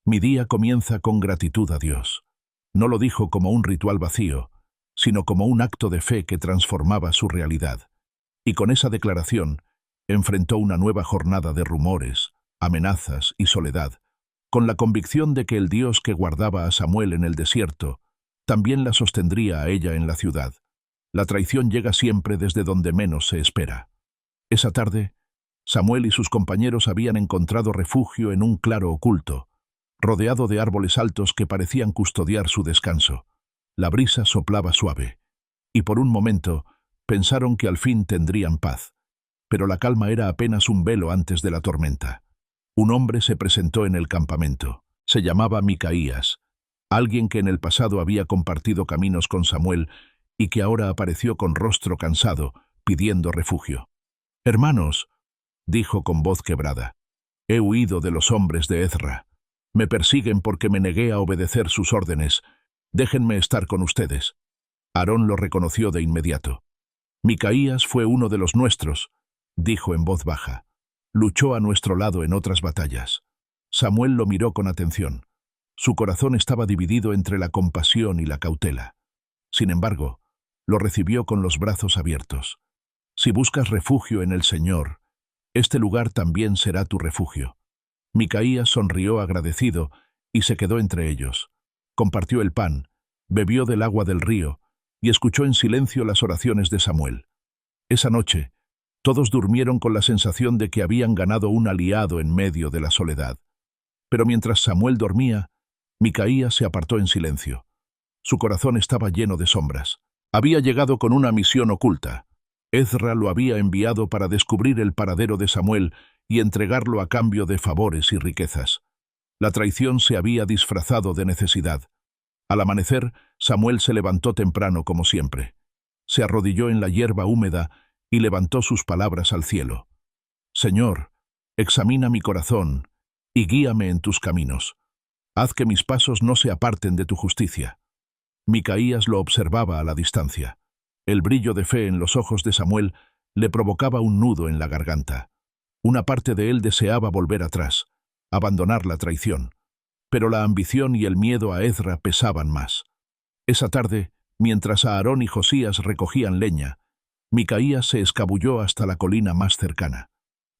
«Mi día comienza con gratitud a Dios». No lo dijo como un ritual vacío, sino como un acto de fe que transformaba su realidad. Y con esa declaración, enfrentó una nueva jornada de rumores, amenazas y soledad, con la convicción de que el Dios que guardaba a Samuel en el desierto también la sostendría a ella en la ciudad. La traición llega siempre desde donde menos se espera. Esa tarde, Samuel y sus compañeros habían encontrado refugio en un claro oculto, rodeado de árboles altos que parecían custodiar su descanso. La brisa soplaba suave, y por un momento pensaron que al fin tendrían paz. Pero la calma era apenas un velo antes de la tormenta. Un hombre se presentó en el campamento. Se llamaba Micaías, alguien que en el pasado había compartido caminos con Samuel y que ahora apareció con rostro cansado, pidiendo refugio. «Hermanos», dijo con voz quebrada, «he huido de los hombres de Ezra. Me persiguen porque me negué a obedecer sus órdenes. Déjenme estar con ustedes». Aarón lo reconoció de inmediato. «Micaías fue uno de los nuestros», dijo en voz baja. «Luchó a nuestro lado en otras batallas». Samuel lo miró con atención. Su corazón estaba dividido entre la compasión y la cautela. Sin embargo, lo recibió con los brazos abiertos. «Si buscas refugio en el Señor, este lugar también será tu refugio». Micaías sonrió agradecido y se quedó entre ellos. Compartió el pan, bebió del agua del río y escuchó en silencio las oraciones de Samuel. Esa noche, todos durmieron con la sensación de que habían ganado un aliado en medio de la soledad. Pero mientras Samuel dormía, Micaías se apartó en silencio. Su corazón estaba lleno de sombras. Había llegado con una misión oculta. Ezra lo había enviado para descubrir el paradero de Samuel y entregarlo a cambio de favores y riquezas. La traición se había disfrazado de necesidad. Al amanecer, Samuel se levantó temprano como siempre. Se arrodilló en la hierba húmeda y levantó sus palabras al cielo. «Señor, examina mi corazón y guíame en tus caminos. Haz que mis pasos no se aparten de tu justicia». Micaías lo observaba a la distancia. El brillo de fe en los ojos de Samuel le provocaba un nudo en la garganta. Una parte de él deseaba volver atrás, abandonar la traición. Pero la ambición y el miedo a Ezra pesaban más. Esa tarde, mientras Aarón y Josías recogían leña, Micaías se escabulló hasta la colina más cercana.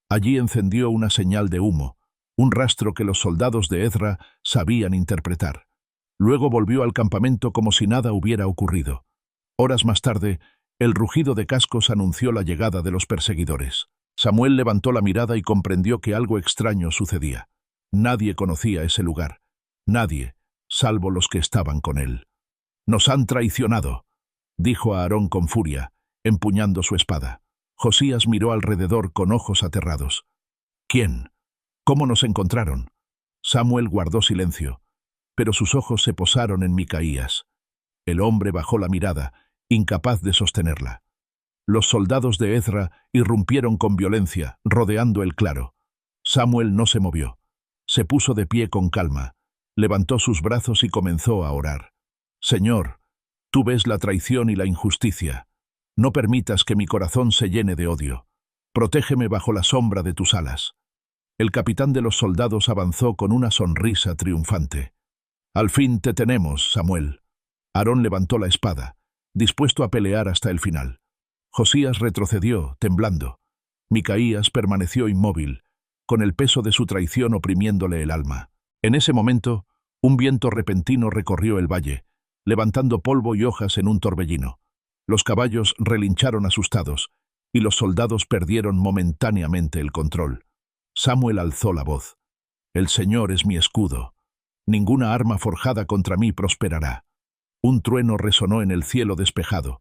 Allí encendió una señal de humo, un rastro que los soldados de Ezra sabían interpretar. Luego volvió al campamento como si nada hubiera ocurrido. Horas más tarde, el rugido de cascos anunció la llegada de los perseguidores. Samuel levantó la mirada y comprendió que algo extraño sucedía. Nadie conocía ese lugar. Nadie, salvo los que estaban con él. «Nos han traicionado», dijo Aarón con furia, empuñando su espada. Josías miró alrededor con ojos aterrados. «¿Quién? ¿Cómo nos encontraron?» Samuel guardó silencio, pero sus ojos se posaron en Micaías. El hombre bajó la mirada, incapaz de sostenerla. Los soldados de Ezra irrumpieron con violencia, rodeando el claro. Samuel no se movió. Se puso de pie con calma, levantó sus brazos y comenzó a orar. «Señor, tú ves la traición y la injusticia. No permitas que mi corazón se llene de odio. Protégeme bajo la sombra de tus alas». El capitán de los soldados avanzó con una sonrisa triunfante. «Al fin te tenemos, Samuel». Aarón levantó la espada, dispuesto a pelear hasta el final. Josías retrocedió, temblando. Micaías permaneció inmóvil, con el peso de su traición oprimiéndole el alma. En ese momento, un viento repentino recorrió el valle, levantando polvo y hojas en un torbellino. Los caballos relincharon asustados, y los soldados perdieron momentáneamente el control. Samuel alzó la voz. El Señor es mi escudo. Ninguna arma forjada contra mí prosperará. Un trueno resonó en el cielo despejado,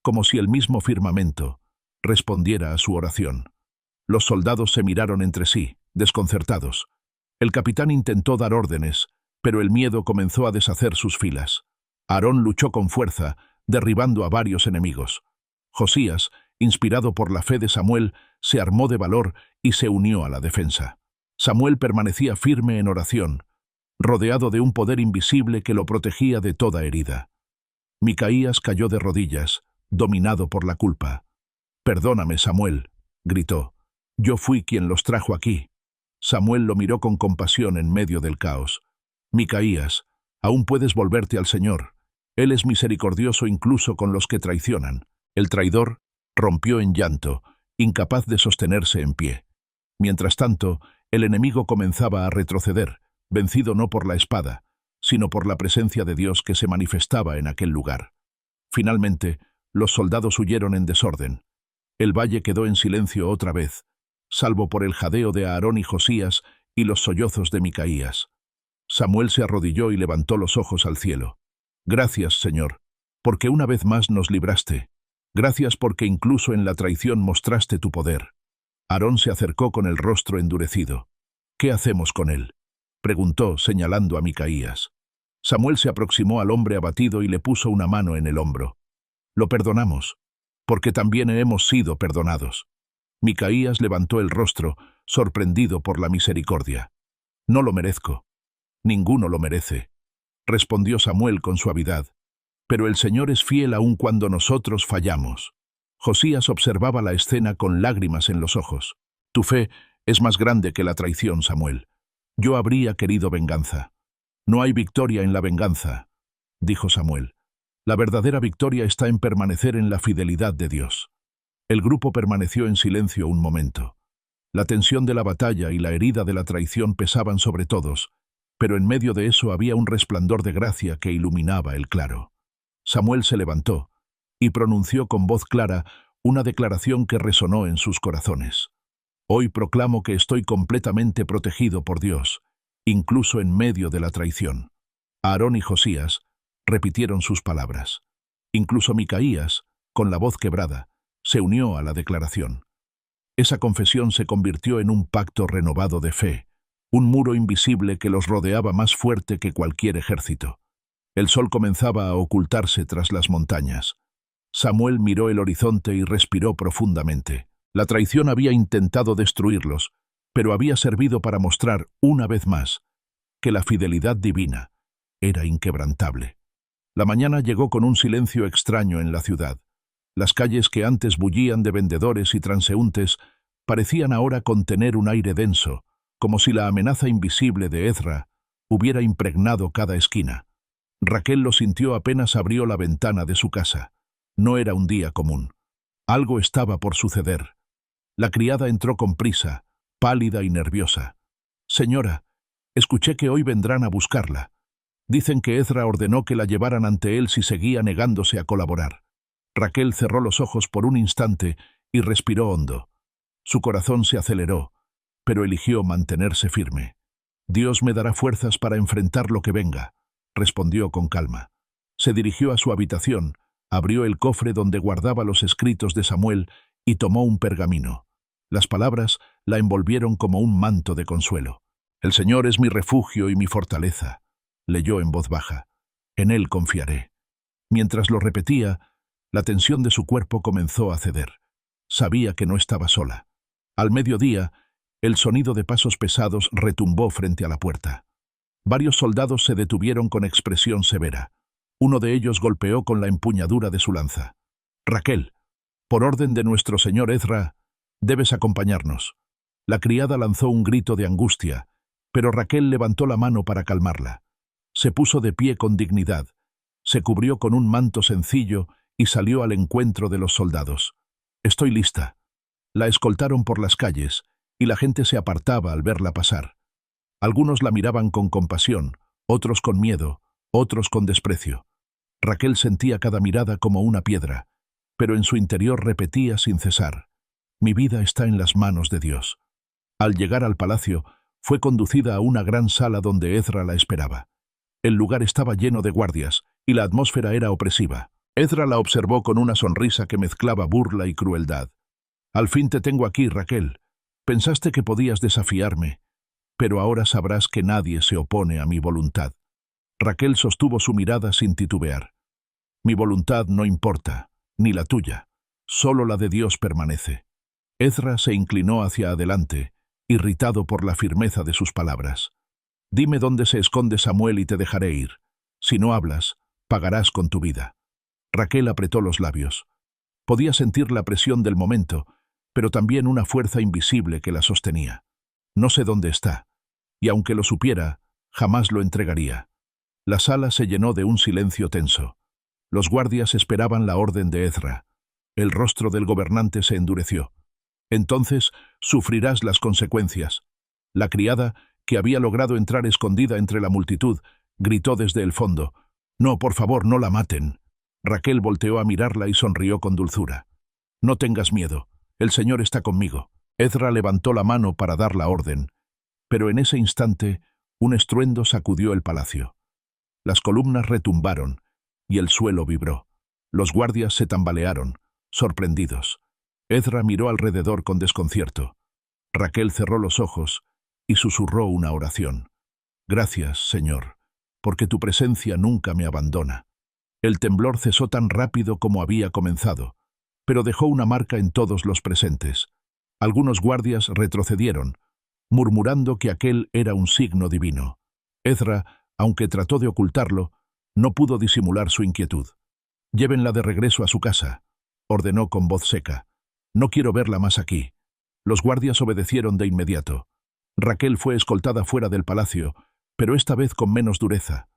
como si el mismo firmamento respondiera a su oración. Los soldados se miraron entre sí, desconcertados. El capitán intentó dar órdenes, pero el miedo comenzó a deshacer sus filas. Aarón luchó con fuerza, derribando a varios enemigos. Josías, inspirado por la fe de Samuel, se armó de valor y se unió a la defensa. Samuel permanecía firme en oración, rodeado de un poder invisible que lo protegía de toda herida. Micaías cayó de rodillas, dominado por la culpa. «Perdóname, Samuel», gritó. «Yo fui quien los trajo aquí». Samuel lo miró con compasión en medio del caos. «Micaías, aún puedes volverte al Señor. Él es misericordioso incluso con los que traicionan». El traidor rompió en llanto, incapaz de sostenerse en pie. Mientras tanto, el enemigo comenzaba a retroceder, vencido no por la espada, sino por la presencia de Dios que se manifestaba en aquel lugar. Finalmente, los soldados huyeron en desorden. El valle quedó en silencio otra vez, salvo por el jadeo de Aarón y Josías y los sollozos de Micaías. Samuel se arrodilló y levantó los ojos al cielo. «Gracias, Señor, porque una vez más nos libraste. Gracias porque incluso en la traición mostraste tu poder». Aarón se acercó con el rostro endurecido. «¿Qué hacemos con él?», preguntó, señalando a Micaías. Samuel se aproximó al hombre abatido y le puso una mano en el hombro. «Lo perdonamos, porque también hemos sido perdonados». Micaías levantó el rostro, sorprendido por la misericordia. «No lo merezco. Ninguno lo merece», respondió Samuel con suavidad. «Pero el Señor es fiel aun cuando nosotros fallamos». Josías observaba la escena con lágrimas en los ojos. «Tu fe es más grande que la traición, Samuel. Yo habría querido venganza». «No hay victoria en la venganza», dijo Samuel. «La verdadera victoria está en permanecer en la fidelidad de Dios». El grupo permaneció en silencio un momento. La tensión de la batalla y la herida de la traición pesaban sobre todos, pero en medio de eso había un resplandor de gracia que iluminaba el claro. Samuel se levantó y pronunció con voz clara una declaración que resonó en sus corazones. «Hoy proclamo que estoy completamente protegido por Dios, incluso en medio de la traición». Aarón y Josías repitieron sus palabras. Incluso Micaías, con la voz quebrada, se unió a la declaración. Esa confesión se convirtió en un pacto renovado de fe, un muro invisible que los rodeaba más fuerte que cualquier ejército. El sol comenzaba a ocultarse tras las montañas. Samuel miró el horizonte y respiró profundamente. La traición había intentado destruirlos, pero había servido para mostrar, una vez más, que la fidelidad divina era inquebrantable. La mañana llegó con un silencio extraño en la ciudad. Las calles que antes bullían de vendedores y transeúntes parecían ahora contener un aire denso, como si la amenaza invisible de Ezra hubiera impregnado cada esquina. Raquel lo sintió apenas abrió la ventana de su casa. No era un día común. Algo estaba por suceder. La criada entró con prisa, pálida y nerviosa. «Señora, escuché que hoy vendrán a buscarla. Dicen que Ezra ordenó que la llevaran ante él si seguía negándose a colaborar». Raquel cerró los ojos por un instante y respiró hondo. Su corazón se aceleró, pero eligió mantenerse firme. «Dios me dará fuerzas para enfrentar lo que venga», respondió con calma. Se dirigió a su habitación, abrió el cofre donde guardaba los escritos de Samuel y tomó un pergamino. Las palabras la envolvieron como un manto de consuelo. «El Señor es mi refugio y mi fortaleza», leyó en voz baja. «En Él confiaré». Mientras lo repetía, la tensión de su cuerpo comenzó a ceder. Sabía que no estaba sola. Al mediodía, el sonido de pasos pesados retumbó frente a la puerta. Varios soldados se detuvieron con expresión severa. Uno de ellos golpeó con la empuñadura de su lanza. «Raquel, por orden de nuestro señor Ezra, debes acompañarnos». La criada lanzó un grito de angustia, pero Raquel levantó la mano para calmarla. Se puso de pie con dignidad, se cubrió con un manto sencillo y salió al encuentro de los soldados. «Estoy lista». La escoltaron por las calles, y la gente se apartaba al verla pasar. Algunos la miraban con compasión, otros con miedo, otros con desprecio. Raquel sentía cada mirada como una piedra, pero en su interior repetía sin cesar: «Mi vida está en las manos de Dios». Al llegar al palacio, Fue conducida a una gran sala donde Ezra la esperaba. El lugar estaba lleno de guardias, y la atmósfera era opresiva. Ezra la observó con una sonrisa que mezclaba burla y crueldad. «Al fin te tengo aquí, Raquel. Pensaste que podías desafiarme, pero ahora sabrás que nadie se opone a mi voluntad». Raquel sostuvo su mirada sin titubear. «Mi voluntad no importa, ni la tuya. Solo la de Dios permanece». Ezra se inclinó hacia adelante, irritado por la firmeza de sus palabras. «Dime dónde se esconde Samuel y te dejaré ir. Si no hablas, pagarás con tu vida». Raquel apretó los labios. Podía sentir la presión del momento, pero también una fuerza invisible que la sostenía. «No sé dónde está, y aunque lo supiera, jamás lo entregaría». La sala se llenó de un silencio tenso. Los guardias esperaban la orden de Ezra. El rostro del gobernante se endureció. «Entonces sufrirás las consecuencias». La criada, que había logrado entrar escondida entre la multitud, gritó desde el fondo: «No, por favor, no la maten». Raquel volteó a mirarla y sonrió con dulzura. «No tengas miedo, el Señor está conmigo». Ezra levantó la mano para dar la orden, pero en ese instante un estruendo sacudió el palacio. Las columnas retumbaron y el suelo vibró. Los guardias se tambalearon, sorprendidos. Ezra miró alrededor con desconcierto. Raquel cerró los ojos y susurró una oración. «Gracias, Señor, porque tu presencia nunca me abandona». El temblor cesó tan rápido como había comenzado, pero dejó una marca en todos los presentes. Algunos guardias retrocedieron, murmurando que aquel era un signo divino. Ezra, aunque trató de ocultarlo, no pudo disimular su inquietud. «Llévenla de regreso a su casa», ordenó con voz seca. «No quiero verla más aquí». Los guardias obedecieron de inmediato. Raquel fue escoltada fuera del palacio, pero esta vez con menos dureza.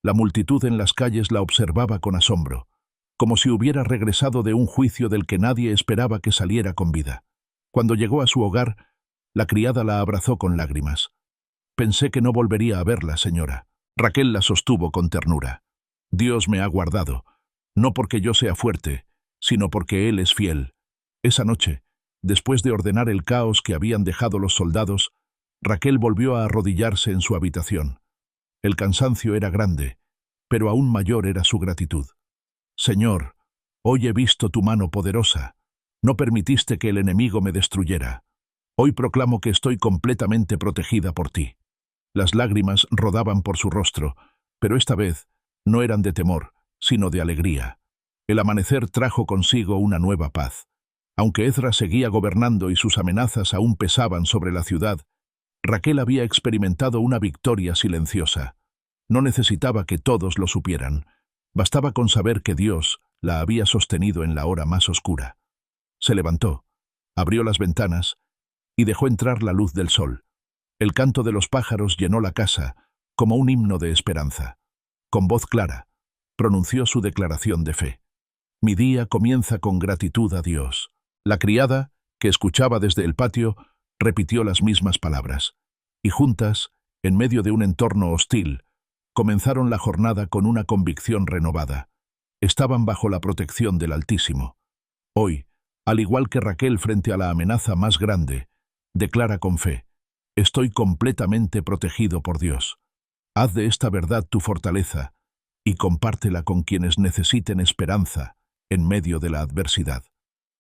La multitud en las calles la observaba con asombro, como si hubiera regresado de un juicio del que nadie esperaba que saliera con vida. Cuando llegó a su hogar, la criada la abrazó con lágrimas. «Pensé que no volvería a verla, señora». Raquel la sostuvo con ternura. «Dios me ha guardado, no porque yo sea fuerte, sino porque Él es fiel». Esa noche, después de ordenar el caos que habían dejado los soldados, Raquel volvió a arrodillarse en su habitación. El cansancio era grande, pero aún mayor era su gratitud. «Señor, hoy he visto tu mano poderosa. No permitiste que el enemigo me destruyera. Hoy proclamo que estoy completamente protegida por ti». Las lágrimas rodaban por su rostro, pero esta vez no eran de temor, sino de alegría. El amanecer trajo consigo una nueva paz. Aunque Ezra seguía gobernando y sus amenazas aún pesaban sobre la ciudad, Raquel había experimentado una victoria silenciosa. No necesitaba que todos lo supieran. Bastaba con saber que Dios la había sostenido en la hora más oscura. Se levantó, abrió las ventanas y dejó entrar la luz del sol. El canto de los pájaros llenó la casa como un himno de esperanza. Con voz clara, pronunció su declaración de fe. «Mi día comienza con gratitud a Dios». La criada, que escuchaba desde el patio, repitió las mismas palabras. Y juntas, en medio de un entorno hostil, comenzaron la jornada con una convicción renovada. Estaban bajo la protección del Altísimo. Hoy, al igual que Raquel frente a la amenaza más grande, declara con fe: «Estoy completamente protegido por Dios». Haz de esta verdad tu fortaleza y compártela con quienes necesiten esperanza en medio de la adversidad.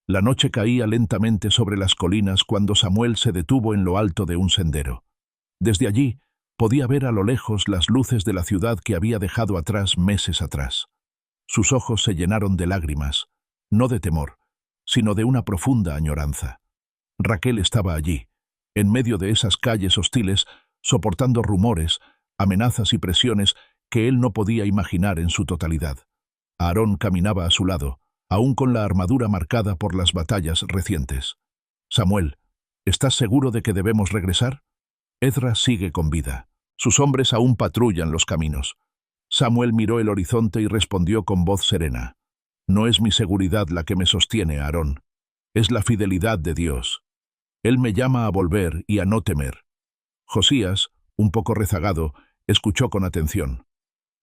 La noche caía lentamente sobre las colinas cuando Samuel se detuvo en lo alto de un sendero. Desde allí podía ver a lo lejos las luces de la ciudad que había dejado atrás meses atrás. Sus ojos se llenaron de lágrimas, no de temor, sino de una profunda añoranza. Raquel estaba allí, en medio de esas calles hostiles, soportando rumores, amenazas y presiones que él no podía imaginar en su totalidad. Aarón caminaba a su lado, aún con la armadura marcada por las batallas recientes. «Samuel, ¿estás seguro de que debemos regresar?» Ezra sigue con vida. Sus hombres aún patrullan los caminos. Samuel miró el horizonte y respondió con voz serena: «No es mi seguridad la que me sostiene, Aarón. Es la fidelidad de Dios. Él me llama a volver y a no temer». Josías, un poco rezagado, escuchó con atención.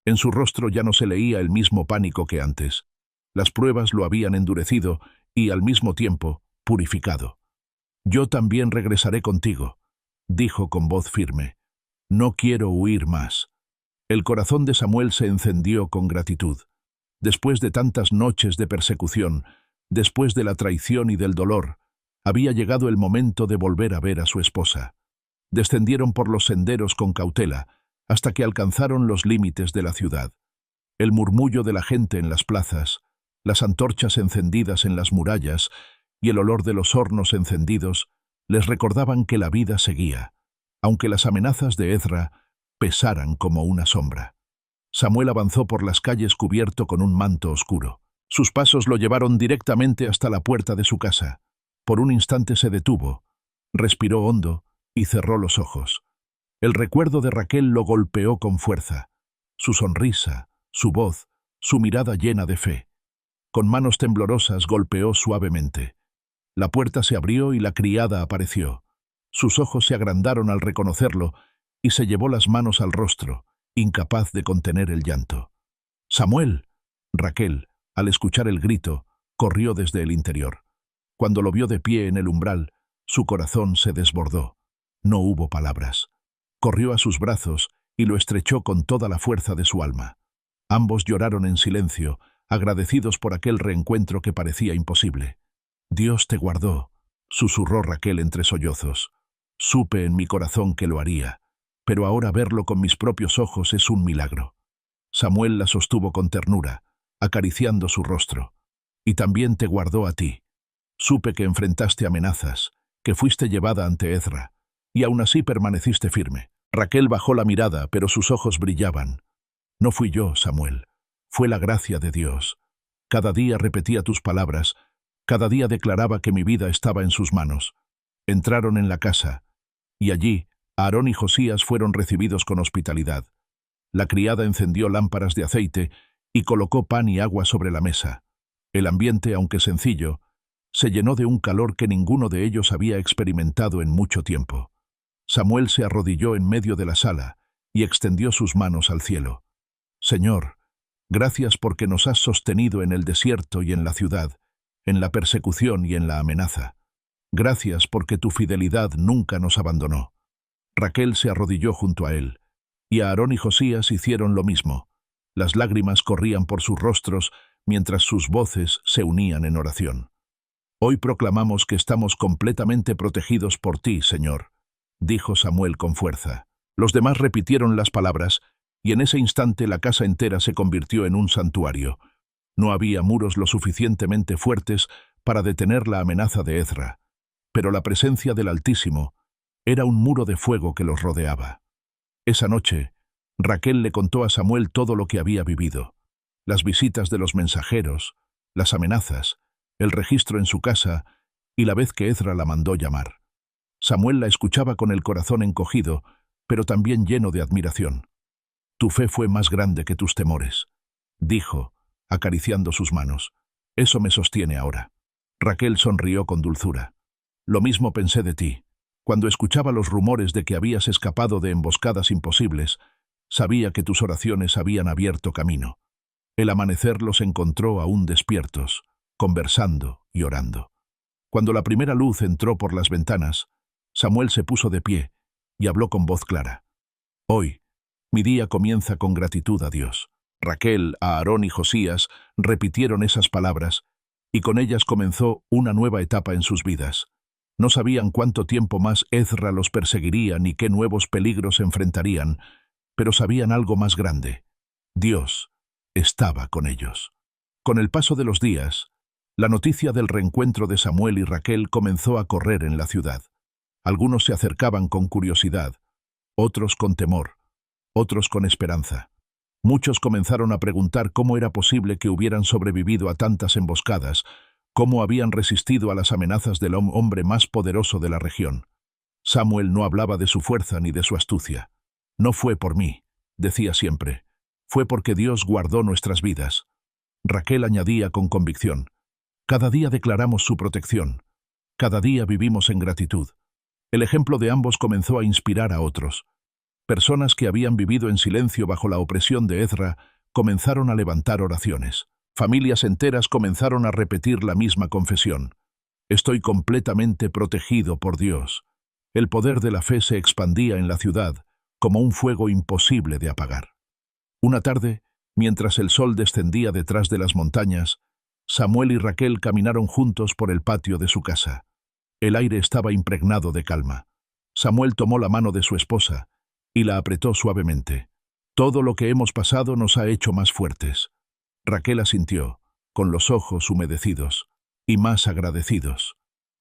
En su rostro ya no se leía el mismo pánico que antes. Las pruebas lo habían endurecido y, al mismo tiempo, purificado. «Yo también regresaré contigo. dijo con voz firme. No quiero huir más. El corazón de Samuel se encendió con gratitud. Después de tantas noches de persecución, después de la traición y del dolor, había llegado el momento de volver a ver a su esposa. Descendieron por los senderos con cautela, hasta que alcanzaron los límites de la ciudad. El murmullo de la gente en las plazas, las antorchas encendidas en las murallas y el olor de los hornos encendidos les recordaban que la vida seguía, aunque las amenazas de Ezra pesaran como una sombra. Samuel avanzó por las calles cubierto con un manto oscuro. Sus pasos lo llevaron directamente hasta la puerta de su casa. Por un instante se detuvo, respiró hondo y cerró los ojos. El recuerdo de Raquel lo golpeó con fuerza. Su sonrisa, su voz, su mirada llena de fe. Con manos temblorosas golpeó suavemente. La puerta se abrió y la criada apareció. Sus ojos se agrandaron al reconocerlo y se llevó las manos al rostro, incapaz de contener el llanto. «¡Samuel!». Raquel, al escuchar el grito, corrió desde el interior. Cuando lo vio de pie en el umbral, su corazón se desbordó. No hubo palabras. Corrió a sus brazos y lo estrechó con toda la fuerza de su alma. Ambos lloraron en silencio, agradecidos por aquel reencuentro que parecía imposible. «Dios te guardó», susurró Raquel entre sollozos. «Supe en mi corazón que lo haría, pero ahora verlo con mis propios ojos es un milagro». Samuel la sostuvo con ternura, acariciando su rostro. «Y también te guardó a ti. Supe que enfrentaste amenazas, que fuiste llevada ante Ezra, y aún así permaneciste firme». Raquel bajó la mirada, pero sus ojos brillaban. «No fui yo, Samuel. Fue la gracia de Dios. Cada día repetía tus palabras, cada día declaraba que mi vida estaba en sus manos». Entraron en la casa, y allí Aarón y Josías fueron recibidos con hospitalidad. La criada encendió lámparas de aceite y colocó pan y agua sobre la mesa. El ambiente, aunque sencillo, se llenó de un calor que ninguno de ellos había experimentado en mucho tiempo. Samuel se arrodilló en medio de la sala y extendió sus manos al cielo. «Señor, gracias porque nos has sostenido en el desierto y en la ciudad, en la persecución y en la amenaza. Gracias porque tu fidelidad nunca nos abandonó». Raquel se arrodilló junto a él, y Aarón y Josías hicieron lo mismo. Las lágrimas corrían por sus rostros mientras sus voces se unían en oración. «Hoy proclamamos que estamos completamente protegidos por ti, Señor», dijo Samuel con fuerza. Los demás repitieron las palabras, y en ese instante la casa entera se convirtió en un santuario. No había muros lo suficientemente fuertes para detener la amenaza de Ezra, pero la presencia del Altísimo era un muro de fuego que los rodeaba. Esa noche, Raquel le contó a Samuel todo lo que había vivido: las visitas de los mensajeros, las amenazas, el registro en su casa y la vez que Ezra la mandó llamar. Samuel la escuchaba con el corazón encogido, pero también lleno de admiración. «Tu fe fue más grande que tus temores», dijo, acariciando sus manos. «Eso me sostiene ahora». Raquel sonrió con dulzura. «Lo mismo pensé de ti. Cuando escuchaba los rumores de que habías escapado de emboscadas imposibles, sabía que tus oraciones habían abierto camino. El amanecer los encontró aún despiertos, conversando y orando». Cuando la primera luz entró por las ventanas, Samuel se puso de pie y habló con voz clara. «Hoy, mi día comienza con gratitud a Dios». Raquel, Aarón y Josías repitieron esas palabras, y con ellas comenzó una nueva etapa en sus vidas. No sabían cuánto tiempo más Ezra los perseguiría ni qué nuevos peligros enfrentarían, pero sabían algo más grande: Dios estaba con ellos. Con el paso de los días, la noticia del reencuentro de Samuel y Raquel comenzó a correr en la ciudad. Algunos se acercaban con curiosidad, otros con temor, otros con esperanza. Muchos comenzaron a preguntar cómo era posible que hubieran sobrevivido a tantas emboscadas, cómo habían resistido a las amenazas del hombre más poderoso de la región. Samuel no hablaba de su fuerza ni de su astucia. «No fue por mí», decía siempre. «Fue porque Dios guardó nuestras vidas». Raquel añadía con convicción: «Cada día declaramos su protección. Cada día vivimos en gratitud». El ejemplo de ambos comenzó a inspirar a otros. Personas que habían vivido en silencio bajo la opresión de Ezra comenzaron a levantar oraciones. Familias enteras comenzaron a repetir la misma confesión: «Estoy completamente protegido por Dios». El poder de la fe se expandía en la ciudad como un fuego imposible de apagar. Una tarde, mientras el sol descendía detrás de las montañas, Samuel y Raquel caminaron juntos por el patio de su casa. El aire estaba impregnado de calma. Samuel tomó la mano de su esposa y la apretó suavemente. Todo lo que hemos pasado nos ha hecho más fuertes. Raquel asintió, con los ojos humedecidos y más agradecidos.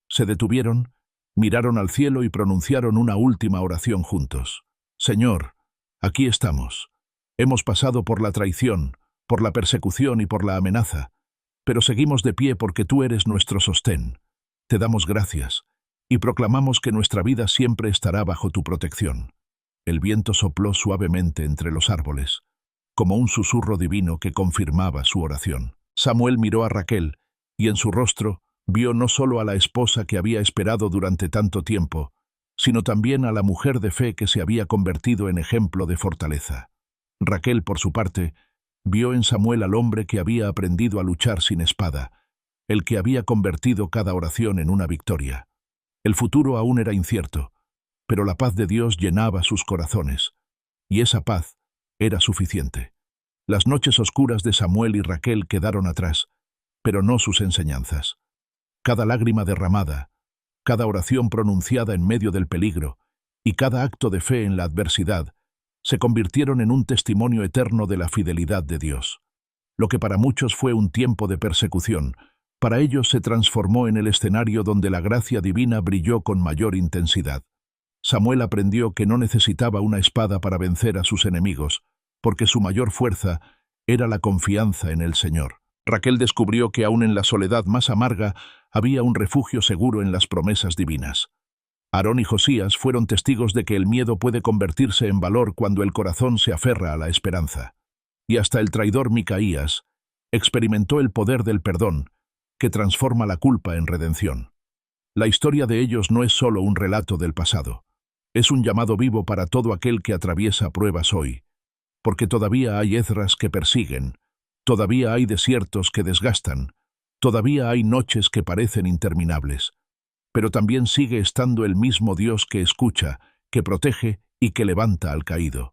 Se detuvieron, miraron al cielo y pronunciaron una última oración juntos. Señor, aquí estamos. Hemos pasado por la traición, por la persecución y por la amenaza, pero seguimos de pie porque tú eres nuestro sostén. Te damos gracias y proclamamos que nuestra vida siempre estará bajo tu protección. El viento sopló suavemente entre los árboles, como un susurro divino que confirmaba su oración. Samuel miró a Raquel y en su rostro vio no solo a la esposa que había esperado durante tanto tiempo, sino también a la mujer de fe que se había convertido en ejemplo de fortaleza. Raquel, por su parte, vio en Samuel al hombre que había aprendido a luchar sin espada, el que había convertido cada oración en una victoria. El futuro aún era incierto, pero la paz de Dios llenaba sus corazones, y esa paz era suficiente. Las noches oscuras de Samuel y Raquel quedaron atrás, pero no sus enseñanzas. Cada lágrima derramada, cada oración pronunciada en medio del peligro y cada acto de fe en la adversidad se convirtieron en un testimonio eterno de la fidelidad de Dios. Lo que para muchos fue un tiempo de persecución, para ellos se transformó en el escenario donde la gracia divina brilló con mayor intensidad. Samuel aprendió que no necesitaba una espada para vencer a sus enemigos, porque su mayor fuerza era la confianza en el Señor. Raquel descubrió que aún en la soledad más amarga había un refugio seguro en las promesas divinas. Aarón y Josías fueron testigos de que el miedo puede convertirse en valor cuando el corazón se aferra a la esperanza. Y hasta el traidor Micaías experimentó el poder del perdón, que transforma la culpa en redención. La historia de ellos no es solo un relato del pasado. Es un llamado vivo para todo aquel que atraviesa pruebas hoy, porque todavía hay Ezras que persiguen, todavía hay desiertos que desgastan, todavía hay noches que parecen interminables, pero también sigue estando el mismo Dios que escucha, que protege y que levanta al caído.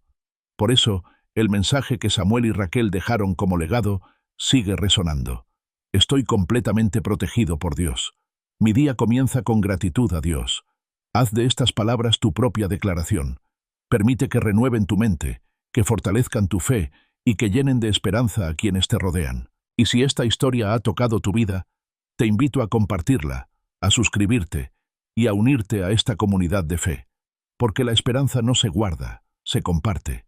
Por eso, el mensaje que Samuel y Raquel dejaron como legado sigue resonando. Estoy completamente protegido por Dios. Mi día comienza con gratitud a Dios. Haz de estas palabras tu propia declaración. Permite que renueven tu mente, que fortalezcan tu fe y que llenen de esperanza a quienes te rodean. Y si esta historia ha tocado tu vida, te invito a compartirla, a suscribirte y a unirte a esta comunidad de fe, porque la esperanza no se guarda, se comparte,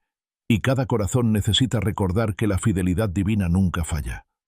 y cada corazón necesita recordar que la fidelidad divina nunca falla.